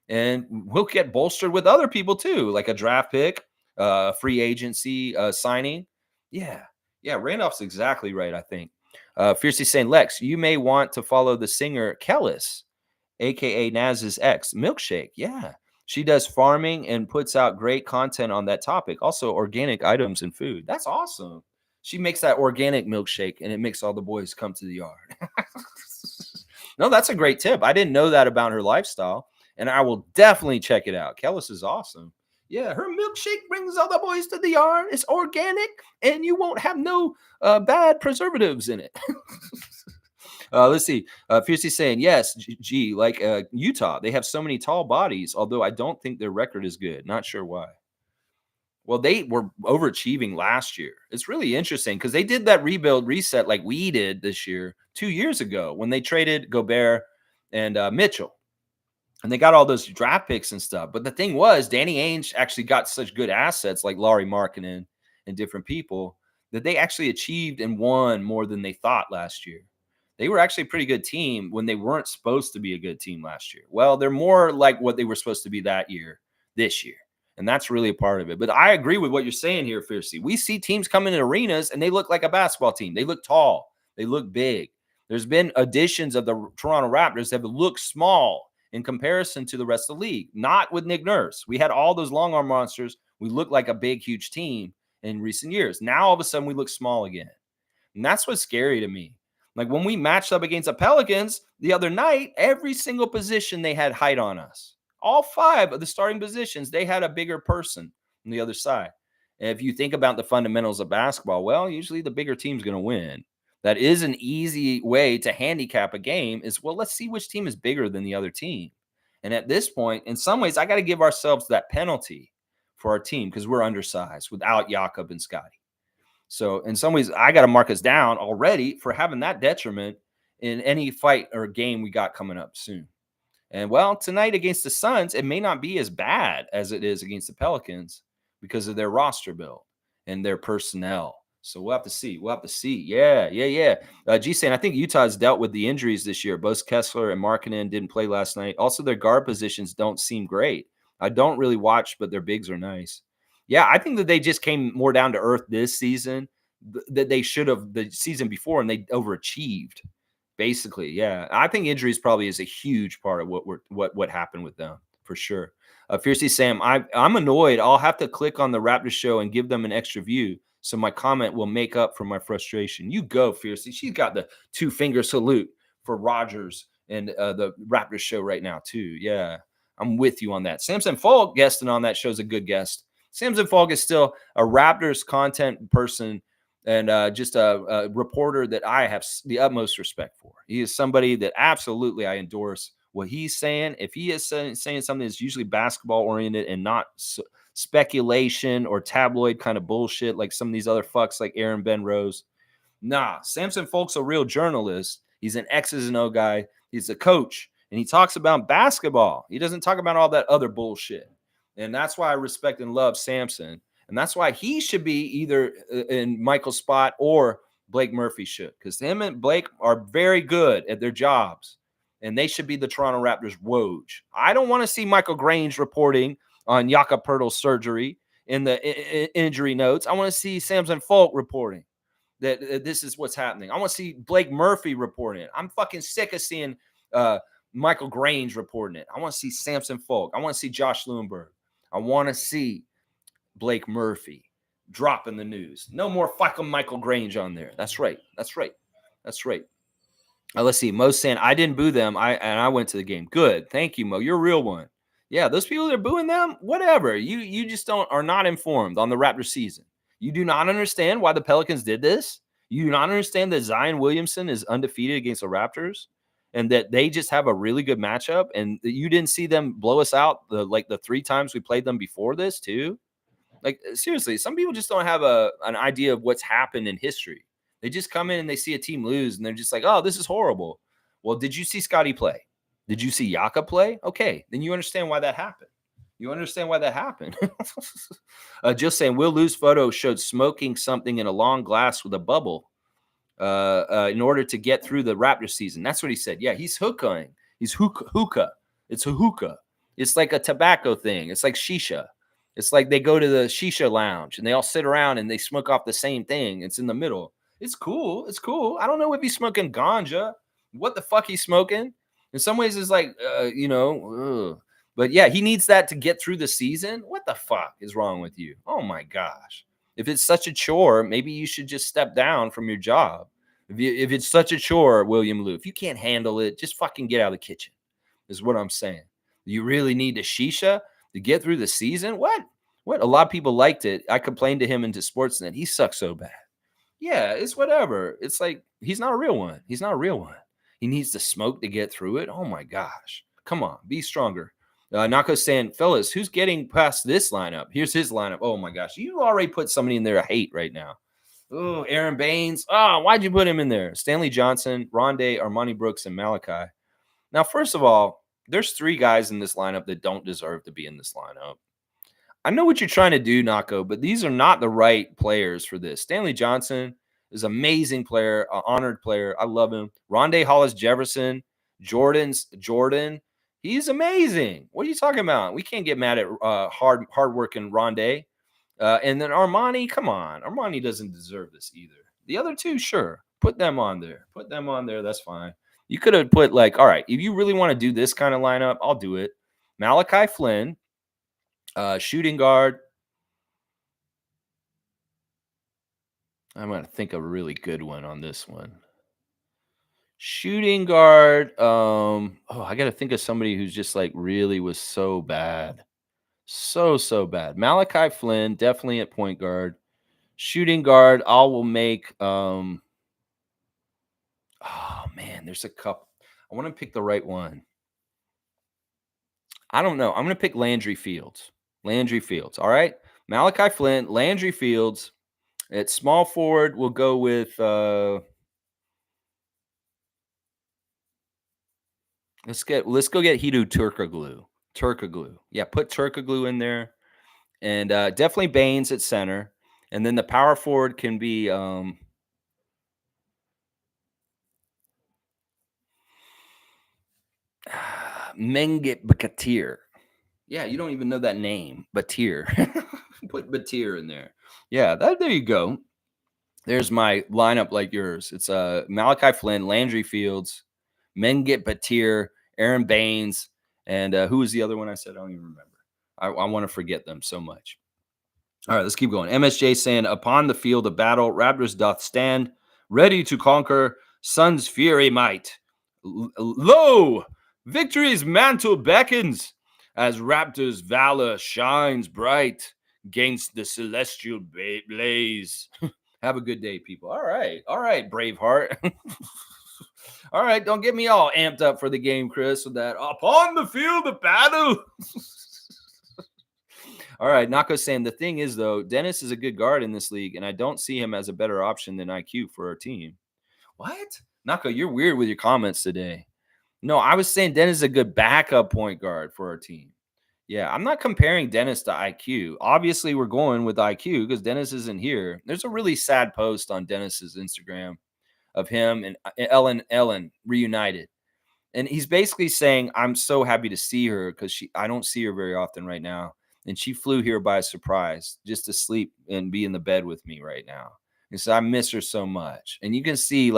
and we'll get bolstered with other people too, like a draft pick, free agency signing. Yeah. Randolph's exactly right, I think. Fiercely saying, Lex, you may want to follow the singer Kellis, aka Naz's ex, Milkshake. Yeah. She does farming and puts out great content on that topic. Also, organic items and food. That's awesome. She makes that organic milkshake and it makes all the boys come to the yard. No, that's a great tip. I didn't know that about her lifestyle, and I will definitely check it out. Kellis is awesome. Yeah, her milkshake brings all the boys to the yard. It's organic, and you won't have no bad preservatives in it. Let's see. Fiercely saying, yes, like Utah. They have so many tall bodies, although I don't think their record is good. Not sure why. Well, they were overachieving last year. It's really interesting because they did that rebuild reset like we did this year 2 years ago when they traded Gobert and Mitchell. And they got all those draft picks and stuff. But the thing was, Danny Ainge actually got such good assets like Laurie Markkinen and different people that they actually achieved and won more than they thought last year. They were actually a pretty good team when they weren't supposed to be a good team last year. Well, they're more like what they were supposed to be that year, this year. And that's really a part of it. But I agree with what you're saying here, Fiercely. We see teams come in arenas and they look like a basketball team. They look tall. They look big. There's been additions of the Toronto Raptors that have looked small in comparison to the rest of the league. Not with Nick Nurse. We had all those long arm monsters. We looked like a big, huge team in recent years. Now, all of a sudden, we look small again. And that's what's scary to me. Like when we matched up against the Pelicans the other night, every single position they had height on us. All 5 of the starting positions, they had a bigger person on the other side. And if you think about the fundamentals of basketball, well, usually the bigger team's going to win. That is an easy way to handicap a game is, well, let's see which team is bigger than the other team. And at this point, in some ways, I got to give ourselves that penalty for our team because we're undersized without Jakob and Scotty. So in some ways, I got to mark us down already for having that detriment in any fight or game we got coming up soon. And well, tonight against the Suns, it may not be as bad as it is against the Pelicans because of their roster build and their personnel. So we'll have to see. Yeah. G saying, I think Utah's dealt with the injuries this year. Both Kessler and Markkinen didn't play last night. Also, their guard positions don't seem great. I don't really watch, but their bigs are nice. Yeah, I think that they just came more down to earth this season that they should have the season before, and they overachieved. Basically, yeah. I think injuries probably is a huge part of what happened with them for sure. Fiercely Sam, I'm annoyed. I'll have to click on the Raptors show and give them an extra view, so my comment will make up for my frustration. You go, Fiercely. She's got the 2-finger salute for Rogers and the Raptors show right now too. Yeah, I'm with you on that. Samson Falk guesting on that show is a good guest. Samson Falk is still a Raptors content person and just a reporter that I have the utmost respect for. He is somebody that absolutely I endorse what he's saying. If he is saying something that's usually basketball oriented and not speculation or tabloid kind of bullshit like some of these other fucks like Aaron Ben Rose. Nah, Samson Falk's a real journalist. He's an X's and O guy. He's a coach, and he talks about basketball. He doesn't talk about all that other bullshit. And that's why I respect and love Samson. And that's why he should be either in Michael's spot or Blake Murphy should, because him and Blake are very good at their jobs, and they should be the Toronto Raptors Woj. I don't want to see Michael Grange reporting on Jakob Poeltl's surgery in the injury notes. I want to see Samson Falk reporting that this is what's happening. I want to see Blake Murphy reporting it. I'm fucking sick of seeing Michael Grange reporting it. I want to see Samson Falk. I want to see Josh Lewenberg. I want to see Blake Murphy dropping the news. No more fucking Michael Grange on there. That's right. Let's see. Mo's saying, I didn't boo them. I went to the game. Good. Thank you, Mo. You're a real one. Yeah, those people that are booing them, whatever. You just are not informed on the Raptors season. You do not understand why the Pelicans did this. You do not understand that Zion Williamson is undefeated against the Raptors and that they just have a really good matchup, and you didn't see them blow us out the 3 times we played them before this too. Like, seriously, some people just don't have an idea of what's happened in history. They just come in and they see a team lose, and they're just like, oh, this is horrible. Well, did you see Scotty play? Did you see Jakob play? Okay, then you understand why that happened. You understand why that happened? Just saying, Will Lose photo showed smoking something in a long glass with a bubble in order to get through the Raptor season. That's what he said. Yeah, he's hookahing. He's hookah. It's a hookah. It's like a tobacco thing. It's like shisha. It's like they go to the shisha lounge and they all sit around and they smoke off the same thing. It's in the middle. It's cool. It's cool. I don't know if he's smoking ganja. What the fuck he's smoking? In some ways, it's like, ugh. But yeah, he needs that to get through the season. What the fuck is wrong with you? Oh my gosh. If it's such a chore, maybe you should just step down from your job. If it's such a chore, William Lou, if you can't handle it, just fucking get out of the kitchen, is what I'm saying. You really need a shisha to get through the season? What? A lot of people liked it. I complained to him into Sportsnet. He sucks so bad. Yeah, it's whatever. It's like he's not a real one. He's not a real one. He needs to smoke to get through it. Oh my gosh. Come on, be stronger. Nako's saying, fellas, who's getting past this lineup? Here's his lineup. Oh my gosh. You already put somebody in there I hate right now. Oh, Aaron Baines. Oh, why'd you put him in there? Stanley Johnson, Rondé, Armani Brooks, and Malachi. Now, first of all, there's 3 guys in this lineup that don't deserve to be in this lineup. I know what you're trying to do, Nako, but these are not the right players for this. Stanley Johnson is an amazing player, an honored player. I love him. Rondé Hollis Jefferson, Jordan. He's amazing. What are you talking about? We can't get mad at hardworking Rondé. And then Armani, come on. Armani doesn't deserve this either. The other 2, sure. Put them on there. That's fine. You could have put all right, if you really want to do this kind of lineup, I'll do it. Malachi Flynn, shooting guard. I'm going to think of a really good one on this one. Shooting guard. I got to think of somebody who's just really was so bad. So bad. Malachi Flynn, definitely at point guard. Shooting guard, I will make oh man, there's a couple. I want to pick the right one. I don't know. I'm going to pick Landry Fields. All right. Malachi Flynn, Landry Fields. At small forward, we'll go with let's go get Hedo Turkoglu. Yeah, put Turkoglu in there. And definitely Baines at center. And then the power forward can be Mengit Batir. Yeah, you don't even know that name. Batir. Put Batir in there. Yeah, there you go. There's my lineup like yours. It's Malachi Flynn, Landry Fields, Mengit Batir, Aaron Baines, and who was the other one I said? I don't even remember. I want to forget them so much. All right, let's keep going. MSJ saying, upon the field of battle, Raptors doth stand, ready to conquer, Sun's fury might. Lo, victory's mantle beckons, as Raptors' valor shines bright against the celestial blaze. Have a good day, people. All right, Braveheart. All right, don't get me all amped up for the game, Chris, with that. Upon the field of battle. All right, Nako's saying the thing is, though, Dennis is a good guard in this league, and I don't see him as a better option than IQ for our team. What? Nako, you're weird with your comments today. No, I was saying Dennis is a good backup point guard for our team. Yeah, I'm not comparing Dennis to IQ. Obviously, we're going with IQ because Dennis isn't here. There's a really sad post on Dennis's Instagram of him and Ellen reunited. And he's basically saying, I'm so happy to see her because I don't see her very often right now. And she flew here by surprise just to sleep and be in the bed with me right now. And so I miss her so much. And you can see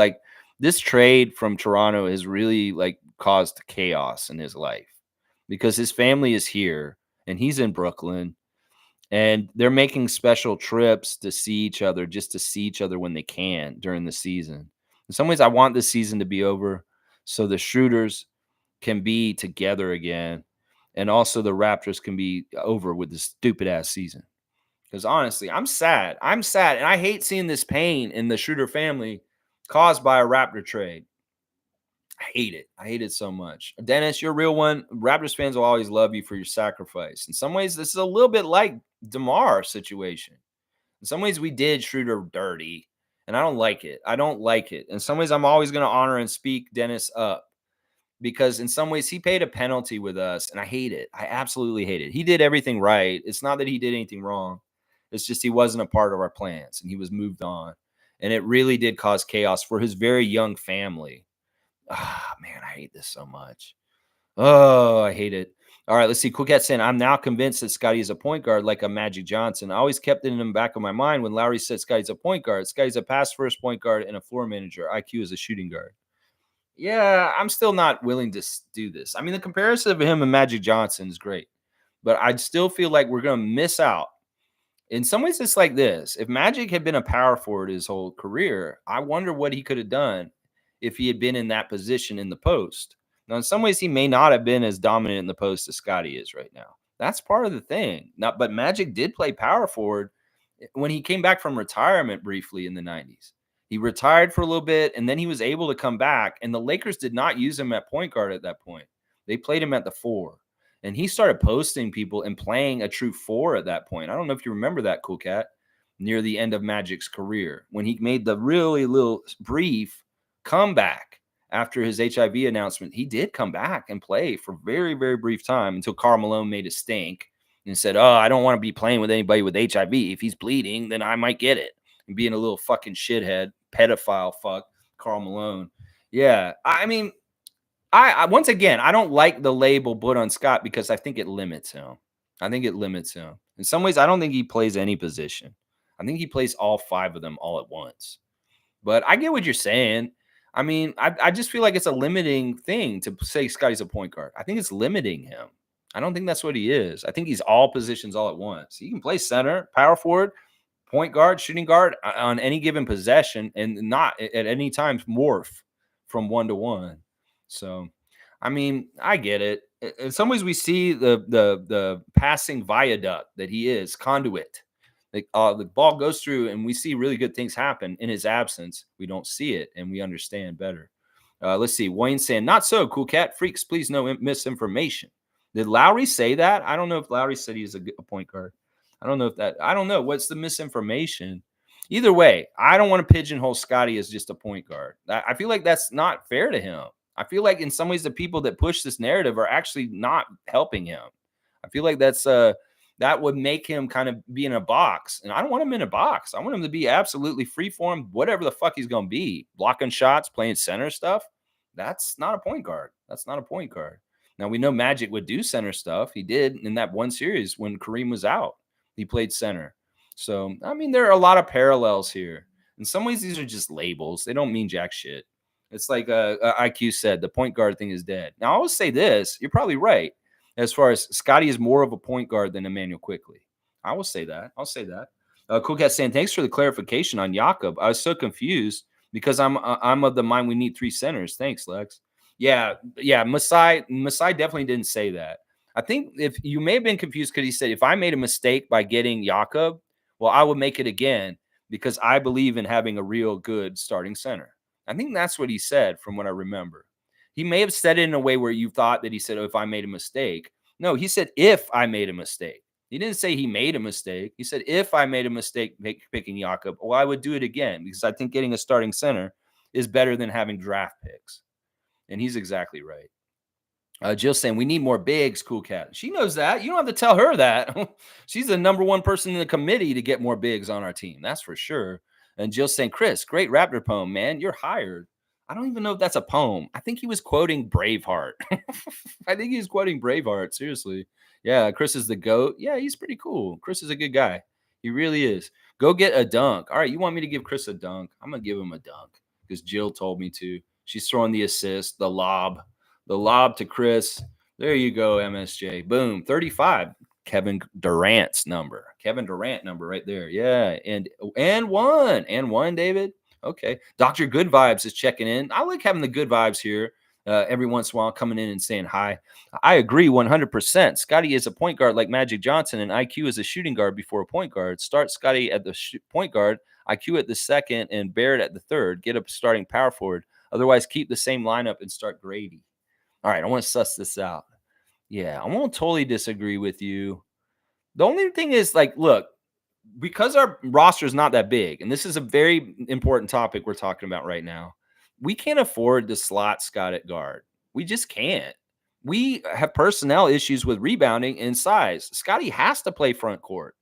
this trade from Toronto has really caused chaos in his life because his family is here and he's in Brooklyn and they're making special trips to see each other, just to see each other when they can during the season. In some ways, I want this season to be over so the Schroeders can be together again. And also the Raptors can be over with this stupid ass season. Because honestly, I'm sad. And I hate seeing this pain in the Schroeder family caused by a Raptor trade. I hate it. I hate it so much. Dennis, you're a real one. Raptors fans will always love you for your sacrifice. In some ways, this is a little bit like DeMar situation. In some ways, we did Schroeder dirty. And I don't like it. In some ways, I'm always going to honor and speak Dennis up. because in some ways he paid a penalty with us, and I hate it. I absolutely hate it. He did everything right. It's not that he did anything wrong. It's just he wasn't a part of our plans and he was moved on. And it really did cause chaos for his very young family. Ah, man, I hate this so much. Oh, I hate it. All right, let's see. Cool Cat saying, I'm now convinced that Scotty is a point guard like a Magic Johnson. I always kept it in the back of my mind when Lowry said Scotty's a point guard. Scotty's a pass first point guard and a floor manager. IQ is a shooting guard. Yeah, I'm still not willing to do this. I mean, the comparison of him and Magic Johnson is great, but I still feel like we're going to miss out. In some ways, it's like this. If Magic had been a power forward his whole career, I wonder what he could have done if he had been in that position in the post. Now, in some ways, he may not have been as dominant in the post as Scotty is right now. That's part of the thing. But Magic did play power forward when he came back from retirement briefly in the 90s. He retired for a little bit, and then he was able to come back. And the Lakers did not use him at point guard at that point. They played him at the 4. And he started posting people and playing a true 4 at that point. I don't know if you remember that, Cool Cat, near the end of Magic's career when he made the really little brief comeback after his HIV announcement. He did come back and play for very, very brief time until Karl Malone made a stink and said, oh, I don't want to be playing with anybody with HIV. If he's bleeding, then I might get it. And being a little fucking shithead, pedophile fuck, Karl Malone. Yeah, I mean, I once again, I don't like the label put on Scott because I think it limits him. In some ways, I don't think he plays any position. I think he plays all 5 of them all at once. But I get what you're saying. I mean, I just feel like it's a limiting thing to say Scotty's a point guard. I think it's limiting him. I don't think that's what he is. I think he's all positions all at once. He can play center, power forward, point guard, shooting guard on any given possession and not at any time morph from 1 to 1. So, I mean, I get it. In some ways, we see the passing viaduct that he is, conduit. The ball goes through, and we see really good things happen in his absence. We don't see it, and we understand better. Let's see. Wayne saying, not so, Cool Cat. Freaks, please no misinformation. Did Lowry say that? I don't know if Lowry said he's a point guard. I don't know. What's the misinformation? Either way, I don't want to pigeonhole Scotty as just a point guard. I feel like that's not fair to him. I feel like in some ways the people that push this narrative are actually not helping him. I feel like that would make him kind of be in a box. And I don't want him in a box. I want him to be absolutely free form, whatever the fuck he's going to be. Blocking shots, playing center stuff. That's not a point guard. Now, we know Magic would do center stuff. He did in that one series when Kareem was out. He played center. So, I mean, there are a lot of parallels here. In some ways, these are just labels. They don't mean jack shit. It's like IQ said, the point guard thing is dead. Now, I will say this. You're probably right. As far as Scotty is more of a point guard than Emmanuel Quickley. I will say that. Cool Cat saying, thanks for the clarification on Jakob. I was so confused because I'm of the mind we need 3 centers. Thanks, Lex. Yeah. Masai definitely didn't say that. I think if you may have been confused because he said, if I made a mistake by getting Jakob, well, I would make it again because I believe in having a real good starting center. I think that's what he said from what I remember. He may have said it in a way where you thought that he said, oh, if I made a mistake. No, he said, if I made a mistake. He didn't say he made a mistake. He said, if I made a mistake picking Jakob, well, I would do it again because I think getting a starting center is better than having draft picks. And he's exactly right. Jill's saying, we need more bigs, Cool Cat. She knows that. You don't have to tell her that. She's the number one person in the committee to get more bigs on our team. That's for sure. And Jill's saying, Chris, great Raptor poem, man. You're hired. I don't even know if that's a poem. I think he was quoting Braveheart. Seriously. Yeah, Chris is the GOAT. Yeah, he's pretty cool. Chris is a good guy. He really is. Go get a dunk. All right, you want me to give Chris a dunk? I'm going to give him a dunk because Jill told me to. She's throwing the assist, the lob to Chris. There you go, MSJ. Boom, 35. Kevin Durant number right there. Yeah, and one, David. Okay. Dr. Good Vibes is checking in. I like having the good vibes here every once in a while, coming in and saying hi. I agree 100%. Scotty is a point guard like Magic Johnson, and IQ is a shooting guard before a point guard. Start Scotty at the point guard, IQ at the second, and Barrett at the third. Get a starting power forward. Otherwise, keep the same lineup and start Grady. All right, I want to suss this out. Yeah, I won't totally disagree with you. The only thing is, like, look, because our roster is not that big, and this is a very important topic we're talking about right now, we can't afford to slot Scott at guard. We just can't. We have personnel issues with rebounding and size. Scotty has to play front court.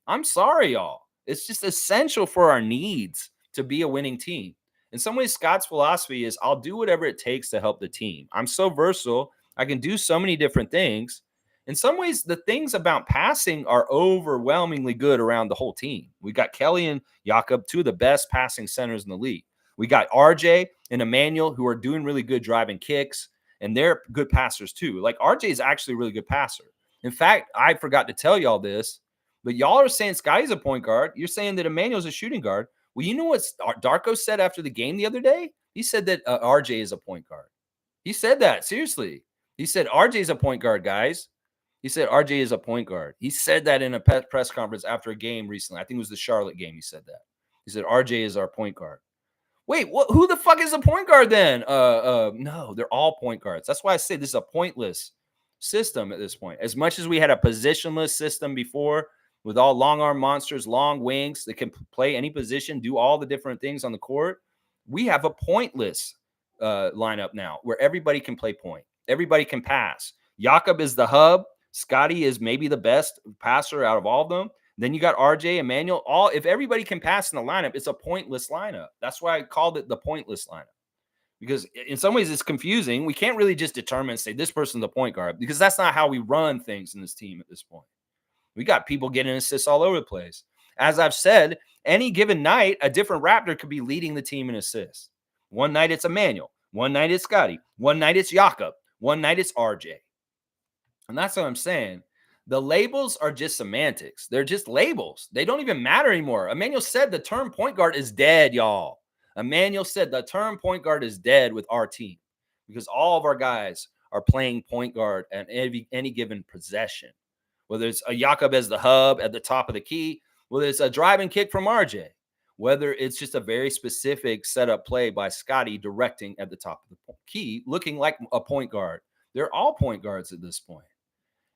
I'm sorry, y'all. It's just essential for our needs to be a winning team. In some ways, Scott's philosophy is I'll do whatever it takes to help the team. I'm so versatile. I can do so many different things. In some ways, the things about passing are overwhelmingly good around the whole team. We got Kelly and Jakob, two of the best passing centers in the league. We got RJ and Emmanuel, who are doing really good driving kicks, and they're good passers too. Like RJ is actually a really good passer. In fact, I forgot to tell y'all this, but y'all are saying Scotty's a point guard. You're saying that Emmanuel's a shooting guard. Well, you know what Darko said after the game the other day? He said that RJ is a point guard. He said that, seriously. He said RJ is a point guard, guys. He said RJ is a point guard. He said that in a press conference after a game recently. I think it was the Charlotte game. He said that. He said RJ is our point guard. Wait, who the fuck is a point guard then? No, they're all point guards. That's why I say this is a pointless system at this point. As much as we had a positionless system before with all long arm monsters, long wings that can play any position, do all the different things on the court, we have a pointless lineup now where everybody can play point. Everybody can pass. Jakob is the hub. Scotty is maybe the best passer out of all of them. Then you got RJ, Emmanuel. If everybody can pass in the lineup, it's a pointless lineup. That's why I called it the pointless lineup. Because in some ways it's confusing. We can't really just determine and say this person's the point guard because that's not how we run things in this team at this point. We got people getting assists all over the place. As I've said, any given night, a different Raptor could be leading the team in assists. One night it's Emmanuel. One night it's Scotty. One night it's Jakob. One night it's RJ. And that's what I'm saying. The labels are just semantics. They're just labels. They don't even matter anymore. Emmanuel said the term point guard is dead, y'all. Emmanuel said the term point guard is dead with our team because all of our guys are playing point guard at any given possession. Whether it's a Jakob as the hub at the top of the key, whether it's a driving kick from RJ, whether it's just a very specific setup play by Scotty directing at the top of the key, looking like a point guard. They're all point guards at this point.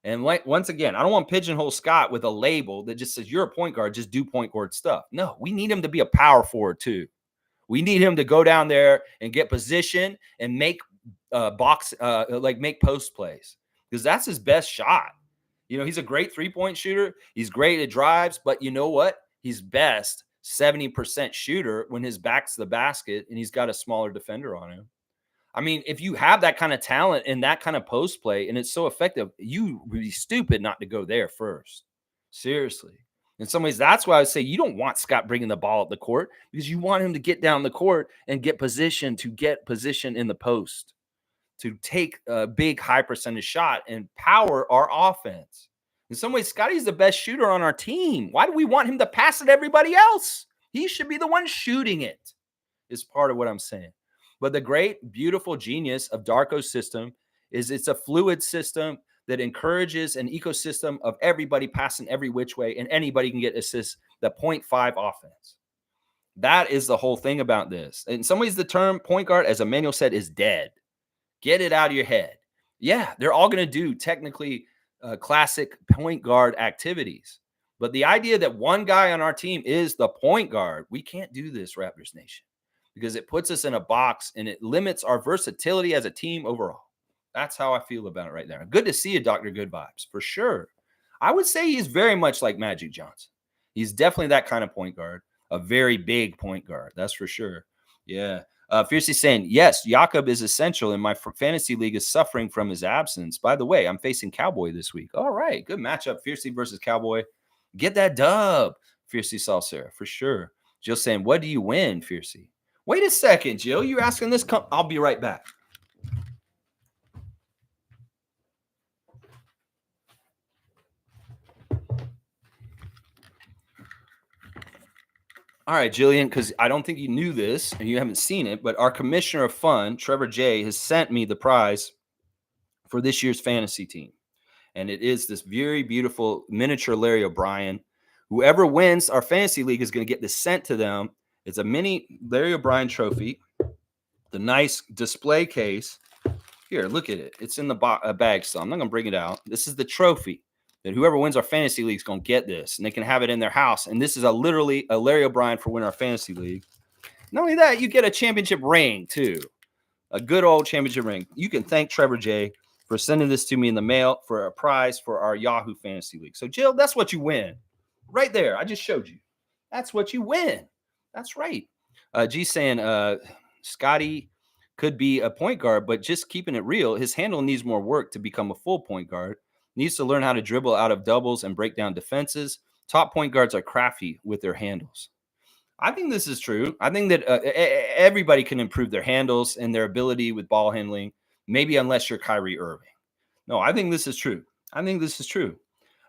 And like once again, I don't want to pigeonhole Scott with a label that just says you're a point guard, just do point guard stuff. No, we need him to be a power forward too. We need him to go down there and get position and make make post plays because that's his best shot. You know, he's a great 3-point shooter. He's great at drives, but you know what? He's best 70% shooter when his back's to the basket and he's got a smaller defender on him. I mean, if you have that kind of talent and that kind of post play and it's so effective, you would be stupid not to go there first. Seriously. In some ways, that's why I say you don't want Scott bringing the ball up the court because you want him to get down the court and get position in the post to take a big high percentage shot and power our offense. In some ways, Scotty's the best shooter on our team. Why do we want him to pass it to everybody else? He should be the one shooting it, is part of what I'm saying. But the great, beautiful genius of Darko's system is it's a fluid system that encourages an ecosystem of everybody passing every which way and anybody can get assists, the 0.5 offense. That is the whole thing about this. In some ways, the term point guard, as Emmanuel said, is dead. Get it out of your head. Yeah, they're all going to do technically classic point guard activities. But the idea that one guy on our team is the point guard, we can't do this, Raptors Nation, because it puts us in a box and it limits our versatility as a team overall. That's how I feel about it right there. Good to see you, Dr. Good Vibes, for sure. I would say he's very much like Magic Johnson. He's definitely that kind of point guard, a very big point guard. That's for sure. Yeah. Fiercely saying, yes, Jakob is essential, and my fantasy league is suffering from his absence. By the way, I'm facing Cowboy this week. All right, good matchup, Fiercely versus Cowboy. Get that dub, Fiercely Salsera, for sure. Jill saying, what do you win, Fiercely? Wait a second, Jill. You're asking this? I'll be right back. All right, Jillian, because I don't think you knew this and you haven't seen it, but our commissioner of fun, Trevor J., has sent me the prize for this year's fantasy team. And it is this very beautiful miniature Larry O'Brien. Whoever wins our fantasy league is going to get this sent to them. It's a mini Larry O'Brien trophy, the nice display case. Here, look at it. It's in the bag still. I'm not going to bring it out. This is the trophy that whoever wins our fantasy league is going to get this, and they can have it in their house. And this is literally a Larry O'Brien for winning our fantasy league. Not only that, you get a championship ring too. A good old championship ring. You can thank Trevor J for sending this to me in the mail for a prize for our Yahoo Fantasy League. So, Jill, that's what you win. Right there. I just showed you. That's what you win. That's right. G saying Scotty could be a point guard, but just keeping it real, his handle needs more work to become a full point guard. Needs to learn how to dribble out of doubles and break down defenses. Top point guards are crafty with their handles. I think this is true. I think that everybody can improve their handles and their ability with ball handling, maybe unless you're Kyrie Irving. No, I think this is true. I think this is true.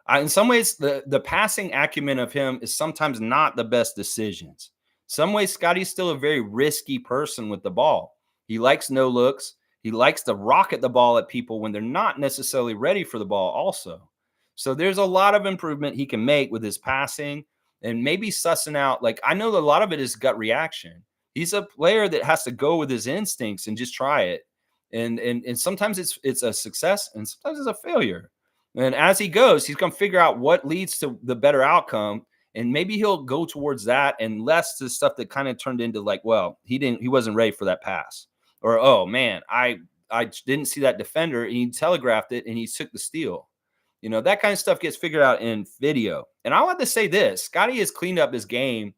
In some ways, the passing acumen of him is sometimes not the best decisions. Some ways, Scotty's still a very risky person with the ball. He likes no looks. He likes to rocket the ball at people when they're not necessarily ready for the ball also. So there's a lot of improvement he can make with his passing and maybe sussing out. Like, I know a lot of it is gut reaction. He's a player that has to go with his instincts and just try it. And sometimes it's a success and sometimes it's a failure. And as he goes, he's going to figure out what leads to the better outcome. And maybe he'll go towards that and less to stuff that kind of turned into like, well, he wasn't ready for that pass. Or, oh man, I didn't see that defender and he telegraphed it and he took the steal. You know, that kind of stuff gets figured out in video. And I want to say this, Scotty has cleaned up his game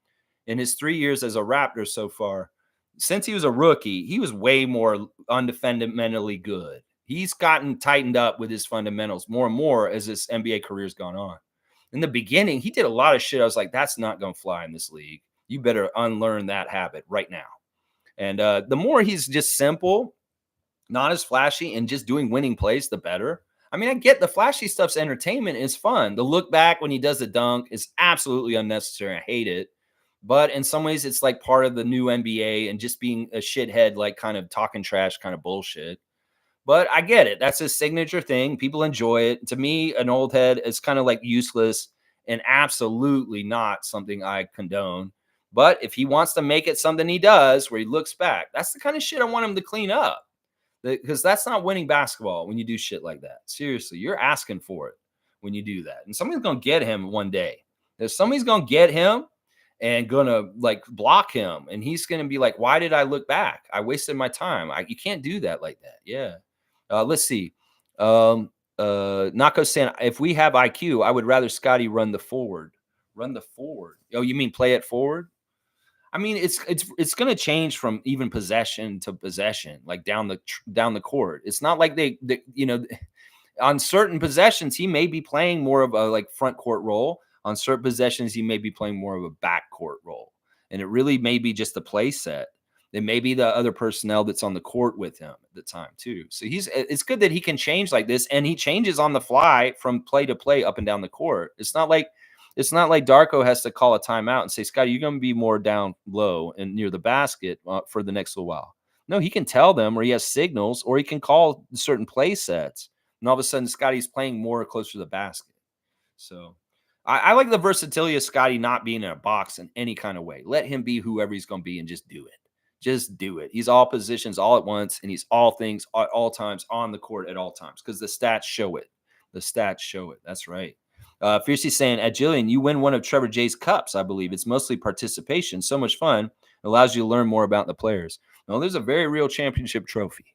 in his 3 years as a Raptor so far. Since he was a rookie, he was way more undefendamentally good. He's gotten tightened up with his fundamentals more and more as his NBA career's gone on. In the beginning, he did a lot of shit. I was like, that's not going to fly in this league. You better unlearn that habit right now. And the more he's just simple, not as flashy, and just doing winning plays, the better. I mean, I get the flashy stuff's entertainment. It's fun. The look back when he does the dunk is absolutely unnecessary. I hate it. But in some ways, it's like part of the new NBA and just being a shithead, like kind of talking trash kind of bullshit. But I get it. That's his signature thing. People enjoy it. To me, an old head is kind of like useless and absolutely not something I condone. But if he wants to make it something he does where he looks back, that's the kind of shit I want him to clean up. Because that's not winning basketball when you do shit like that. Seriously, you're asking for it when you do that. And somebody's going to get him one day. If somebody's going to get him and going to like block him, and he's going to be like, why did I look back? I wasted my time. You can't do that like that. Yeah. Let's see. Nako saying, if we have IQ, I would rather Scotty run the forward. Run the forward. Oh, you mean play it forward? I mean, it's going to change from even possession to possession, like down the court. It's not like they you know, on certain possessions he may be playing more of a like front court role. On certain possessions he may be playing more of a back court role, and it really may be just the play set. It may be the other personnel that's on the court with him at the time too. So it's good that he can change like this, and he changes on the fly from play to play up and down the court. It's not like Darko has to call a timeout and say, Scotty, you're going to be more down low and near the basket for the next little while. No, he can tell them, or he has signals, or he can call certain play sets. And all of a sudden, Scotty's playing more closer to the basket. So I like the versatility of Scotty not being in a box in any kind of way. Let him be whoever he's going to be and just do it. Just do it. He's all positions all at once, and he's all things at all times on the court at all times because the stats show it. The stats show it. That's right. Fiercely saying, at Jillian, you win one of Trevor J's cups, I believe. It's mostly participation. So much fun. It allows you to learn more about the players. No, there's a very real championship trophy.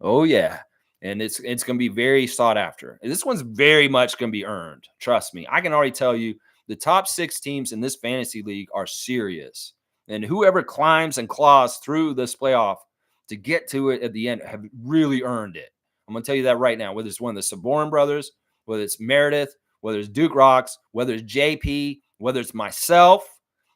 Oh, yeah. And it's going to be very sought after. And this one's very much going to be earned. Trust me. I can already tell you the top 6 teams in this fantasy league are serious. And whoever climbs and claws through this playoff to get to it at the end have really earned it. I'm going to tell you that right now, whether it's one of the Saborn brothers, whether it's Meredith, whether it's Duke Rocks, whether it's JP, whether it's myself,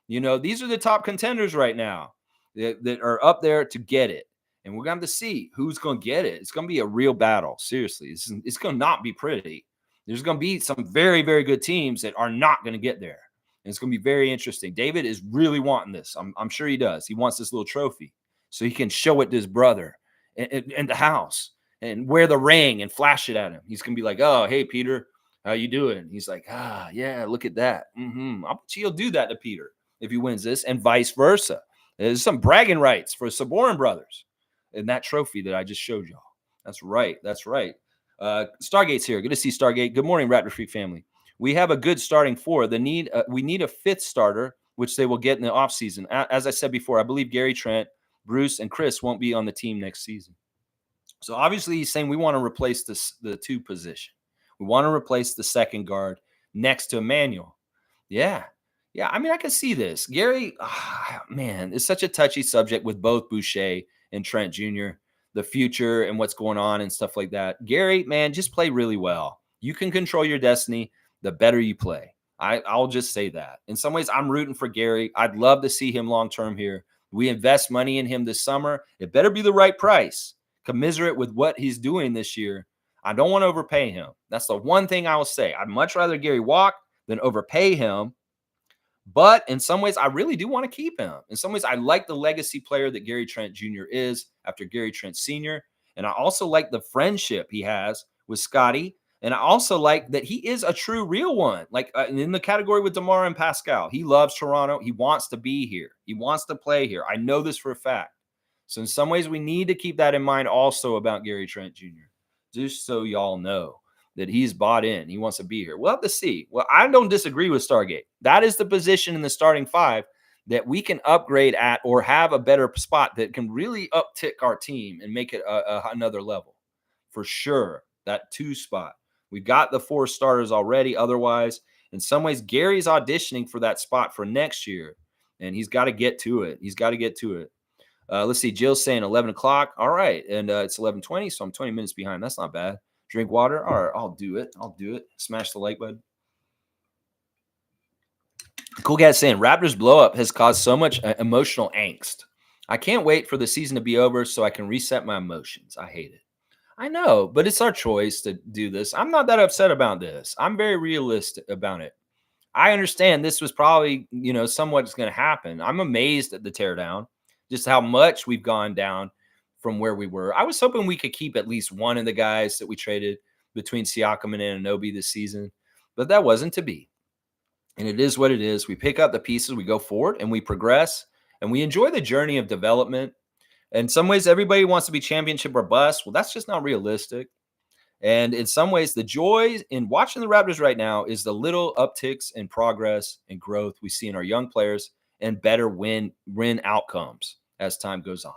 you know, these are the top contenders right now that are up there to get it. And we're going to have to see who's going to get it. It's going to be a real battle. Seriously, it's going to not be pretty. There's going to be some very, very good teams that are not going to get there. And it's going to be very interesting. David is really wanting this. I'm sure he does. He wants this little trophy so he can show it to his brother in the house and wear the ring and flash it at him. He's going to be like, oh, hey, Peter. How you doing? He's like, yeah, look at that. I bet he'll do that to Peter if he wins this, and vice versa. There's some bragging rights for Saborn brothers in that trophy that I just showed y'all. That's right. That's right. Stargate's here. Good to see Stargate. Good morning, Raptor Freak family. We have a good starting 4. We need a 5th starter, which they will get in the offseason. As I said before, I believe Gary Trent, Bruce, and Chris won't be on the team next season. So obviously he's saying we want to replace the 2 position. We want to replace the second guard next to Emmanuel. Yeah. Yeah. I mean, I can see this. Gary, man, it's such a touchy subject with both Boucher and Trent Jr., the future and what's going on and stuff like that. Gary, man, just play really well. You can control your destiny the better you play. I'll just say that. In some ways, I'm rooting for Gary. I'd love to see him long-term here. We invest money in him this summer. It better be the right price. Commiserate with what he's doing this year. I don't want to overpay him. That's the one thing I will say. I'd much rather Gary walk than overpay him. But in some ways, I really do want to keep him. In some ways, I like the legacy player that Gary Trent Jr. is after Gary Trent Sr. And I also like the friendship he has with Scotty. And I also like that he is a true real one. Like in the category with DeMar and Pascal, he loves Toronto. He wants to be here. He wants to play here. I know this for a fact. So in some ways, we need to keep that in mind also about Gary Trent Jr., just so y'all know that he's bought in. He wants to be here. We'll have to see. Well, I don't disagree with Stargate. That is the position in the starting 5 that we can upgrade at or have a better spot that can really uptick our team and make it another level. For sure, that 2 spot. We've got the 4 starters already. Otherwise, in some ways, Gary's auditioning for that spot for next year, and he's got to get to it. He's got to get to it. Let's see. Jill's saying 11 o'clock. All right. And it's 11:20, so I'm 20 minutes behind. That's not bad. Drink water. All right. I'll do it. Smash the like button. Cool Cat saying Raptors blow up has caused so much emotional angst. I can't wait for the season to be over so I can reset my emotions. I hate it. I know, but it's our choice to do this. I'm not that upset about this. I'm very realistic about it. I understand this was probably, somewhat's going to happen. I'm amazed at the teardown, just how much we've gone down from where we were. I was hoping we could keep at least one of the guys that we traded between Siakam and Anunoby this season, but that wasn't to be. And it is what it is. We pick up the pieces, we go forward, and we progress, and we enjoy the journey of development. In some ways, everybody wants to be championship or bust. Well, that's just not realistic. And in some ways, the joy in watching the Raptors right now is the little upticks in progress and growth we see in our young players and better win outcomes as time goes on.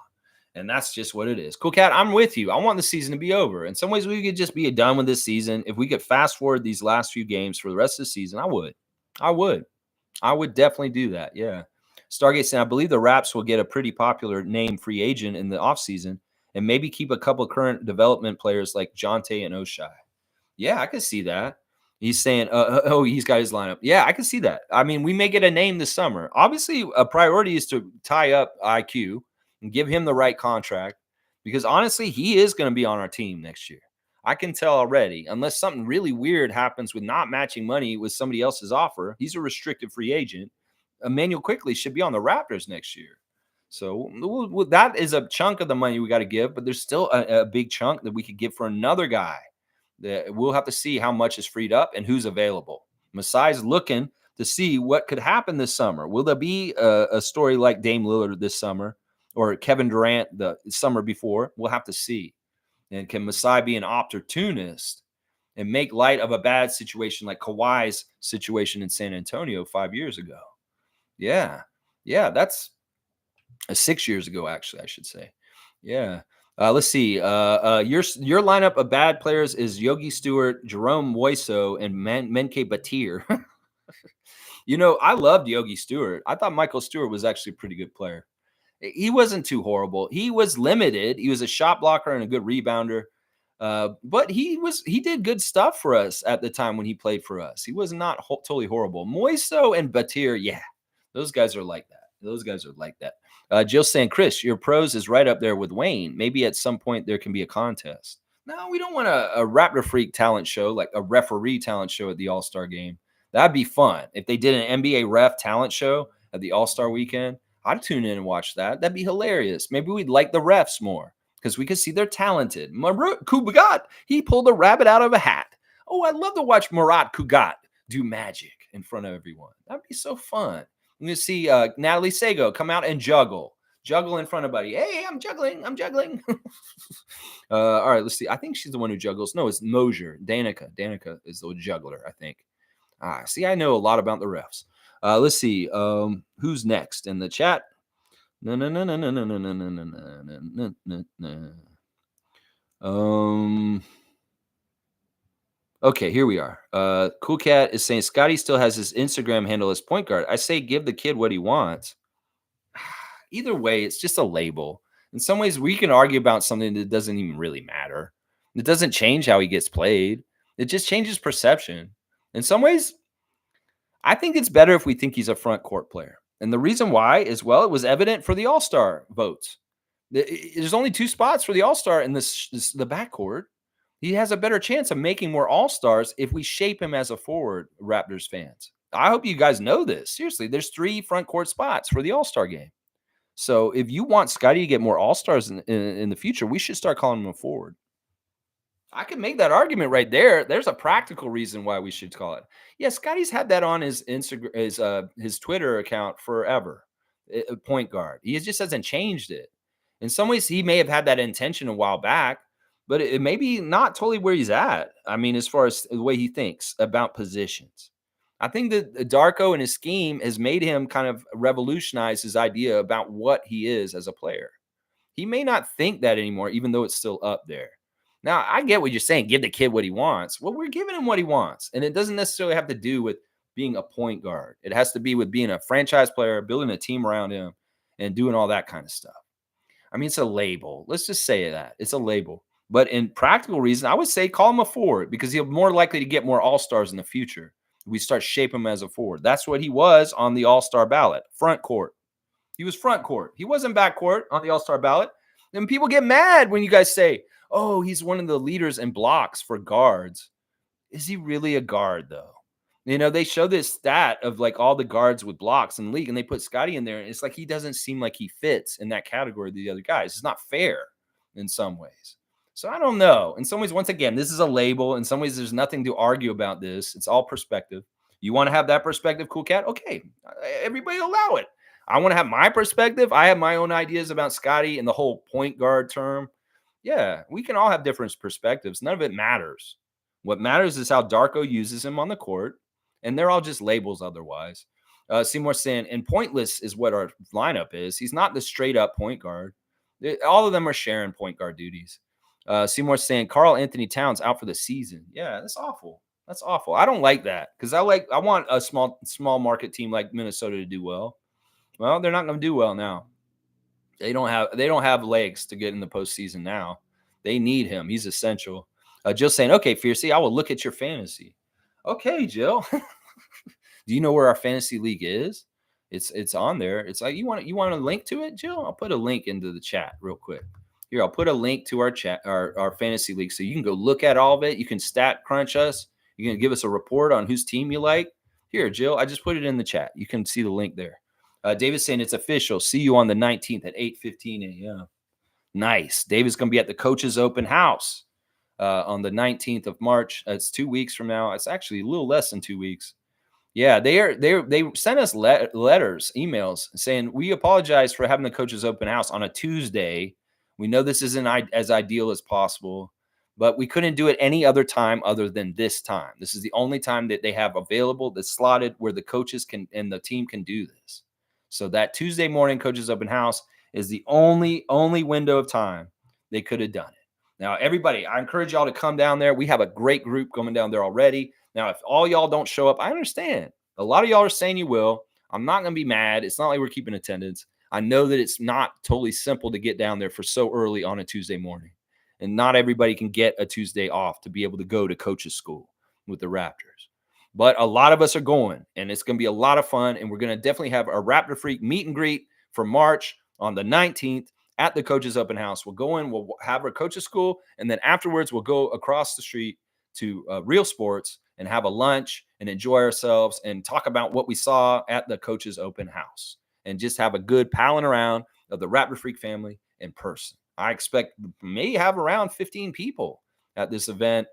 And that's just what it is. Cool Cat, I'm with you. I want the season to be over. In some ways, we could just be done with this season. If we could fast forward these last few games for the rest of the season, I would. I would definitely do that. Yeah. Stargate saying, I believe the Raps will get a pretty popular name free agent in the offseason and maybe keep a couple of current development players like Jonte and Oshai. Yeah, I can see that. He's saying, he's got his lineup. Yeah, I can see that. I mean, we may get a name this summer. Obviously, a priority is to tie up IQ and give him the right contract because honestly, he is going to be on our team next year. I can tell already, unless something really weird happens with not matching money with somebody else's offer, he's a restricted free agent. Emmanuel Quickley should be on the Raptors next year. So that is a chunk of the money we got to give, but there's still a big chunk that we could give for another guy. That we'll have to see how much is freed up and who's available. Masai's looking to see what could happen this summer. Will there be a story like Dame Lillard this summer or Kevin Durant the summer before? We'll have to see. And can Masai be an opportunist and make light of a bad situation like Kawhi's situation in San Antonio 5 years ago? Yeah, that's 6 years ago, actually, I should say. Yeah. Let's see. Your lineup of bad players is Yogi Stewart, Jerome Moiso, and Menke Batir. I loved Yogi Stewart. I thought Michael Stewart was actually a pretty good player. He wasn't too horrible. He was limited. He was a shot blocker and a good rebounder. But he did good stuff for us at the time when he played for us. He was not totally horrible. Moiso and Batir, yeah, those guys are like that. Jill saying, Chris, your pros is right up there with Wayne. Maybe at some point there can be a contest. No, we don't want a Raptor Freak talent show, like a referee talent show at the All-Star game. That'd be fun. If they did an NBA ref talent show at the All-Star weekend, I'd tune in and watch that. That'd be hilarious. Maybe we'd like the refs more because we could see they're talented. Murat Kugat, he pulled a rabbit out of a hat. Oh, I'd love to watch Murat Kugat do magic in front of everyone. That'd be so fun. I'm going to see Natalie Sago come out and juggle in front of buddy. Hey, I'm juggling. All right, let's see. I think she's the one who juggles. No, it's Mosier. Danica is the juggler, I think. See, I know a lot about the refs. Let's see. Who's next in the chat? No, no, no, no, no, no, no, no, no, no, no, no, no, no. Okay, here we are. Cool Cat is saying Scotty still has his Instagram handle as point guard. I say give the kid what he wants. Either way, it's just a label. In some ways, we can argue about something that doesn't even really matter. It doesn't change how he gets played. It just changes perception. In some ways, I think it's better if we think he's a front court player. And the reason why is, well, it was evident for the All-Star votes. There's only 2 spots for the All-Star in the backcourt. He has a better chance of making more All-Stars if we shape him as a forward, Raptors fans. I hope you guys know this. Seriously, there's 3 front court spots for the All-Star game. So if you want Scotty to get more All-Stars in the future, we should start calling him a forward. I can make that argument right there. There's a practical reason why we should call it. Yeah, Scotty's had that on his Instagram, his Twitter account forever. Point guard. He just hasn't changed it. In some ways, he may have had that intention a while back, but it may be not totally where he's at. I mean, as far as the way he thinks about positions. I think that Darko and his scheme has made him kind of revolutionize his idea about what he is as a player. He may not think that anymore, even though it's still up there. Now, I get what you're saying. Give the kid what he wants. Well, we're giving him what he wants. And it doesn't necessarily have to do with being a point guard. It has to be with being a franchise player, building a team around him, and doing all that kind of stuff. I mean, it's a label. Let's just say that. It's a label. But in practical reason, I would say call him a forward because he'll more likely to get more All-Stars in the future. We start shaping him as a forward. That's what he was on the All-Star ballot, front court. He was front court. He wasn't back court on the All-Star ballot. And people get mad when you guys say, oh, he's one of the leaders in blocks for guards. Is he really a guard, though? You know, they show this stat of like all the guards with blocks in the league, and they put Scotty in there. And it's like he doesn't seem like he fits in that category of the other guys. It's not fair in some ways. So I don't know. In some ways, once again, this is a label. In some ways, there's nothing to argue about this. It's all perspective. You want to have that perspective, Cool Cat? Okay, everybody allow it. I want to have my perspective. I have my own ideas about Scotty and the whole point guard term. Yeah, we can all have different perspectives. None of it matters. What matters is how Darko uses him on the court, and they're all just labels otherwise. Seymour saying, and pointless is what our lineup is. He's not the straight up point guard. All of them are sharing point guard duties. Seymour saying, Karl Anthony Towns out for the season. Yeah, that's awful. That's awful. I don't like that because I want a small market team like Minnesota to do well. Well, they're not going to do well now. They don't have legs to get in the postseason now. They need him. He's essential. Jill saying, okay, Fiercey, I will look at your fantasy. Okay, Jill. Do you know where our fantasy league is? It's on there. It's like you want a link to it, Jill? I'll put a link into the chat real quick. Here, I'll put a link to our chat, our fantasy league, so you can go look at all of it. You can stat crunch us. You can give us a report on whose team you like. Here, Jill, I just put it in the chat. You can see the link there. David's saying it's official. See you on the 19th at 8:15 a.m. Nice. David's going to be at the Coach's Open House on the 19th of March. It's 2 weeks from now. It's actually a little less than 2 weeks. Yeah, they sent us letters, emails saying we apologize for having the Coach's Open House on a Tuesday. We know this isn't as ideal as possible, but we couldn't do it any other time other than this time. This is the only time that they have available that's slotted where the coaches can and the team can do this. So that Tuesday morning Coach's Open House is the only window of time they could have done it. Now, everybody, I encourage y'all to come down there. We have a great group coming down there already. Now, if all y'all don't show up, I understand. A lot of y'all are saying you will. I'm not going to be mad. It's not like we're keeping attendance. I know that it's not totally simple to get down there for so early on a Tuesday morning. And not everybody can get a Tuesday off to be able to go to coach's school with the Raptors. But a lot of us are going, and it's going to be a lot of fun. And we're going to definitely have a Raptor Freak meet and greet for March on the 19th at the Coach's Open House. We'll go in, we'll have our coach's school, and then afterwards we'll go across the street to Real Sports and have a lunch and enjoy ourselves and talk about what we saw at the Coach's Open House and just have a good palling around of the Raptor Freak family in person. I expect maybe have around 15 people at this event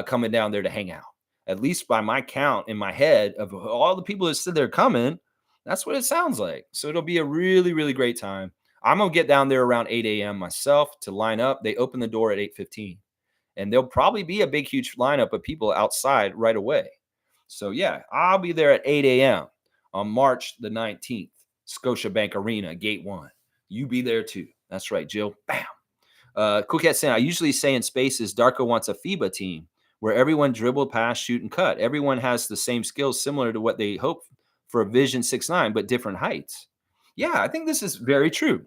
coming down there to hang out. At least by my count in my head of all the people that said they're coming, that's what it sounds like. So it'll be a really, really great time. I'm going to get down there around 8 a.m. myself to line up. They open the door at 8:15. And there'll probably be a big, huge lineup of people outside right away. So, yeah, I'll be there at 8 a.m. on March the 19th, Scotiabank Arena, Gate 1. You be there too. That's right, Jill. Bam. Cool Cat saying, I usually say in spaces, Darko wants a FIBA team where everyone dribble, pass, shoot, and cut. Everyone has the same skills similar to what they hope for a Vision 6'9", but different heights. Yeah, I think this is very true.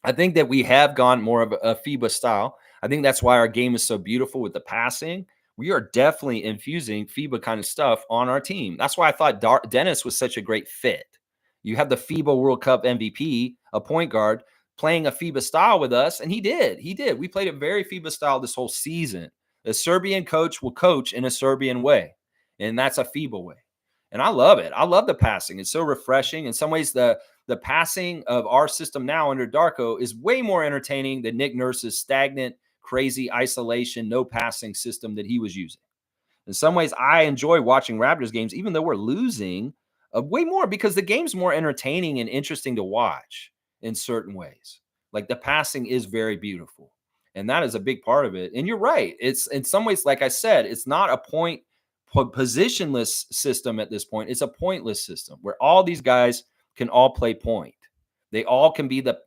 I think that we have gone more of a FIBA style. I think that's why our game is so beautiful with the passing. We are definitely infusing FIBA kind of stuff on our team. That's why I thought Dennis was such a great fit. You have the FIBA World Cup MVP, a point guard, playing a FIBA style with us, and he did. He did. We played a very FIBA style this whole season. A Serbian coach will coach in a Serbian way, and that's a FIBA way. And I love it. I love the passing. It's so refreshing. In some ways, the passing of our system now under Darko is way more entertaining than Nick Nurse's stagnant, crazy isolation, no passing system that he was using. In some ways, I enjoy watching Raptors games, even though we're losing, way more because the game's more entertaining and interesting to watch in certain ways. Like the passing is very beautiful, and that is a big part of it. And you're right. It's in some ways, like I said, it's not a positionless system at this point. It's a pointless system where all these guys can all play point. They all can be the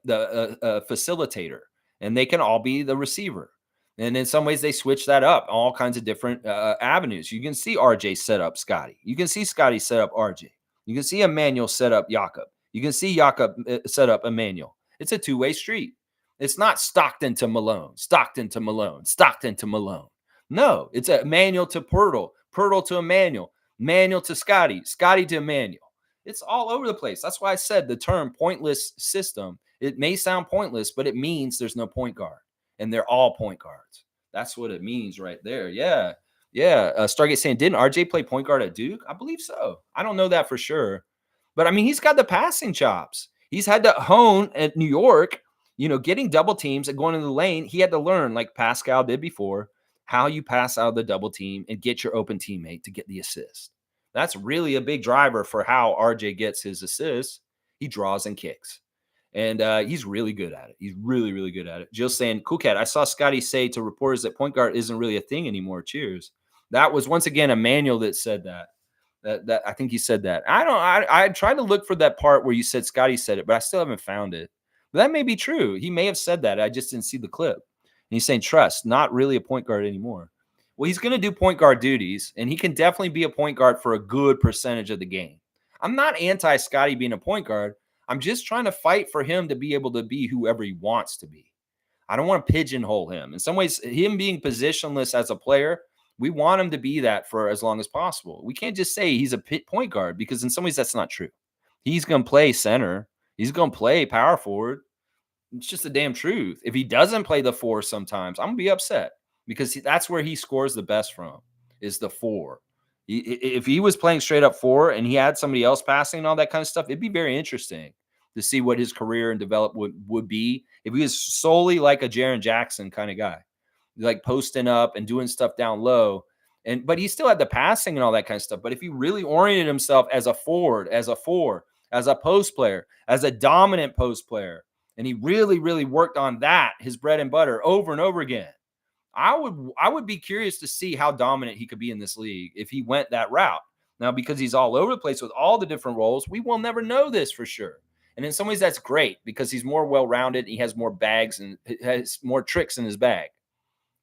facilitator, and they can all be the receiver. And in some ways, they switch that up, all kinds of different avenues. You can see RJ set up Scotty. You can see Scotty set up RJ. You can see Emmanuel set up Jakob. You can see Jakob set up Emmanuel. It's a two-way street. It's not Stockton to Malone, Stockton to Malone, Stockton to Malone. No, it's Emmanuel to Pirtle, Pirtle to Emmanuel, Emmanuel to Scotty, Scotty to Emmanuel. It's all over the place. That's why I said the term pointless system. It may sound pointless, but it means there's no point guard. And they're all point guards. That's what it means right there. Yeah. Yeah. Stargate saying, didn't RJ play point guard at Duke? I believe so. I don't know that for sure. But I mean, he's got the passing chops. He's had to hone at New York, getting double teams and going into the lane. He had to learn, like Pascal did before, how you pass out of the double team and get your open teammate to get the assist. That's really a big driver for how RJ gets his assists. He draws and kicks. And he's really good at it. He's really, really good at it. Jill saying, Cool Cat, I saw Scotty say to reporters that point guard isn't really a thing anymore. Cheers. That was once again Emmanuel that said that. That I think he said that. I tried to look for that part where you said Scotty said it, but I still haven't found it. But that may be true. He may have said that. I just didn't see the clip. And he's saying, trust, not really a point guard anymore. Well, he's going to do point guard duties, and he can definitely be a point guard for a good percentage of the game. I'm not anti-Scotty being a point guard. I'm just trying to fight for him to be able to be whoever he wants to be. I don't want to pigeonhole him. In some ways, him being positionless as a player, we want him to be that for as long as possible. We can't just say he's a point guard because in some ways that's not true. He's going to play center. He's going to play power forward. It's just the damn truth. If he doesn't play the four sometimes, I'm going to be upset because that's where he scores the best from is the four. If he was playing straight up four and he had somebody else passing and all that kind of stuff, it'd be very interesting to see what his career and development would be if he was solely like a Jaren Jackson kind of guy, like posting up and doing stuff down low. But he still had the passing and all that kind of stuff. But if he really oriented himself as a forward, as a four, as a post player, as a dominant post player, and he really, really worked on that, his bread and butter over and over again, I would be curious to see how dominant he could be in this league if he went that route. Now, because he's all over the place with all the different roles, we will never know this for sure. And in some ways, that's great because he's more well-rounded. He has more bags and has more tricks in his bag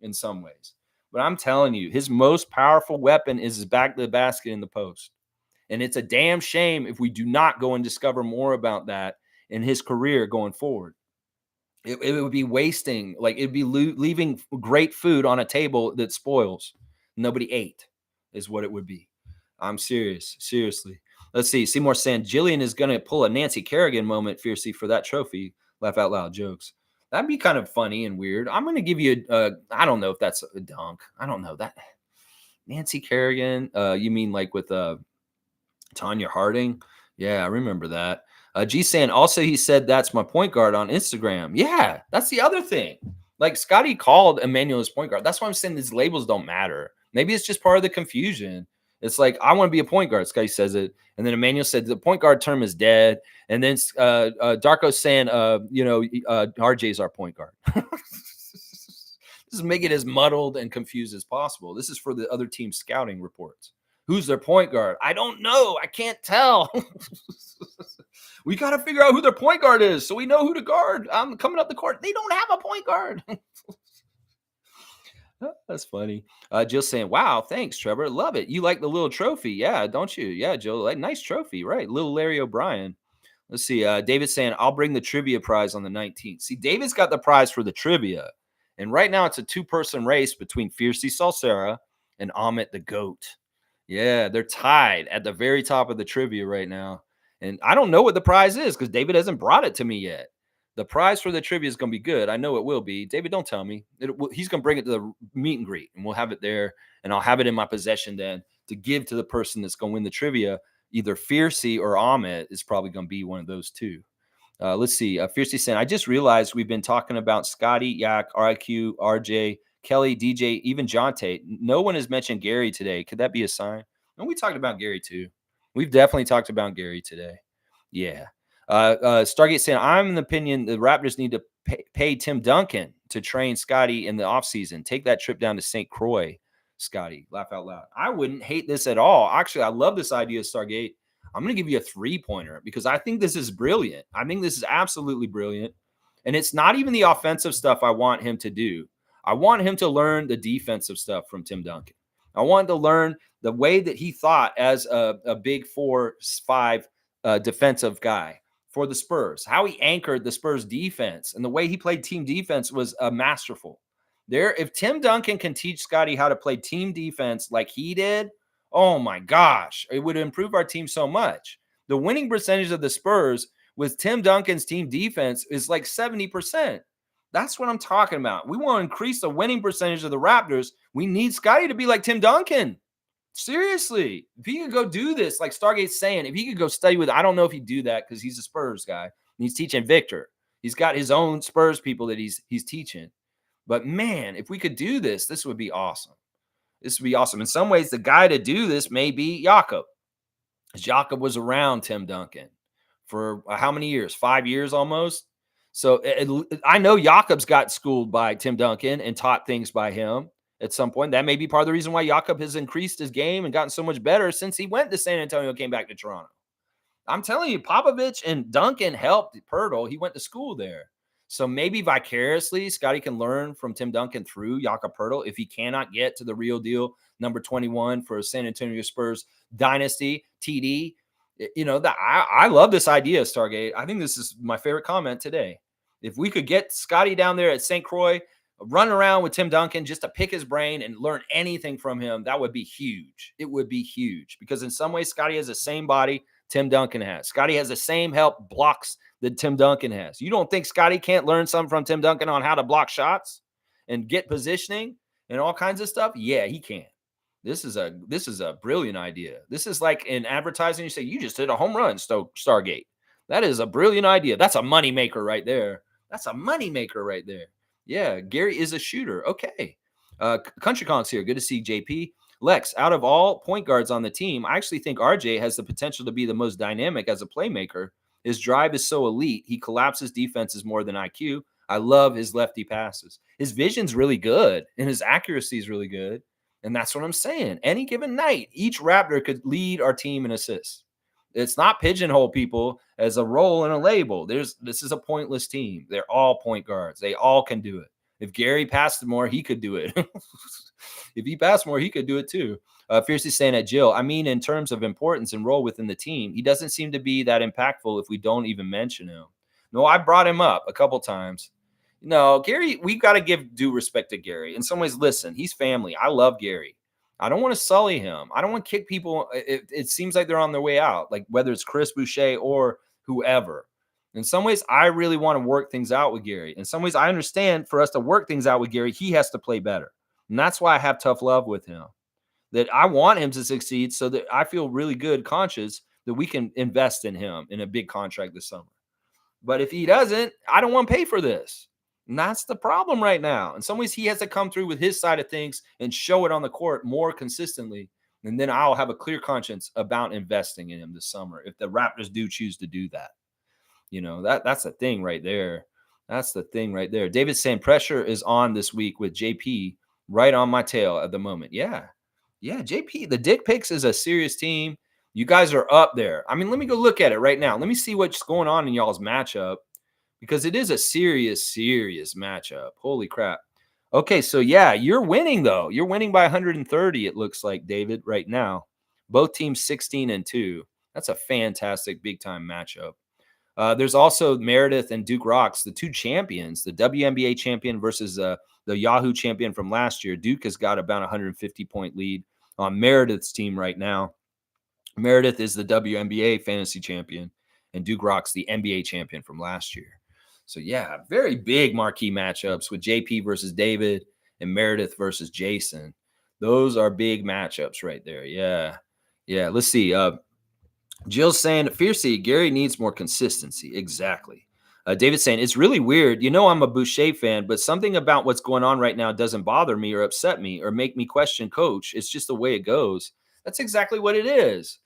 in some ways. But I'm telling you, his most powerful weapon is his back to the basket in the post. And it's a damn shame if we do not go and discover more about that in his career going forward. It would be wasting, like it'd be leaving great food on a table that spoils. Nobody ate is what it would be. I'm serious. Seriously. Let's see. Seymour saying Jillian is going to pull a Nancy Kerrigan moment fiercely for that trophy. Laugh out loud jokes. That'd be kind of funny and weird. I'm going to give you I don't know if that's a dunk. I don't know that. Nancy Kerrigan. You mean like with Tanya Harding? Yeah, I remember that. G saying also he said that's my point guard on Instagram. Yeah, that's the other thing. Like Scotty called Emmanuel his point guard. That's why I'm saying these labels don't matter. Maybe it's just part of the confusion. It's like I want to be a point guard. Scotty says it, and then Emmanuel said the point guard term is dead. And then Darko's saying, RJ's our point guard. This is make it as muddled and confused as possible. This is for the other team's scouting reports. Who's their point guard? I don't know. I can't tell. We got to figure out who their point guard is so we know who to guard. I'm coming up the court. They don't have a point guard. That's funny. Jill saying, wow, thanks, Trevor. Love it. You like the little trophy. Yeah, don't you? Yeah, Jill, like nice trophy, right? Little Larry O'Brien. Let's see. David saying, I'll bring the trivia prize on the 19th. See, David's got the prize for the trivia. And right now it's a two-person race between Fiercey Salsera and Amit the Goat. Yeah, they're tied at the very top of the trivia right now. And I don't know what the prize is because David hasn't brought it to me yet. The prize for the trivia is going to be good. I know it will be. David, don't tell me. He's going to bring it to the meet and greet, and we'll have it there, and I'll have it in my possession then to give to the person that's going to win the trivia. Either Fiercey or Ahmed is probably going to be one of those two. Let's see. Fiercey saying, I just realized we've been talking about Scotty, Yak, RIQ, RJ, Kelly, DJ, even John Tate. No one has mentioned Gary today. Could that be a sign? And we talked about Gary too. We've definitely talked about Gary today. Yeah. Stargate saying, I'm in the opinion the Raptors need to pay Tim Duncan to train Scotty in the offseason. Take that trip down to St. Croix, Scotty. Laugh out loud. I wouldn't hate this at all. Actually, I love this idea, Stargate. I'm going to give you a 3-pointer because I think this is brilliant. I think this is absolutely brilliant. And it's not even the offensive stuff I want him to do. I want him to learn the defensive stuff from Tim Duncan. I want to learn the way that he thought as a big 4-5 defensive guy for the Spurs, how he anchored the Spurs defense, and the way he played team defense was masterful. If Tim Duncan can teach Scotty how to play team defense like he did, oh my gosh, it would improve our team so much. The winning percentage of the Spurs with Tim Duncan's team defense is like 70%. That's what I'm talking about. We want to increase the winning percentage of the Raptors. We need Scotty to be like Tim Duncan. Seriously, if he could go do this, like Stargate's saying, if he could go study with, I don't know if he'd do that because he's a Spurs guy. He's teaching Victor. He's got his own Spurs people that he's teaching. But man, if we could do this, this would be awesome. This would be awesome. In some ways, the guy to do this may be Jakob. Jakob was around Tim Duncan for how many years? 5 years almost. So I know Jakob's got schooled by Tim Duncan and taught things by him at some point. That may be part of the reason why Jakob has increased his game and gotten so much better since he went to San Antonio and came back to Toronto. I'm telling you, Popovich and Duncan helped Poeltl. He went to school there. So maybe vicariously, Scotty can learn from Tim Duncan through Jakob Poeltl if he cannot get to the real deal, number 21 for San Antonio Spurs dynasty, TD. You know, I love this idea, Stargate. I think this is my favorite comment today. If we could get Scotty down there at St. Croix, run around with Tim Duncan just to pick his brain and learn anything from him, that would be huge. It would be huge because in some ways, Scotty has the same body Tim Duncan has. Scotty has the same help blocks that Tim Duncan has. You don't think Scotty can't learn something from Tim Duncan on how to block shots and get positioning and all kinds of stuff? Yeah, he can. This is a brilliant idea. This is like in advertising, you say, you just hit a home run, Stargate. That is a brilliant idea. That's a money maker right there. That's a money maker right there. Yeah, Gary is a shooter. Okay. Country Conks here. Good to see JP. Lex, out of all point guards on the team, I actually think RJ has the potential to be the most dynamic as a playmaker. His drive is so elite. He collapses defenses more than IQ. I love his lefty passes. His vision's really good, and his accuracy is really good. And that's what I'm saying. Any given night, each Raptor could lead our team in assists. It's not pigeonhole people as a role and a label. This is a pointless team. They're all point guards. They all can do it. If Gary passed more, he could do it. If he passed more, he could do it too. Fiercely saying at Jill, I mean, in terms of importance and role within the team, he doesn't seem to be that impactful if we don't even mention him. No, I brought him up a couple times. No, Gary, we've got to give due respect to Gary. In some ways, listen, he's family. I love Gary. I don't want to sully him. I don't want to kick people. It seems like they're on their way out, like whether it's Chris Boucher or whoever. In some ways, I really want to work things out with Gary. In some ways, I understand for us to work things out with Gary, he has to play better. And that's why I have tough love with him. That I want him to succeed so that I feel really good, conscious that we can invest in him in a big contract this summer. But if he doesn't, I don't want to pay for this. And that's the problem right now. In some ways, he has to come through with his side of things and show it on the court more consistently. And then I'll have a clear conscience about investing in him this summer if the Raptors do choose to do that. You know, that's the thing right there. That's the thing right there. David's saying pressure is on this week with JP right on my tail at the moment. Yeah. Yeah, JP, the Dick Pics is a serious team. You guys are up there. I mean, let me go look at it right now. Let me see what's going on in y'all's matchup because it is a serious matchup. Holy crap. Okay, so yeah, you're winning though. You're winning by 130, it looks like, David, right now. Both teams 16-2. That's a fantastic big time matchup. There's also Meredith and Duke Rocks, the two champions, the WNBA champion versus the Yahoo champion from last year. Duke has got about 150-point lead on Meredith's team right now. Meredith is the WNBA fantasy champion, and Duke Rocks the NBA champion from last year. So yeah, very big marquee matchups with JP versus David and Meredith versus Jason. Those are big matchups right there. Yeah. Let's see. Jill's saying, Fiercey, Gary needs more consistency. Exactly. David's saying, it's really weird. You know, I'm a Boucher fan, but something about what's going on right now doesn't bother me or upset me or make me question coach. It's just the way it goes. That's exactly what it is.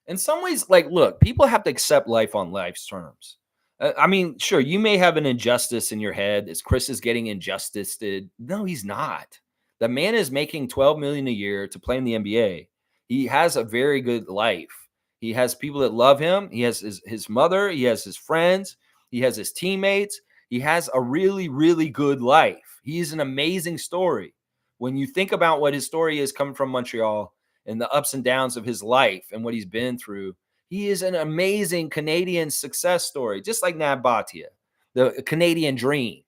In some ways, like, look, people have to accept life on life's terms. I mean, sure, you may have an injustice in your head. Is Chris is getting injustice? No, he's not. The man is making $12 million a year to play in the NBA. He has a very good life. He has people that love him. He has his mother. He has his friends. He has his teammates. He has a really, really good life. He is an amazing story. When you think about what his story is coming from Montreal and the ups and downs of his life and what he's been through, he is an amazing Canadian success story, just like Nab Bhatia, the Canadian dream.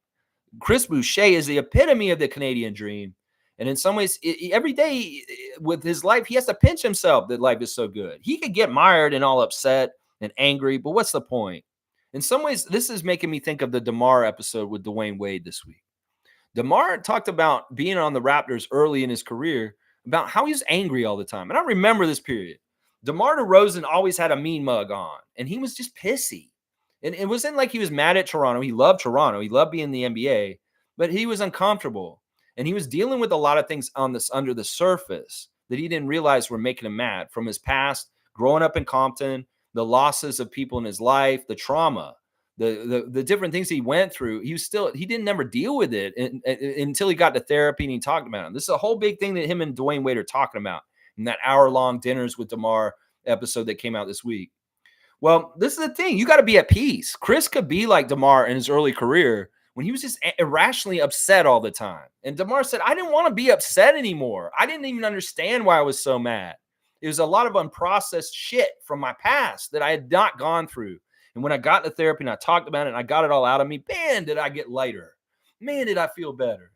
Chris Boucher is the epitome of the Canadian dream. And in some ways, every day with his life, he has to pinch himself that life is so good. He could get mired and all upset and angry, but what's the point? In some ways, this is making me think of the DeMar episode with Dwayne Wade this week. DeMar talked about being on the Raptors early in his career, about how he was angry all the time. And I remember this period. DeMar DeRozan always had a mean mug on, and he was just pissy. And it wasn't like he was mad at Toronto. He loved Toronto. He loved being in the NBA, but he was uncomfortable. And he was dealing with a lot of things on this under the surface that he didn't realize were making him mad from his past, growing up in Compton, the losses of people in his life, the trauma, the different things he went through. He didn't never deal with it until he got to therapy and he talked about it. This is a whole big thing that him and Dwayne Wade are talking about in that hour-long Dinners with DeMar episode that came out this week. Well, this is the thing. You got to be at peace. Chris could be like DeMar in his early career when he was just irrationally upset all the time. And DeMar said, I didn't want to be upset anymore. I didn't even understand why I was so mad. It was a lot of unprocessed shit from my past that I had not gone through. And when I got into therapy and I talked about it and I got it all out of me, man, did I get lighter. Man, did I feel better.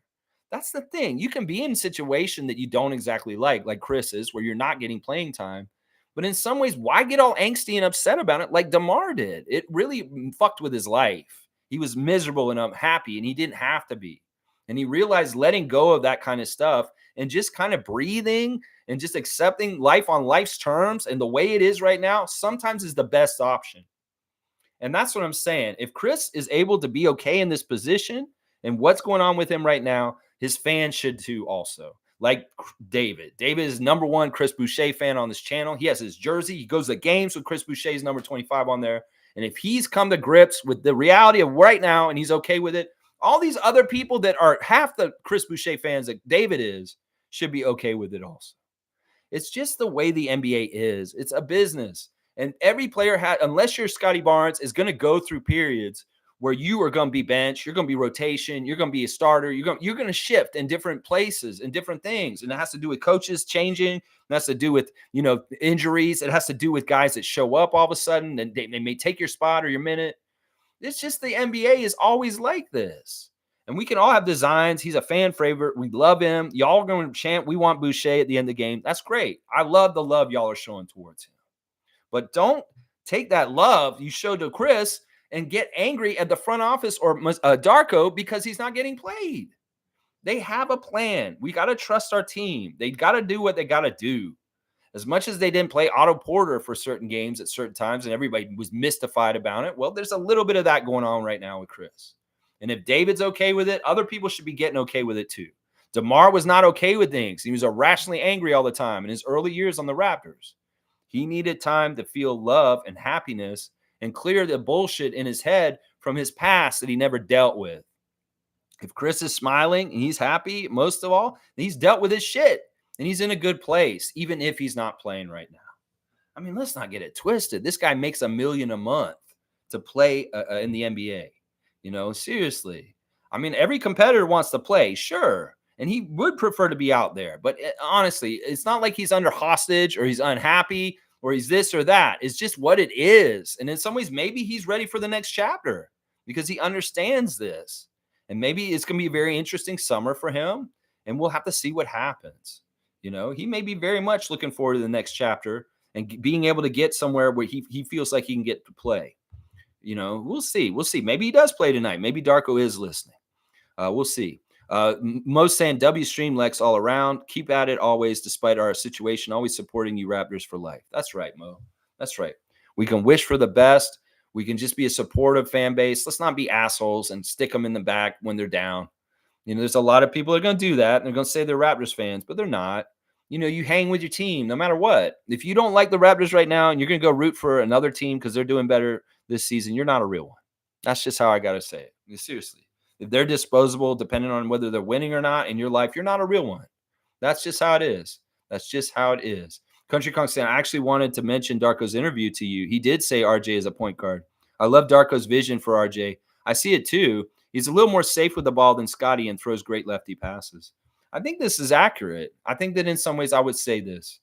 That's the thing. You can be in a situation that you don't exactly like Chris is, where you're not getting playing time. But in some ways, why get all angsty and upset about it like DeMar did? It really fucked with his life. He was miserable and unhappy, and he didn't have to be. And he realized letting go of that kind of stuff and just kind of breathing and just accepting life on life's terms and the way it is right now sometimes is the best option. And that's what I'm saying. If Chris is able to be okay in this position and what's going on with him right now, his fans should too also. Like David. David is number one Chris Boucher fan on this channel. He has his jersey. He goes to games with Chris Boucher's number 25 on there. And if he's come to grips with the reality of right now and he's okay with it, all these other people that are half the Chris Boucher fans that David is should be okay with it also. It's just the way the NBA is. It's a business. And every player, unless you're Scotty Barnes, is going to go through periods where you are going to be bench, you're going to be rotation, you're going to be a starter, you're going to shift in different places and different things. And it has to do with coaches changing. It has to do with, injuries. It has to do with guys that show up all of a sudden and they may take your spot or your minute. It's just the NBA is always like this. And we can all have designs. He's a fan favorite. We love him. Y'all are going to chant, we want Boucher at the end of the game. That's great. I love the love y'all are showing towards him. But don't take that love you showed to Chris and get angry at the front office or Darko because he's not getting played. They have a plan. We got to trust our team. They got to do what they got to do. As much as they didn't play Otto Porter for certain games at certain times and everybody was mystified about it, well, there's a little bit of that going on right now with Chris. And if David's okay with it, other people should be getting okay with it too. DeMar was not okay with things. He was irrationally angry all the time in his early years on the Raptors. He needed time to feel love and happiness and clear the bullshit in his head from his past that he never dealt with. If Chris is smiling and he's happy, most of all, he's dealt with his shit and he's in a good place, even if he's not playing right now. I mean, let's not get it twisted. This guy makes $1 million a month to play in the NBA. Seriously. I mean, every competitor wants to play, sure, and he would prefer to be out there. But honestly, it's not like he's under hostage or he's unhappy or he's this or that. It's just what it is. And in some ways, maybe he's ready for the next chapter because he understands this. And maybe it's going to be a very interesting summer for him. And we'll have to see what happens. He may be very much looking forward to the next chapter and being able to get somewhere where he feels like he can get to play. We'll see. Maybe he does play tonight. Maybe Darko is listening. We'll see. Mo's saying W stream Lex all around. Keep at it always, despite our situation. Always supporting you Raptors for life. That's right, Mo. That's right. We can wish for the best. We can just be a supportive fan base. Let's not be assholes and stick them in the back when they're down. There's a lot of people that are going to do that. And they're going to say they're Raptors fans, but they're not. You hang with your team no matter what. If you don't like the Raptors right now and you're going to go root for another team because they're doing better this season, you're not a real one. That's just how I got to say it. Seriously. If they're disposable, depending on whether they're winning or not in your life, you're not a real one. That's just how it is. That's just how it is. Country Kong saying, I actually wanted to mention Darko's interview to you. He did say RJ is a point guard. I love Darko's vision for RJ. I see it too. He's a little more safe with the ball than Scotty and throws great lefty passes. I think this is accurate. I think that in some ways I would say this.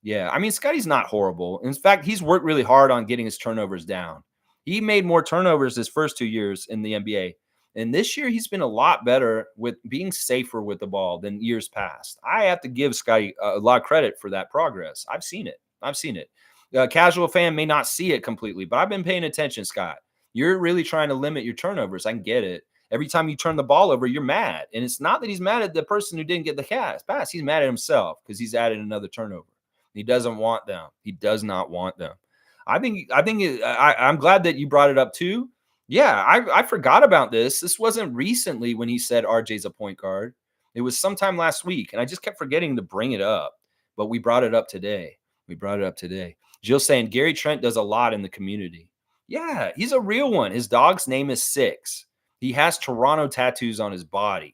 Yeah, I mean, Scotty's not horrible. In fact, he's worked really hard on getting his turnovers down. He made more turnovers his first 2 years in the NBA. And this year, he's been a lot better with being safer with the ball than years past. I have to give Scotty a lot of credit for that progress. I've seen it. A casual fan may not see it completely, but I've been paying attention, Scott. You're really trying to limit your turnovers. I can get it. Every time you turn the ball over, you're mad. And it's not that he's mad at the person who didn't get the pass. He's mad at himself because he's added another turnover. He doesn't want them. He does not want them. I'm glad that you brought it up too. Yeah, I forgot about this. This wasn't recently when he said RJ's a point guard. It was sometime last week, and I just kept forgetting to bring it up. But we brought it up today. Jill saying Gary Trent does a lot in the community. Yeah, he's a real one. His dog's name is Six. He has Toronto tattoos on his body.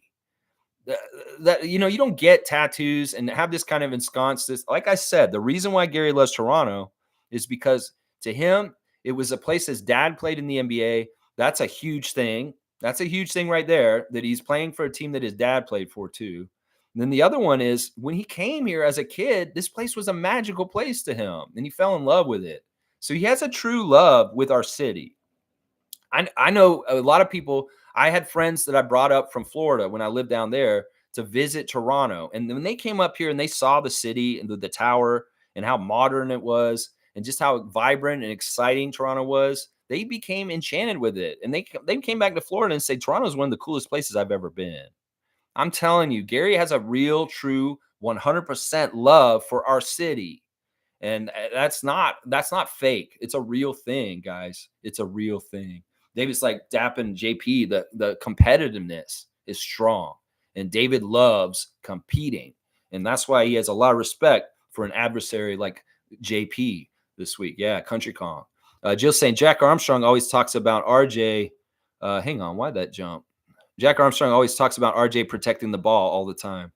You don't get tattoos and have this kind of ensconced. Like I said, the reason why Gary loves Toronto is because to him, it was a place his dad played in the NBA. That's a huge thing. That's a huge thing right there, that he's playing for a team that his dad played for too. And then the other one is when he came here as a kid, this place was a magical place to him and he fell in love with it. So he has a true love with our city. I know a lot of people. I had friends that I brought up from Florida when I lived down there to visit Toronto. And when they came up here and they saw the city and the tower and how modern it was and just how vibrant and exciting Toronto was, they became enchanted with it. And they came back to Florida and said, Toronto is one of the coolest places I've ever been. I'm telling you, Gary has a real, true 100% love for our city. And that's not fake. It's a real thing, guys. It's a real thing. David's like dapping JP. The competitiveness is strong. And David loves competing. And that's why he has a lot of respect for an adversary like JP this week. Yeah, Country Kong. Jill saying Jack Armstrong always talks about RJ. Hang on, why'd that jump? Jack Armstrong always talks about RJ protecting the ball all the time.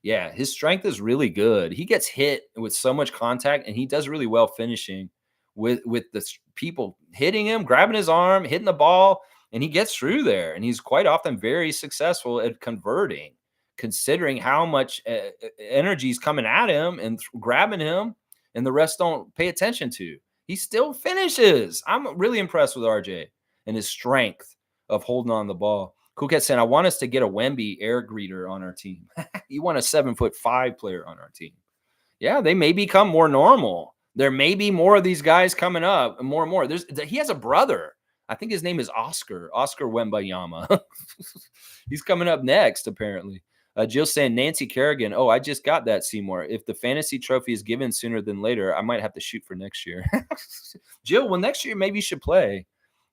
Yeah, his strength is really good. He gets hit with so much contact, and he does really well finishing with the people hitting him, grabbing his arm, hitting the ball, and he gets through there. And he's quite often very successful at converting, considering how much energy is coming at him and grabbing him, and the rest don't pay attention to. He still finishes. I'm really impressed with RJ and his strength of holding on the ball. Cool Cat saying, I want us to get a Wemby air greeter on our team. You want a 7'5" player on our team. Yeah, they may become more normal. There may be more of these guys coming up, and more. He has a brother. I think his name is Oscar Wembayama. He's coming up next, apparently. Jill saying, Nancy Kerrigan. Oh, I just got that, Seymour. If the fantasy trophy is given sooner than later, I might have to shoot for next year. Jill, well, next year maybe you should play.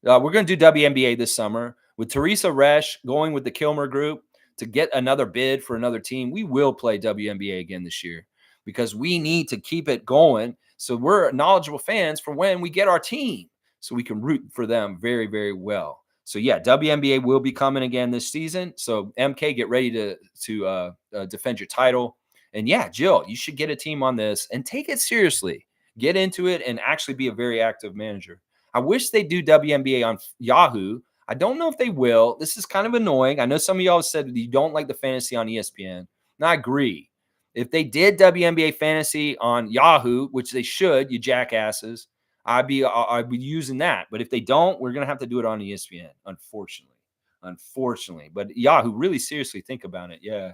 We're going to do WNBA this summer. With Teresa Resch going with the Kilmer group to get another bid for another team, we will play WNBA again this year because we need to keep it going. So we're knowledgeable fans for when we get our team so we can root for them very, very well. So, yeah, WNBA will be coming again this season. So, MK, get ready to defend your title And yeah, Jill, you should get a team on this and take it seriously. Get into it and actually be a very active manager. I wish they do WNBA on Yahoo. I don't know if they will. This is kind of annoying. I know some of y'all said you don't like the fantasy on ESPN. And I agree. If they did WNBA fantasy on Yahoo, which they should, you jackasses, I'd be using that. But if they don't, we're gonna have to do it on ESPN, unfortunately. But Yahoo, really seriously think about it. Yeah,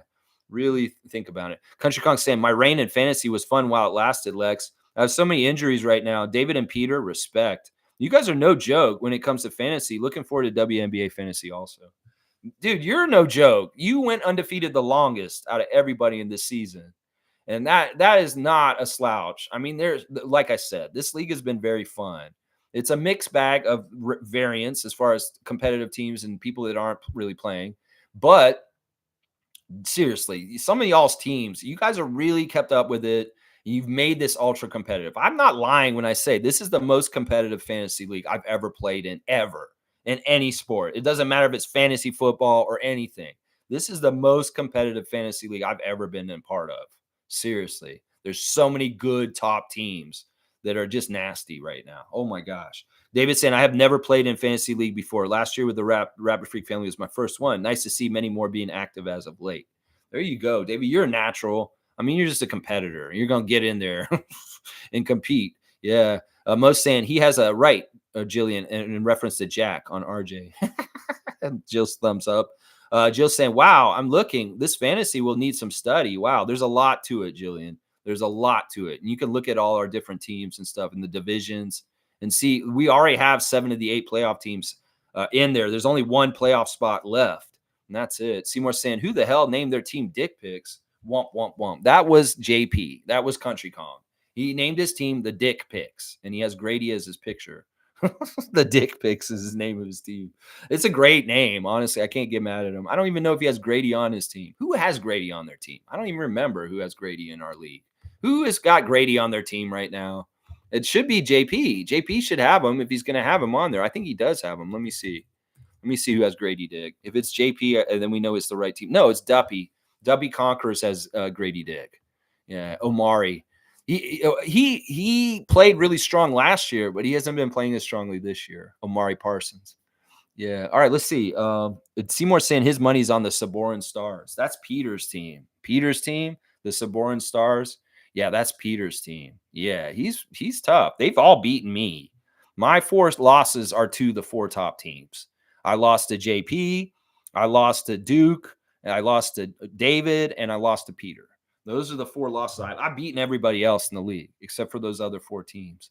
really think about it. Country Kong saying my reign in fantasy was fun while it lasted, Lex. I have so many injuries right now. David and Peter, respect. You guys are no joke when it comes to fantasy. Looking forward to WNBA fantasy also. Dude, you're no joke. You went undefeated the longest out of everybody in this season. And that is not a slouch. I mean, there's, like I said, this league has been very fun. It's a mixed bag of variants as far as competitive teams and people that aren't really playing. But seriously, some of y'all's teams, you guys are really kept up with it. You've made this ultra competitive. I'm not lying when I say this is the most competitive fantasy league I've ever played in, ever, in any sport. It doesn't matter if it's fantasy football or anything. This is the most competitive fantasy league I've ever been in part of. Seriously. There's so many good top teams that are just nasty right now. Oh my gosh. David saying, I have never played in fantasy league before. Last year with the Rapid Freak family was my first one. Nice to see many more being active as of late. There you go, David. You're a natural. I mean, you're just a competitor. You're going to get in there and compete. Yeah. Most saying he has a right, Jillian, in reference to Jack on RJ. Jill's thumbs up. Jill's saying, wow, I'm looking. This fantasy will need some study. Wow. There's a lot to it, Jillian. There's a lot to it. And you can look at all our different teams and stuff in the divisions and see we already have 7 of the 8 playoff teams in there. There's only one playoff spot left. And that's it. Seymour saying, who the hell named their team Dick Picks? Womp, womp, womp. That was JP. That was Country Kong. He named his team the Dick Picks, and he has Grady as his picture. The Dick Picks is his name of his team. It's a great name. Honestly, I can't get mad at him. I don't even know if he has Grady on his team. Who has Grady on their team? I don't even remember who has Grady in our league. Who has got Grady on their team right now? It should be JP. JP should have him if he's going to have him on there. I think he does have him. Let me see. Let me see who has Grady Dick. If it's JP, then we know it's the right team. No, it's Duppy. Duppy Conquerors has Grady Dick. Yeah, Omari. He played really strong last year, but he hasn't been playing as strongly this year. Omari Parsons. Yeah. All right, let's see. Seymour saying his money's on the Saboran Stars. That's Peter's team. Peter's team, the Saboran Stars. Yeah, that's Peter's team. Yeah, he's tough. They've all beaten me. My 4 losses are to the 4 top teams. I lost to JP. I lost to Duke. I lost to David, and I lost to Peter. Those are the 4 losses. I've beaten everybody else in the league except for those other 4 teams.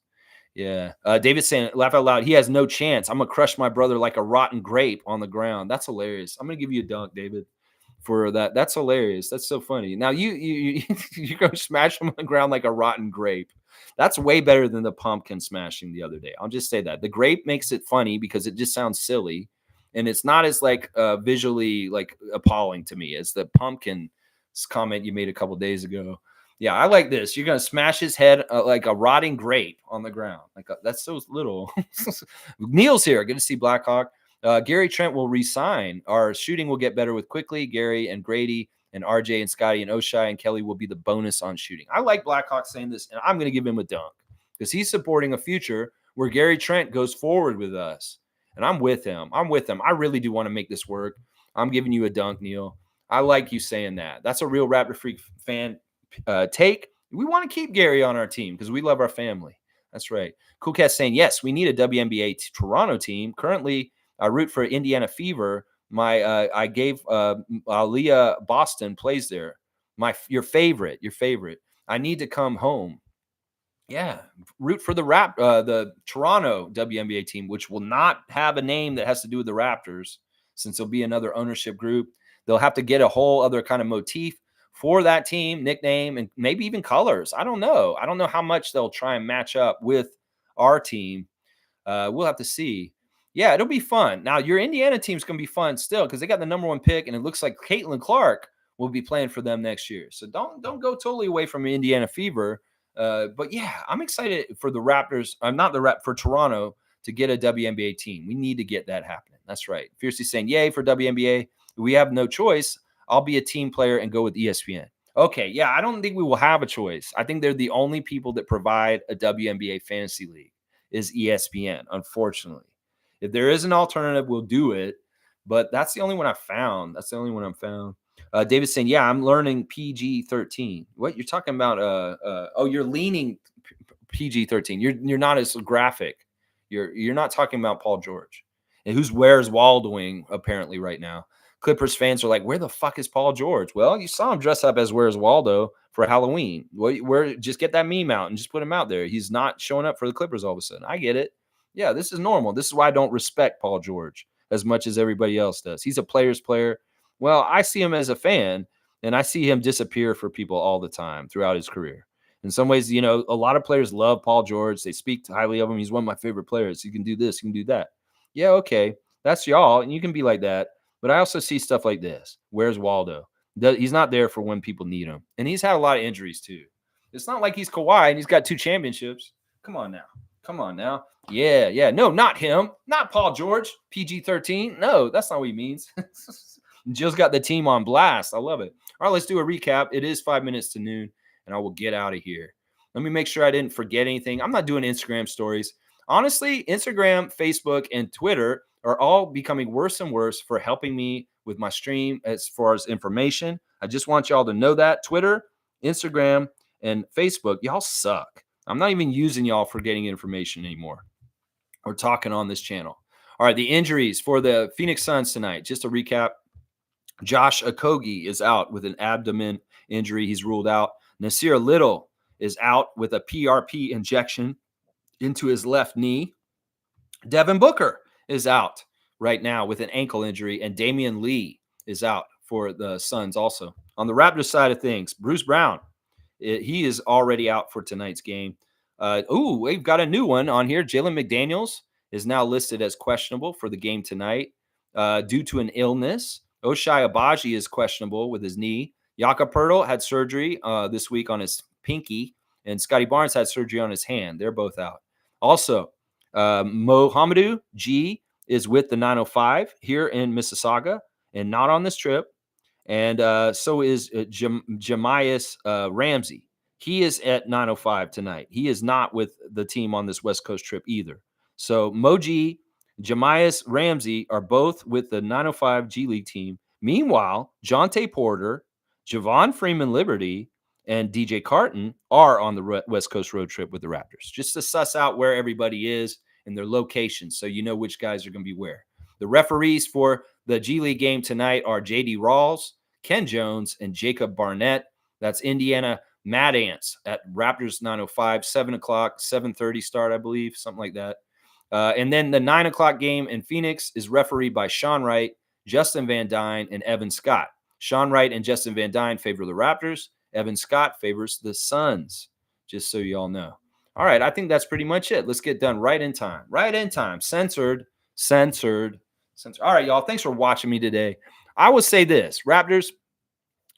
Yeah. David's saying, laugh out loud, he has no chance. I'm going to crush my brother like a rotten grape on the ground. That's hilarious. I'm going to give you a dunk, David, for that. That's hilarious. That's so funny. Now, you're going to smash him on the ground like a rotten grape. That's way better than the pumpkin smashing the other day. I'll just say that. The grape makes it funny because it just sounds silly. And it's not as like visually like appalling to me as the pumpkin comment you made a couple days ago. Yeah, I like this. You're gonna smash his head like a rotting grape on the ground. That's so little. Neil's here. Good to see Blackhawk. Gary Trent will resign. Our shooting will get better with quickly. Gary and Grady and RJ and Scotty and Oshai and Kelly will be the bonus on shooting. I like Blackhawk saying this, and I'm gonna give him a dunk because he's supporting a future where Gary Trent goes forward with us. And I'm with him. I really do want to make this work. I'm giving you a dunk, Neil. I like you saying that. That's a real Raptor Freak fan take. We want to keep Gary on our team because we love our family. That's right. Cool Cat saying, yes, we need a WNBA Toronto team. Currently, I root for Indiana Fever. I gave Aaliyah Boston plays there. Your favorite. I need to come home. Yeah, root for the Toronto WNBA team, which will not have a name that has to do with the Raptors, since there'll be another ownership group. They'll have to get a whole other kind of motif for that team, nickname, and maybe even colors. I don't know. I don't know how much they'll try and match up with our team. We'll have to see. Yeah, it'll be fun. Now, your Indiana team's going to be fun still because they got the number 1 pick, and it looks like Caitlin Clark will be playing for them next year. So don't go totally away from Indiana Fever. But yeah, I'm excited for the Raptors. I'm not for Toronto to get a WNBA team. We need to get that happening. That's right. Fiercely saying, yay for WNBA. We have no choice. I'll be a team player and go with ESPN. Okay, yeah, I don't think we will have a choice. I think they're the only people that provide a WNBA fantasy league is ESPN, unfortunately. If there is an alternative, we'll do it, but that's the only one I found. That's the only one I'm found. David's saying, "Yeah, I'm learning PG-13." What you're talking about? Oh, you're leaning PG-13. You're not as graphic. You're not talking about Paul George, and who's Where's Waldoing apparently right now. Clippers fans are like, where the fuck is Paul George? Well, you saw him dress up as Where's Waldo for Halloween. Where just get that meme out and just put him out there. He's not showing up for the Clippers all of a sudden. I get it. Yeah, this is normal. This is why I don't respect Paul George as much as everybody else does. He's a player's player. Well, I see him as a fan, and I see him disappear for people all the time throughout his career. In some ways, you know, a lot of players love Paul George. They speak highly of him. He's one of my favorite players. He can do this, he can do that. Yeah, okay. That's y'all, and you can be like that. But I also see stuff like this. Where's Waldo? He's not there for when people need him. And he's had a lot of injuries too. It's not like he's Kawhi and he's got 2 championships. Come on now. Come on now. Yeah. No, not him. Not Paul George. PG-13. No, that's not what he means. Jill's got the team on blast. I love it. All right, let's do a recap. It is 5 minutes to noon, and I will get out of here. Let me make sure I didn't forget anything. I'm not doing Instagram stories. Honestly, Instagram, Facebook, and Twitter are all becoming worse and worse for helping me with my stream as far as information. I just want y'all to know that. Twitter, Instagram, and Facebook, y'all suck. I'm not even using y'all for getting information anymore or talking on this channel. All right, the injuries for the Phoenix Suns tonight. Just a recap. Josh Okogie is out with an abdomen injury. He's ruled out. Nasir Little is out with a PRP injection into his left knee. Devin Booker is out right now with an ankle injury, and Damian Lee is out for the Suns also. On the Raptors side of things, Bruce Brown, he is already out for tonight's game. We've got a new one on here. Jalen McDaniels is now listed as questionable for the game tonight due to an illness. Ochai Agbaji is questionable with his knee. Jakob Poeltl had surgery this week on his pinky, and Scotty Barnes had surgery on his hand. They're both out. Also, Mohamedou G is with the 905 here in Mississauga and not on this trip. And so is Jamias Ramsey. He is at 905 tonight. He is not with the team on this West Coast trip either. So Moji, Jamias Ramsey are both with the 905 G League team. Meanwhile, Jonte Porter, Javon Freeman Liberty, and DJ Carton are on the West Coast road trip with the Raptors, just to suss out where everybody is and their locations so you know which guys are going to be where. The referees for the G League game tonight are J.D. Rawls, Ken Jones, and Jacob Barnett. That's Indiana Mad Ants at Raptors 905, 7 o'clock, 7:30 start, I believe, something like that. And then the 9 o'clock game in Phoenix is refereed by Sean Wright, Justin Van Dyne, and Evan Scott. Sean Wright and Justin Van Dyne favor the Raptors. Evan Scott favors the Suns, just so you all know. All right, I think that's pretty much it. Let's get done right in time. Right in time. Censored. All right, y'all. Thanks for watching me today. I will say this, Raptors,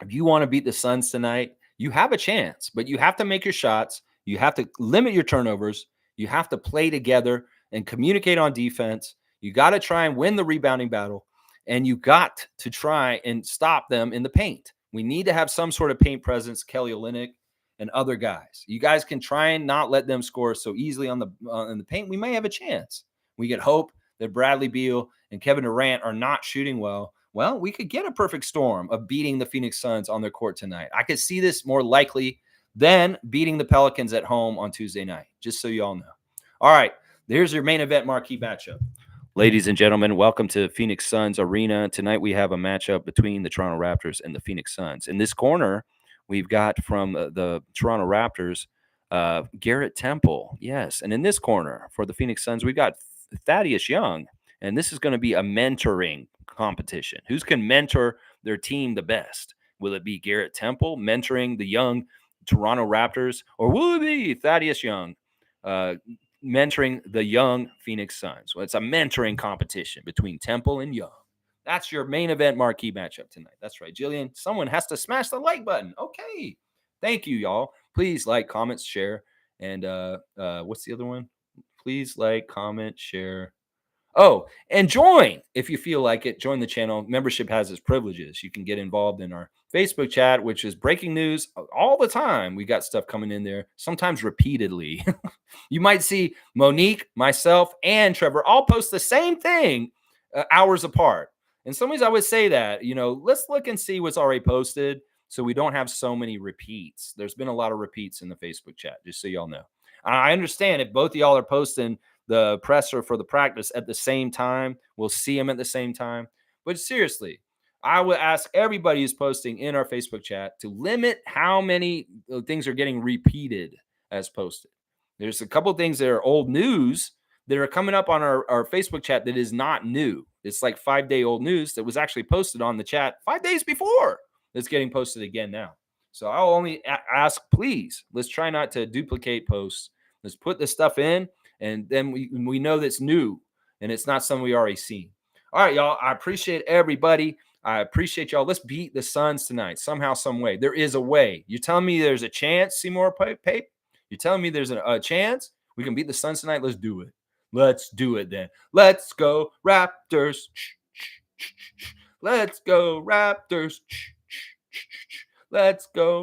if you want to beat the Suns tonight, you have a chance, but you have to make your shots. You have to limit your turnovers. You have to play together and communicate on defense. You got to try and win the rebounding battle, and you got to try and stop them in the paint. We need to have some sort of paint presence, Kelly Olynyk and other guys. You guys can try and not let them score so easily in the paint. We may have a chance. We could hope that Bradley Beal and Kevin Durant are not shooting well. Well, we could get a perfect storm of beating the Phoenix Suns on their court tonight. I could see this more likely than beating the Pelicans at home on Tuesday night, just so you all know. All right, there's your main event marquee matchup. Ladies and gentlemen, welcome to Phoenix Suns Arena. Tonight we have a matchup between the Toronto Raptors and the Phoenix Suns. In this corner, we've got from the Toronto Raptors, Garrett Temple. Yes, and in this corner for the Phoenix Suns, we've got Thaddeus Young. And this is going to be a mentoring competition. Who's can mentor their team the best? Will it be Garrett Temple mentoring the young Toronto Raptors, or will it be Thaddeus Young mentoring the young Phoenix Suns? Well, it's a mentoring competition between Temple and Young. That's your main event marquee matchup tonight. That's right, Jillian. Someone has to smash the like button. Okay. Thank you, y'all. Please like, comment, share. And what's the other one? Please like, comment, share. Oh, and join if you feel like it. Join the channel. Membership has its privileges. You can get involved in our Facebook chat, which is breaking news all the time. We got stuff coming in there, sometimes repeatedly. You might see Monique, myself, and Trevor all post the same thing hours apart. And some ways I would say that, let's look and see what's already posted so we don't have so many repeats. There's been a lot of repeats in the Facebook chat, just so y'all know. I understand if both of y'all are posting the presser for the practice at the same time, we'll see them at the same time. But seriously, I would ask everybody who's posting in our Facebook chat to limit how many things are getting repeated as posted. There's a couple things that are old news that are coming up on our Facebook chat that is not new. It's like 5-day old news that was actually posted on the chat 5 days before that's getting posted again now. So I'll only ask, please, let's try not to duplicate posts. Let's put this stuff in, and then we know that's new and it's not something we already seen. All right, y'all. I appreciate everybody. I appreciate y'all. Let's beat the Suns tonight somehow, some way. There is a way. You're telling me there's a chance, Seymour Pape? You're telling me there's a chance we can beat the Suns tonight? Let's do it. Let's do it then. Let's go Raptors. Let's go Raptors. Let's go